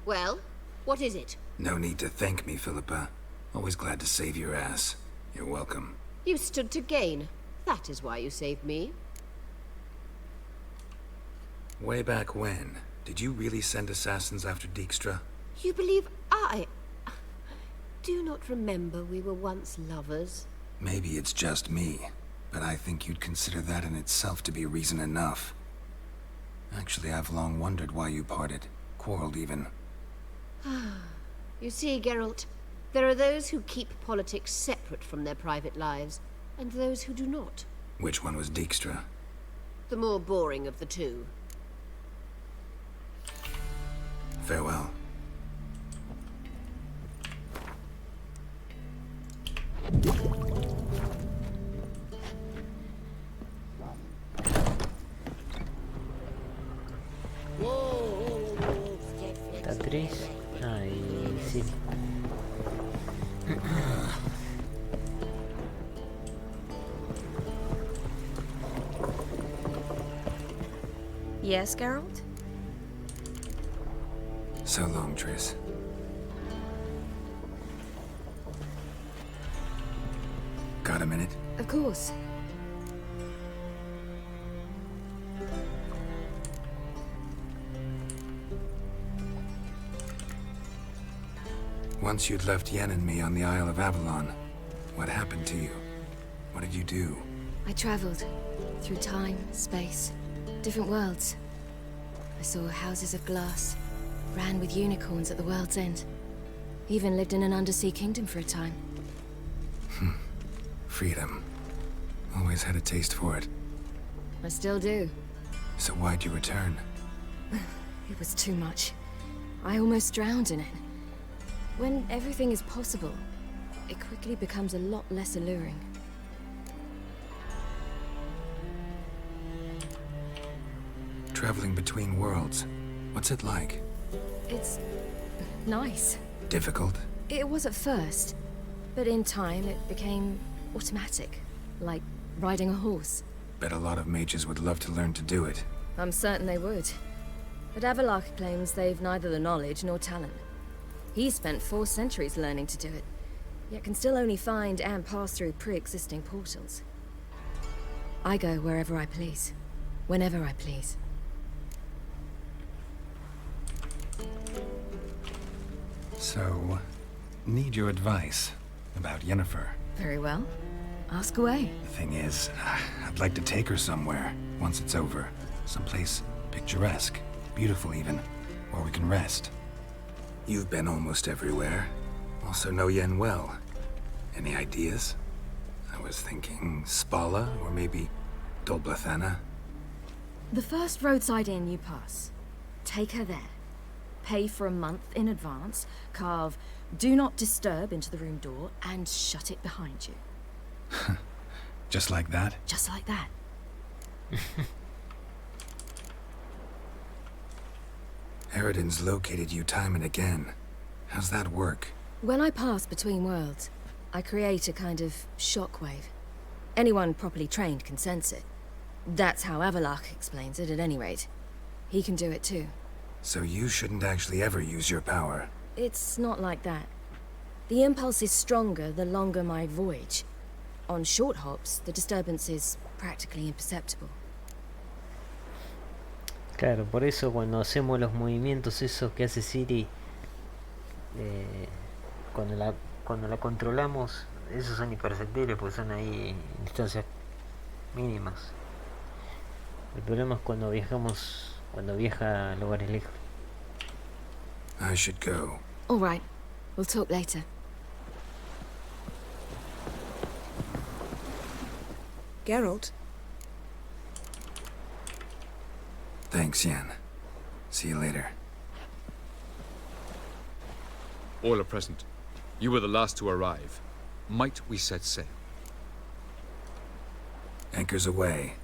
Well, what is it? No need to thank me, Philippa. Always glad to save your ass. You're welcome. You stood to gain. That is why you saved me. Way back when, did you really send assassins after Dijkstra? You believe I... Do you not remember we were once lovers? Maybe it's just me, but I think you'd consider that in itself to be reason enough. Actually, I've long wondered why you parted. Quarreled even. You see, Geralt, there are those who keep politics separate from their private lives, and those who do not. Which one was Dijkstra? The more boring of the two. Farewell. Patrice. Ah, y Ciri. Yes, Geralt? So long, Triss. Got a minute? Of course. Once you'd left Yen and me on the Isle of Avalon, what happened to you? What did you do? I traveled through time, space, different worlds. I saw houses of glass, ran with unicorns at the world's end. Even lived in an undersea kingdom for a time. Freedom. Always had a taste for it. I still do. So why'd you return? It was too much. I almost drowned in it. When everything is possible, it quickly becomes a lot less alluring. Traveling between worlds. What's it like? It's nice. Difficult? It was at first, but in time it became automatic, like riding a horse. Bet a lot of mages would love to learn to do it. I'm certain they would. But Avalark claims they've neither the knowledge nor talent. He spent 4 centuries learning to do it, yet can still only find and pass through pre-existing portals. I go wherever I please, whenever I please. So, need your advice about Yennefer. Very well. Ask away. The thing is, I'd like to take her somewhere, once it's over. Someplace picturesque, beautiful even, where we can rest. You've been almost everywhere. Also know Yen well. Any ideas? I was thinking Spala, or maybe Dolblathana. The first roadside inn you pass. Take her there. Pay for a month in advance, carve "Do Not Disturb" into the room door, and shut it behind you. Just like that? Just like that. Eridan's located you time and again. How's that work? When I pass between worlds, I create a kind of shockwave. Anyone properly trained can sense it. That's how Avalok explains it, at any rate. He can do it too. So you shouldn't actually ever use your power. It's not like that. The impulse is stronger the longer my voyage. On short hops, the disturbance is practically imperceptible. Claro, por eso cuando hacemos los movimientos esos que hace Siri, cuando la controlamos, esos son imperceptibles porque son ahí en distancias mínimas. El problema es cuando viaja a lugares lejos. I should go. All right. We'll talk later. Geralt? Thanks, Yen. See you later. All are present. You were the last to arrive. Might we set sail? Anchors away.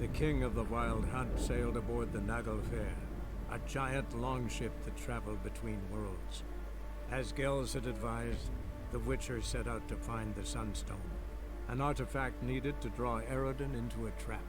The king of the Wild Hunt sailed aboard the Naglfar, a giant longship that traveled between worlds. As Gels had advised, the Witcher set out to find the Sunstone, an artifact needed to draw Eridan into a trap.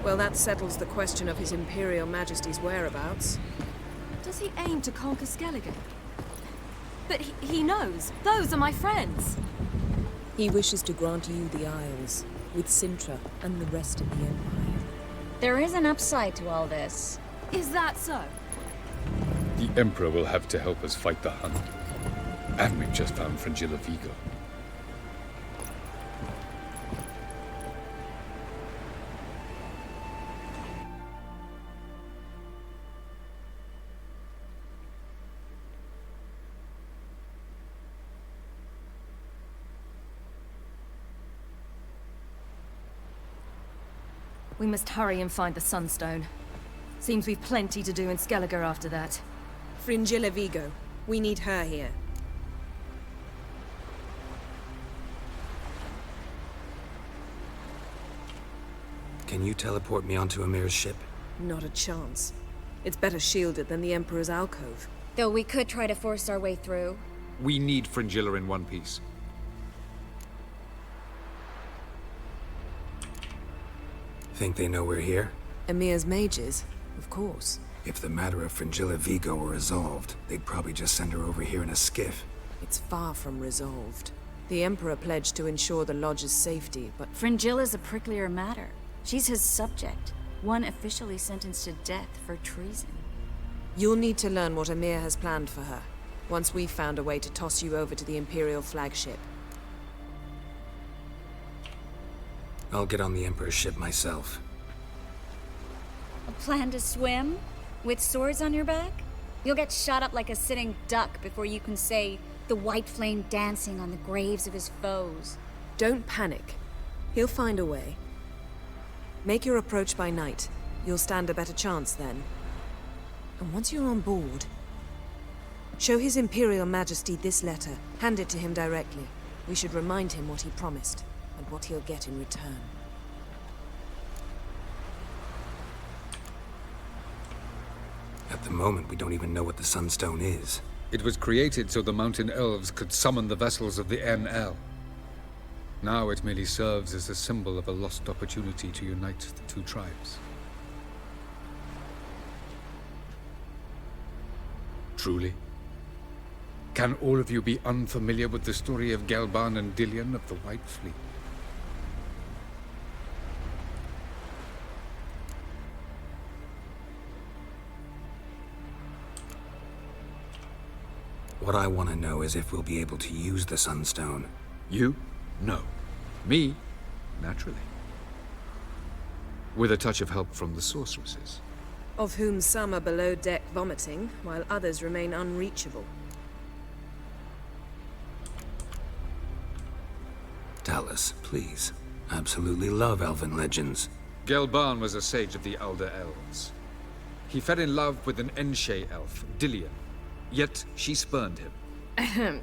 Well, that settles the question of His Imperial Majesty's whereabouts. Does he aim to conquer Skellige? But he knows. Those are my friends. He wishes to grant you the Isles, with Sintra and the rest of the Empire. There is an upside to all this. Is that so? The Emperor will have to help us fight the Hunt. And we've just found Fringilla Vigo. We must hurry and find the Sunstone. Seems we've plenty to do in Skellige after that. Fringilla Vigo. We need her here. Can you teleport me onto Amir's ship? Not a chance. It's better shielded than the Emperor's alcove. Though we could try to force our way through. We need Fringilla in one piece. Think they know we're here? Amir's mages, of course. If the matter of Fringilla Vigo were resolved, they'd probably just send her over here in a skiff. It's far from resolved. The Emperor pledged to ensure the Lodge's safety, but... Fringilla's a pricklier matter. She's his subject, one officially sentenced to death for treason. You'll need to learn what Amir has planned for her, once we've found a way to toss you over to the Imperial flagship. I'll get on the Emperor's ship myself. A plan to swim? With swords on your back? You'll get shot up like a sitting duck before you can say, the white flame dancing on the graves of his foes. Don't panic. He'll find a way. Make your approach by night. You'll stand a better chance then. And once you're on board, show His Imperial Majesty this letter. Hand it to him directly. We should remind him what he promised, and what he'll get in return. At the moment, we don't even know what the Sunstone is. It was created so the Mountain Elves could summon the vessels of the NL. Now it merely serves as a symbol of a lost opportunity to unite the two tribes. Truly? Can all of you be unfamiliar with the story of Gelban and Dillion of the White Fleet? What I want to know is if we'll be able to use the Sunstone. You? No. Me? Naturally. With a touch of help from the sorceresses. Of whom some are below deck vomiting, while others remain unreachable. Tell us, please. Absolutely love elven legends. Gelban was a sage of the Elder Elves. He fell in love with an Enshe elf, Dillion. Yet she spurned him.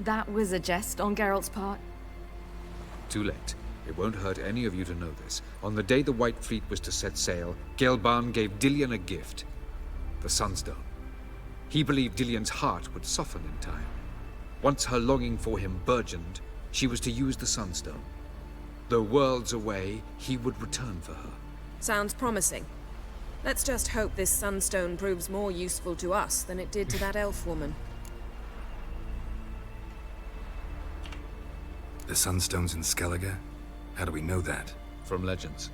That was a jest on Geralt's part? Too late. It won't hurt any of you to know this. On the day the White Fleet was to set sail, Gelban gave Dillion a gift. The Sunstone. He believed Dillion's heart would soften in time. Once her longing for him burgeoned, she was to use the Sunstone. Though worlds away, he would return for her. Sounds promising. Let's just hope this Sunstone proves more useful to us than it did to that elf woman. The Sunstone's in Skellige? How do we know that? From legends.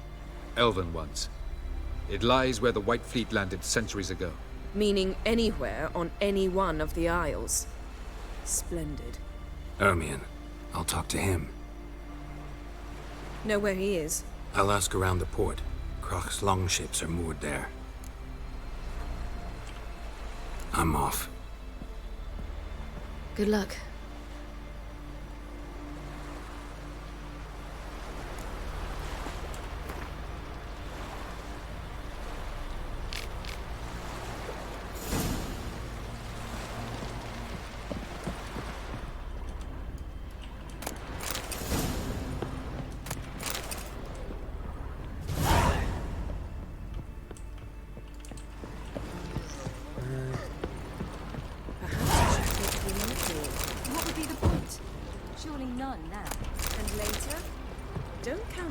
Elven ones. It lies where the White Fleet landed centuries ago. Meaning anywhere on any one of the Isles. Splendid. Ermion. I'll talk to him. Know where he is? I'll ask around the port. Krach's longships are moored there. I'm off. Good luck.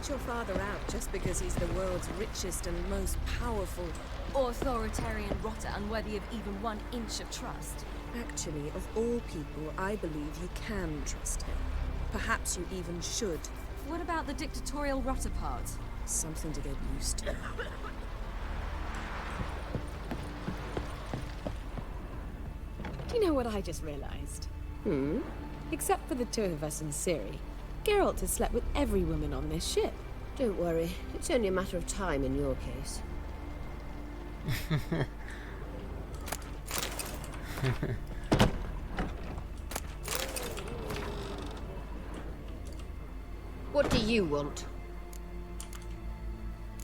Your father out just because he's the world's richest and most powerful. Authoritarian rotter unworthy of even 1 inch of trust. Actually, of all people, I believe you can trust him. Perhaps you even should. What about the dictatorial rotter part? Something to get used to. Do you know what I just realized? Except for the 2 of us in Ciri, Geralt has slept with every woman on this ship. Don't worry, it's only a matter of time in your case. What do you want?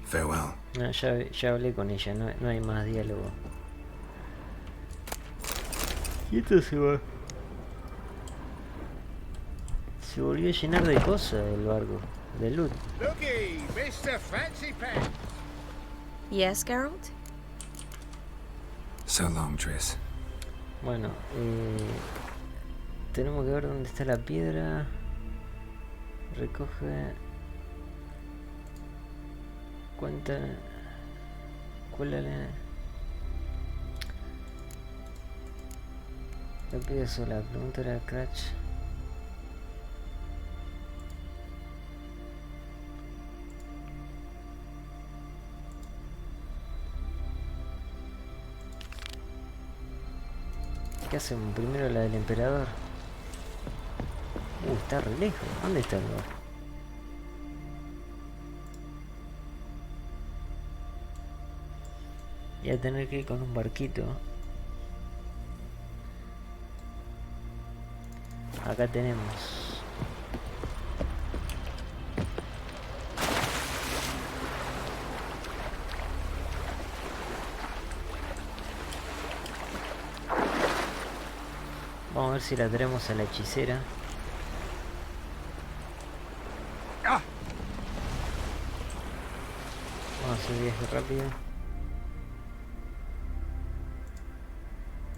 Farewell. No, ya hablé con ella, no hay más diálogo. Y esto se va. Se volvió a llenar de cosas el barco, de loot. Looky, Mr. Fancy Pants. Yes, Geralt? So long, Triss. Bueno, tenemos que ver dónde está la piedra. Recoge. Cuenta. ¿Cuál es la piedra sola? La pregunta era Cratch. ¿Qué hacemos? Primero la del emperador. Está re lejos. ¿Dónde está el lugar? Y a tener que ir con un barquito. Acá tenemos. Vamos a ver si la traemos a la hechicera. Vamos a hacer viaje rápido.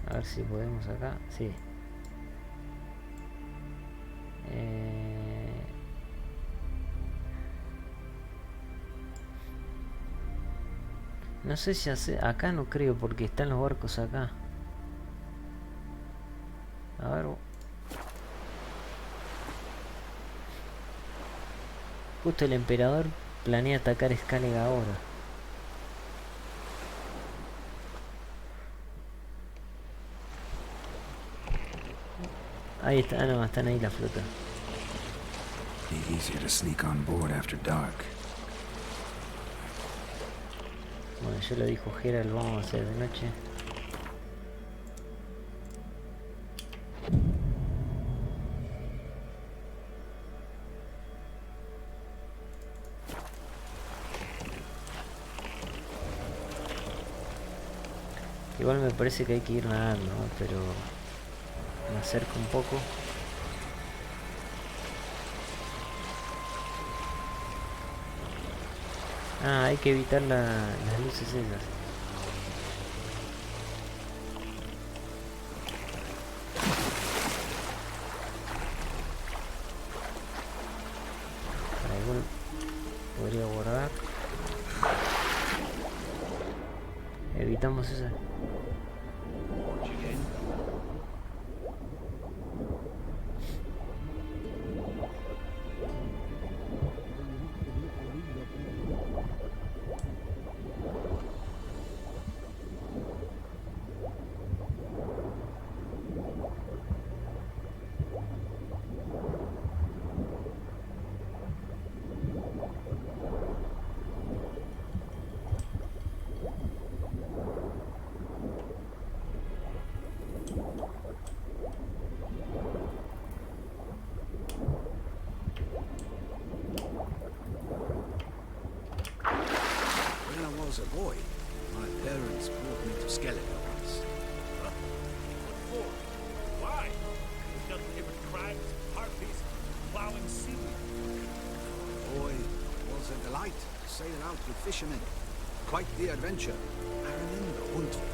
A ver si podemos acá. Sí. No sé si hace... Acá no creo porque están los barcos acá. A ver. Justo el emperador planea atacar Escálega ahora. Ahí está, ah, no, están ahí la flota. Be easier to sneak on board after dark. Bueno, ya lo dijo Geralt, vamos a hacer de noche. Igual me parece que hay que ir nadando, ¿no? Pero me acerco un poco. Ah, hay que evitar las luces esas. Para igual podría guardar. Evitamos esa. As a boy, my parents brought me to Skellige once. What for? Why? There's nothing here but crags, harpies, plowing seaweed. Boy, it was a delight to sail out with fishermen. Quite the adventure. I remember Untvik.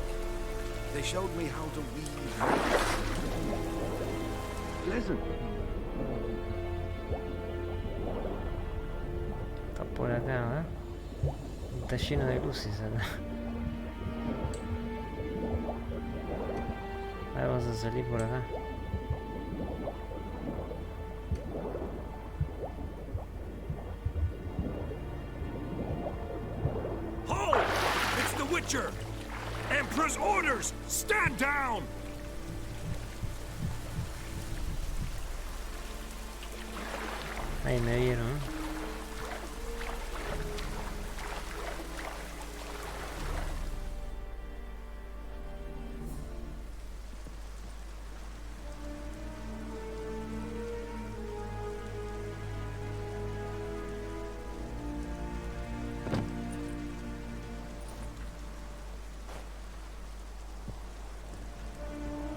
They showed me how to weave. Pleasant. Está por acá, ¿eh? Está lleno de luces acá. A ver, vamos a salir por acá. Ho! It's the Witcher! Emperor's orders! Stand down! Ahí me vieron, ¿eh?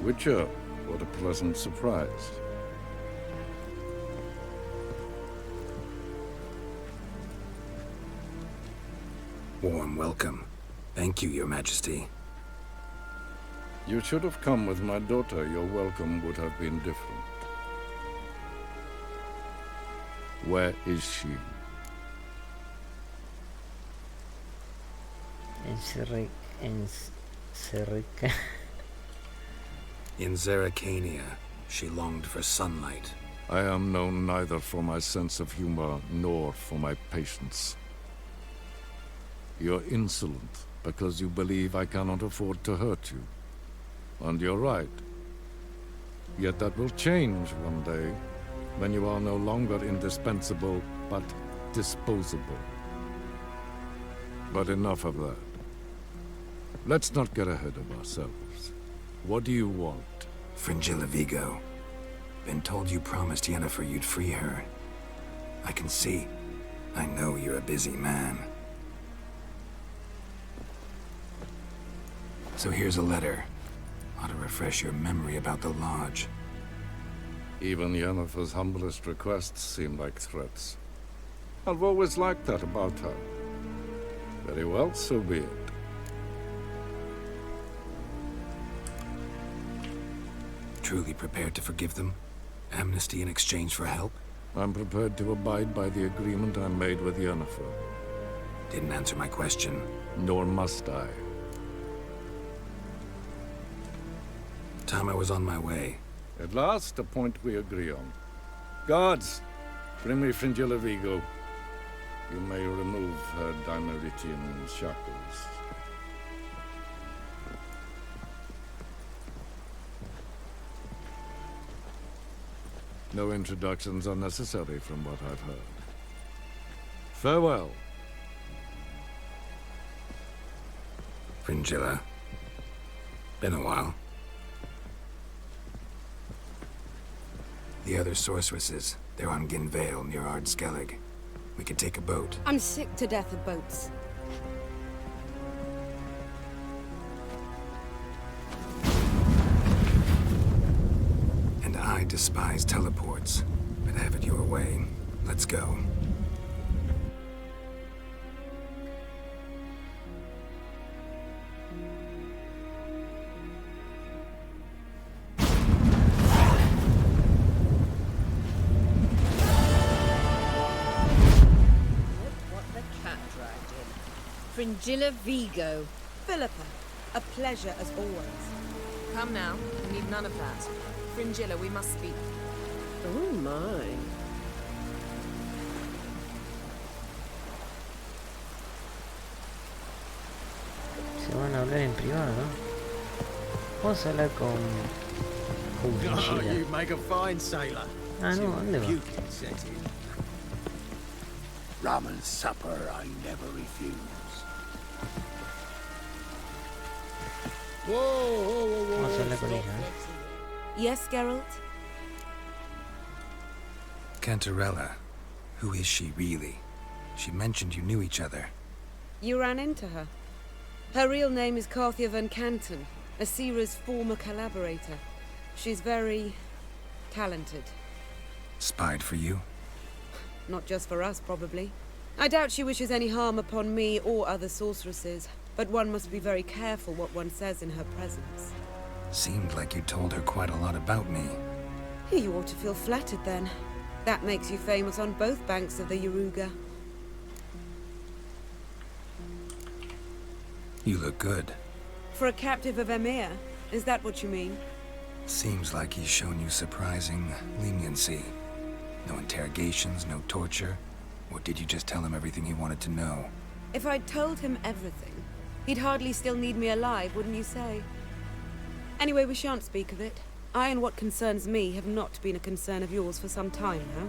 Witcher, what a pleasant surprise. Warm welcome. Thank you, Your Majesty. You should have come with my daughter. Your welcome would have been different. Where is she? In Zerrikania, she longed for sunlight. I am known neither for my sense of humor nor for my patience. You're insolent because you believe I cannot afford to hurt you. And you're right. Yet that will change one day, when you are no longer indispensable, but disposable. But enough of that. Let's not get ahead of ourselves. What do you want? Fringilla Vigo. Been told you promised Yennefer you'd free her. I can see. I know you're a busy man. So here's a letter. Ought to refresh your memory about the Lodge. Even Yennefer's humblest requests seem like threats. I've always liked that about her. Very well, so be it. Truly prepared to forgive them? Amnesty in exchange for help? I'm prepared to abide by the agreement I made with Yennefer. Didn't answer my question. Nor must I. Time I was on my way. At last, a point we agree on. Guards, bring me Fringilla Vigo. You may remove her Dimeritian shackles. No introductions are necessary from what I've heard. Farewell. Fringilla. Been a while. The other sorceresses, they're on Ginvale near Ardskellig. We could take a boat. I'm sick to death of boats. And I despise teleports, but have it your way. Let's go. Fringilla Vigo. Philippa, a pleasure as always. Come now, we need none of that. Fringilla, we must speak. Oh my. Se van a hablar en privado. Vamos a hablar con Oh, Fringilla. you make a fine sailor. Ah, no, ¿dónde va? Puking set in. Rum and supper I never refuse. Vamos a hablar con ella. Yes, Geralt? Cantarella. Who is she really? She mentioned you knew each other. You ran into her. Her real name is Carthia van Canton, Asira's former collaborator. She's very talented. Spied for you? Not just for us, probably. I doubt she wishes any harm upon me or other sorceresses, but one must be very careful what one says in her presence. Seemed like you told her quite a lot about me. You ought to feel flattered then. That makes you famous on both banks of the Yaruga. You look good. For a captive of Emir, is that what you mean? Seems like he's shown you surprising leniency. No interrogations, no torture. Or did you just tell him everything he wanted to know? If I'd told him everything, he'd hardly still need me alive, wouldn't you say? Anyway, we shan't speak of it. I and what concerns me have not been a concern of yours for some time now.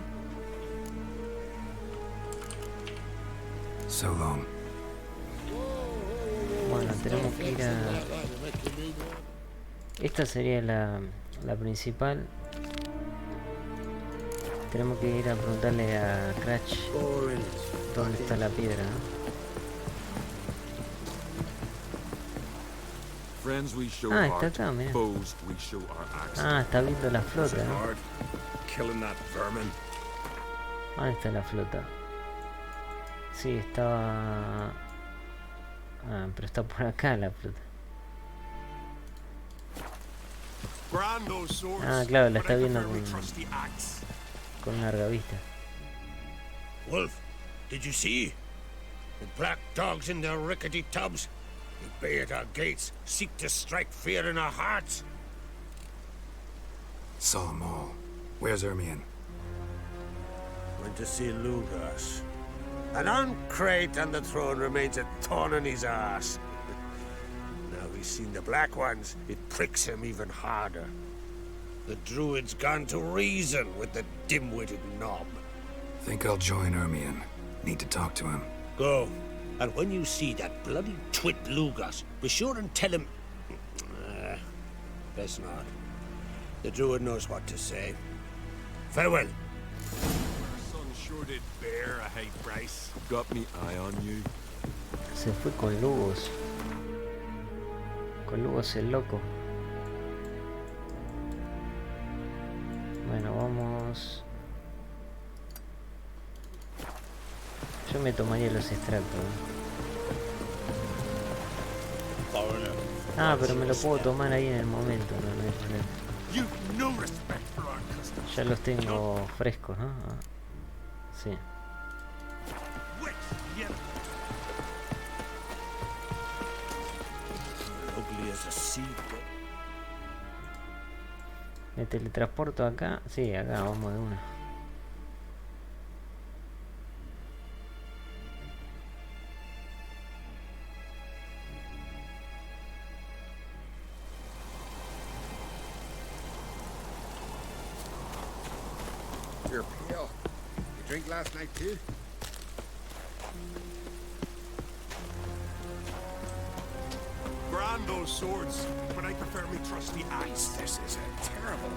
So long. Bueno, tenemos que ir a... Esta sería la principal. Tenemos que ir a preguntarle a Cratch dónde está la piedra, ¿no? Ah, está acá, mira. Ah, está viendo la flota, ¿no? ¿Dónde está la flota? Sí, estaba... Ah, pero está por acá la flota. Ah, claro, la está viendo con una largavista. Wolf, did you see? The black dogs in their rickety tubs. They bay at our gates, seek to strike fear in our hearts. Saw them all. Where's Ermion? Went to see Lugas. An uncrate on the throne remains a thorn in his arse. Now he's seen the Black Ones, it pricks him even harder. The Druid's gone to reason with the dim-witted knob. Think I'll join Ermion. Need to talk to him. Go. And when you see that bloody twit Lugas, be sure and tell him... best not. The druid knows what to say. Farewell. Son sure did bear a hate price. Got me eye on you. Se fue con Lugos. Con Lugos el loco. Bueno, vamos. Yo me tomaría los extractos. Ah, pero me lo puedo tomar ahí en el momento, no hay problema. Ya los tengo frescos, ¿no? Ah, sí. Me teletransporto acá. Sí, acá vamos de una. You're pale. You drink last night too? Grand those swords, but I prefer me trusty axe. This is a terrible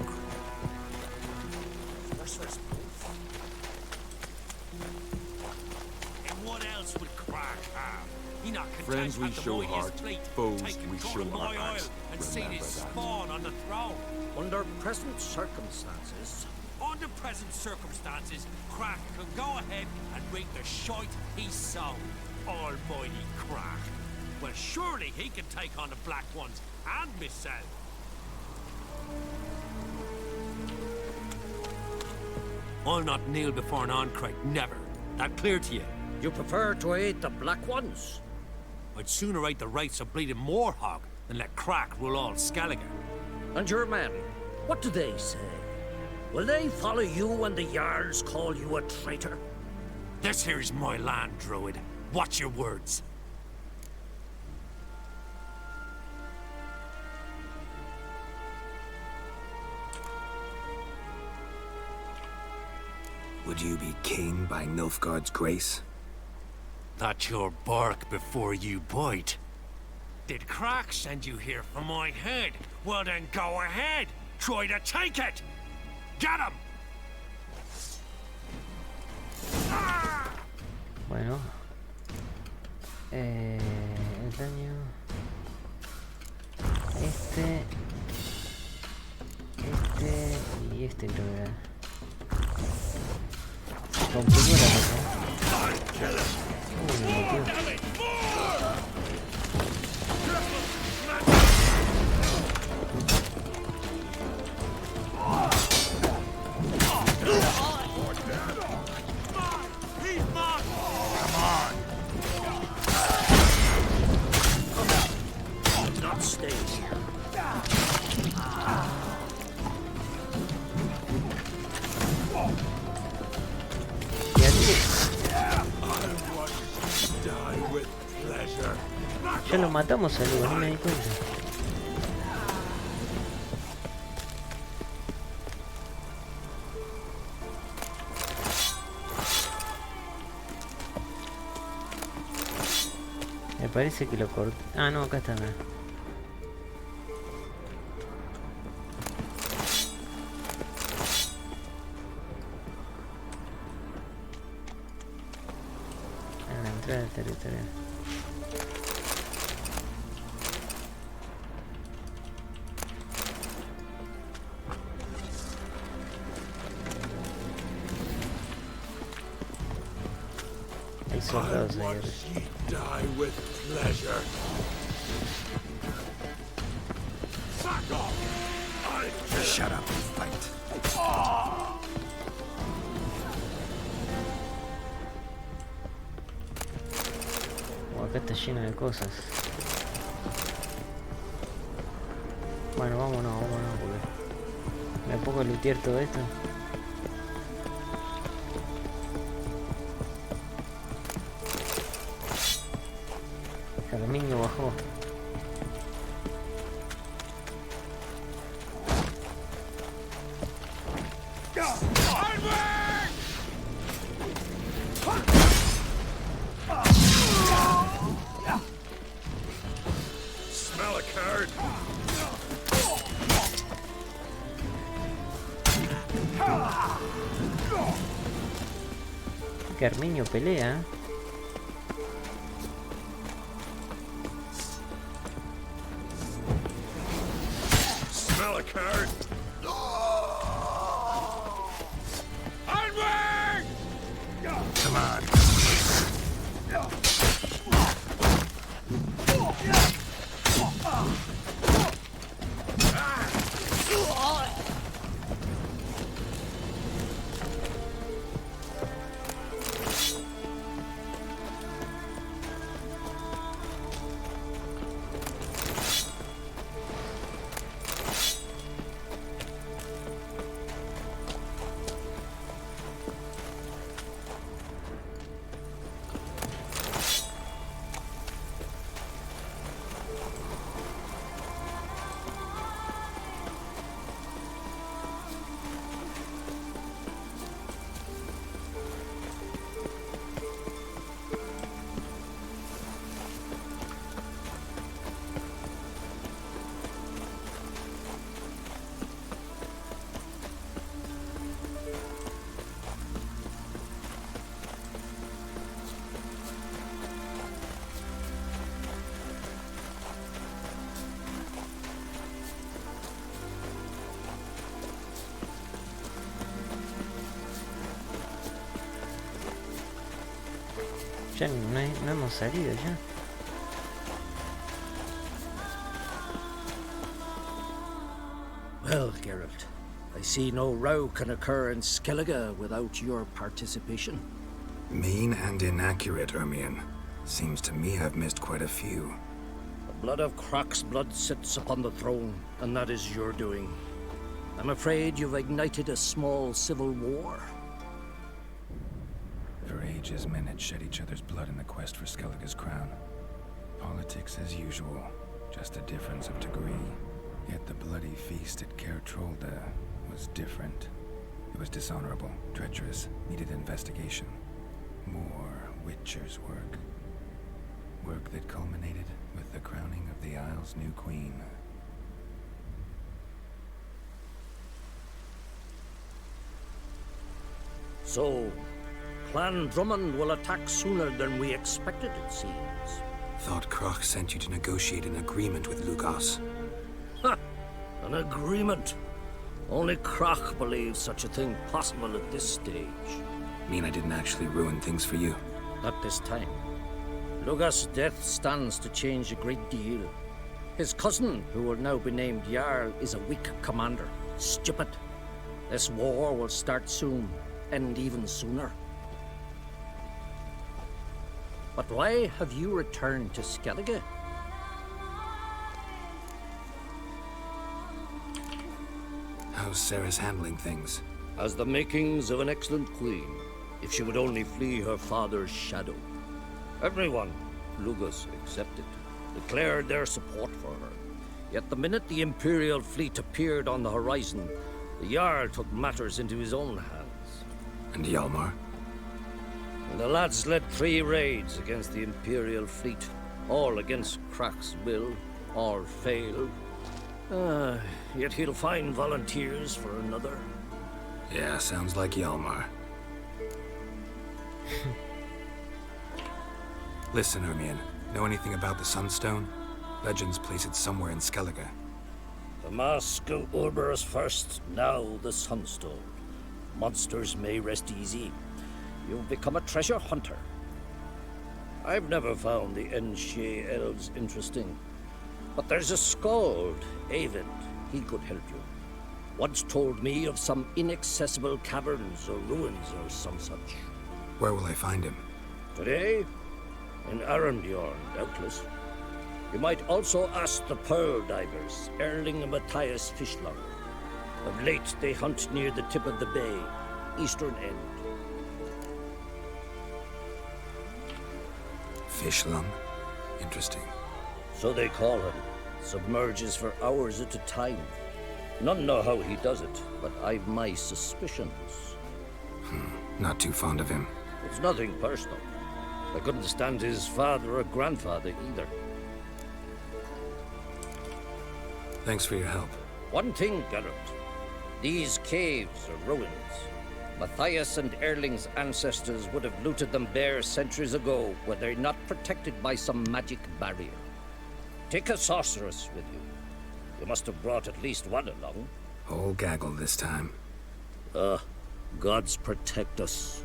sorcerer's proof. And what else would Crack have? He not content Friends we at the show mightiest heart, fleet, foes taking we cut show of my our oil hearts. and seen Remember his that. spawn on the throne. Under present circumstances, Crack can go ahead and reap the shite he sowed. Almighty Crack. Well, surely he can take on the Black Ones and myself. I'll not kneel before an Ancrate, never. That clear to you? you prefer to aid the Black Ones? I'd sooner aid the race of bleeding Moorhog than let Crack rule all Skellige. And your men, what do they say? Will they follow you when the Jarls call you a traitor? This here's my land, Druid. Watch your words. Would you be king by Nilfgaard's grace? That's your bark before you bite. Did Crack send you here for my head? Well then go ahead. Try to take it. Get him. Bueno. El daño. Este y este creo que era. Complicó la cosa. Me metió. Ya lo matamos al lugar, no me di cuenta. Me parece que lo corté. Ah, no, acá está. Mira. En la entrada del territorio. Hay soldados ahí. Die with pleasure. Shut up and fight. Acá está lleno de cosas. Bueno, vámonos, porque me pongo a lootear todo esto. Carminio bajó. Que Arminio pelea. Smell a card. Onward! Come on. Ya no hemos salido ya. Well, Geralt, I see no row can occur in Skellige without your participation. Mean and inaccurate, Ermion. Seems to me I've missed quite a few. The blood of Croc's blood sits upon the throne, and that is your doing. I'm afraid you've ignited a small civil war. For ages, men had shed each other's blood in the quest for Skellige's crown. Politics as usual, just a difference of degree. Yet the bloody feast at Caer Trolda was different. It was dishonorable, treacherous, needed investigation. More Witcher's work. Work that culminated with the crowning of the Isle's new queen. So, Clan Drummond will attack sooner than we expected, it seems. Thought Croc sent you to negotiate an agreement with Lugos. Ha! An agreement? Only Croc believes such a thing possible at this stage. Mean I didn't actually ruin things for you? Not this time. Lugos' death stands to change a great deal. His cousin, who will now be named Jarl, is a weak commander. Stupid. This war will start soon, end even sooner. But why have you returned to Skellige? How's Sarah's handling things? Has the makings of an excellent queen, if she would only flee her father's shadow. Everyone, Lugos excepted, declared their support for her. Yet the minute the Imperial fleet appeared on the horizon, the Jarl took matters into his own hands. And Hjalmar? And the lads led 3 raids against the Imperial fleet, all against Croc's will, all failed. Yet he'll find volunteers for another. Yeah, sounds like Hjalmar. Listen, Ermion, know anything about the Sunstone? Legends place it somewhere in Skellige. The Mask of Urberus first, now the Sunstone. Monsters may rest easy. You've become a treasure hunter. I've never found the Enshe elves interesting. But there's a skald, Eyvind. He could help you. Once told me of some inaccessible caverns or ruins or some such. Where will I find him? Today? In Arendbjorn, doubtless. You might also ask the Pearl Divers, Erling and Matthias Fishlung. Of late, they hunt near the tip of the bay, eastern end. Fishlung? Interesting. So they call him. Submerges for hours at a time. None know how he does it, but I've my suspicions. Not too fond of him. It's nothing personal. I couldn't stand his father or grandfather either. Thanks for your help. One thing, Geralt. These caves are ruins. Matthias and Erling's ancestors would have looted them bare centuries ago were they not protected by some magic barrier. Take a sorceress with you. You must have brought at least one along. Whole gaggle this time. Gods protect us.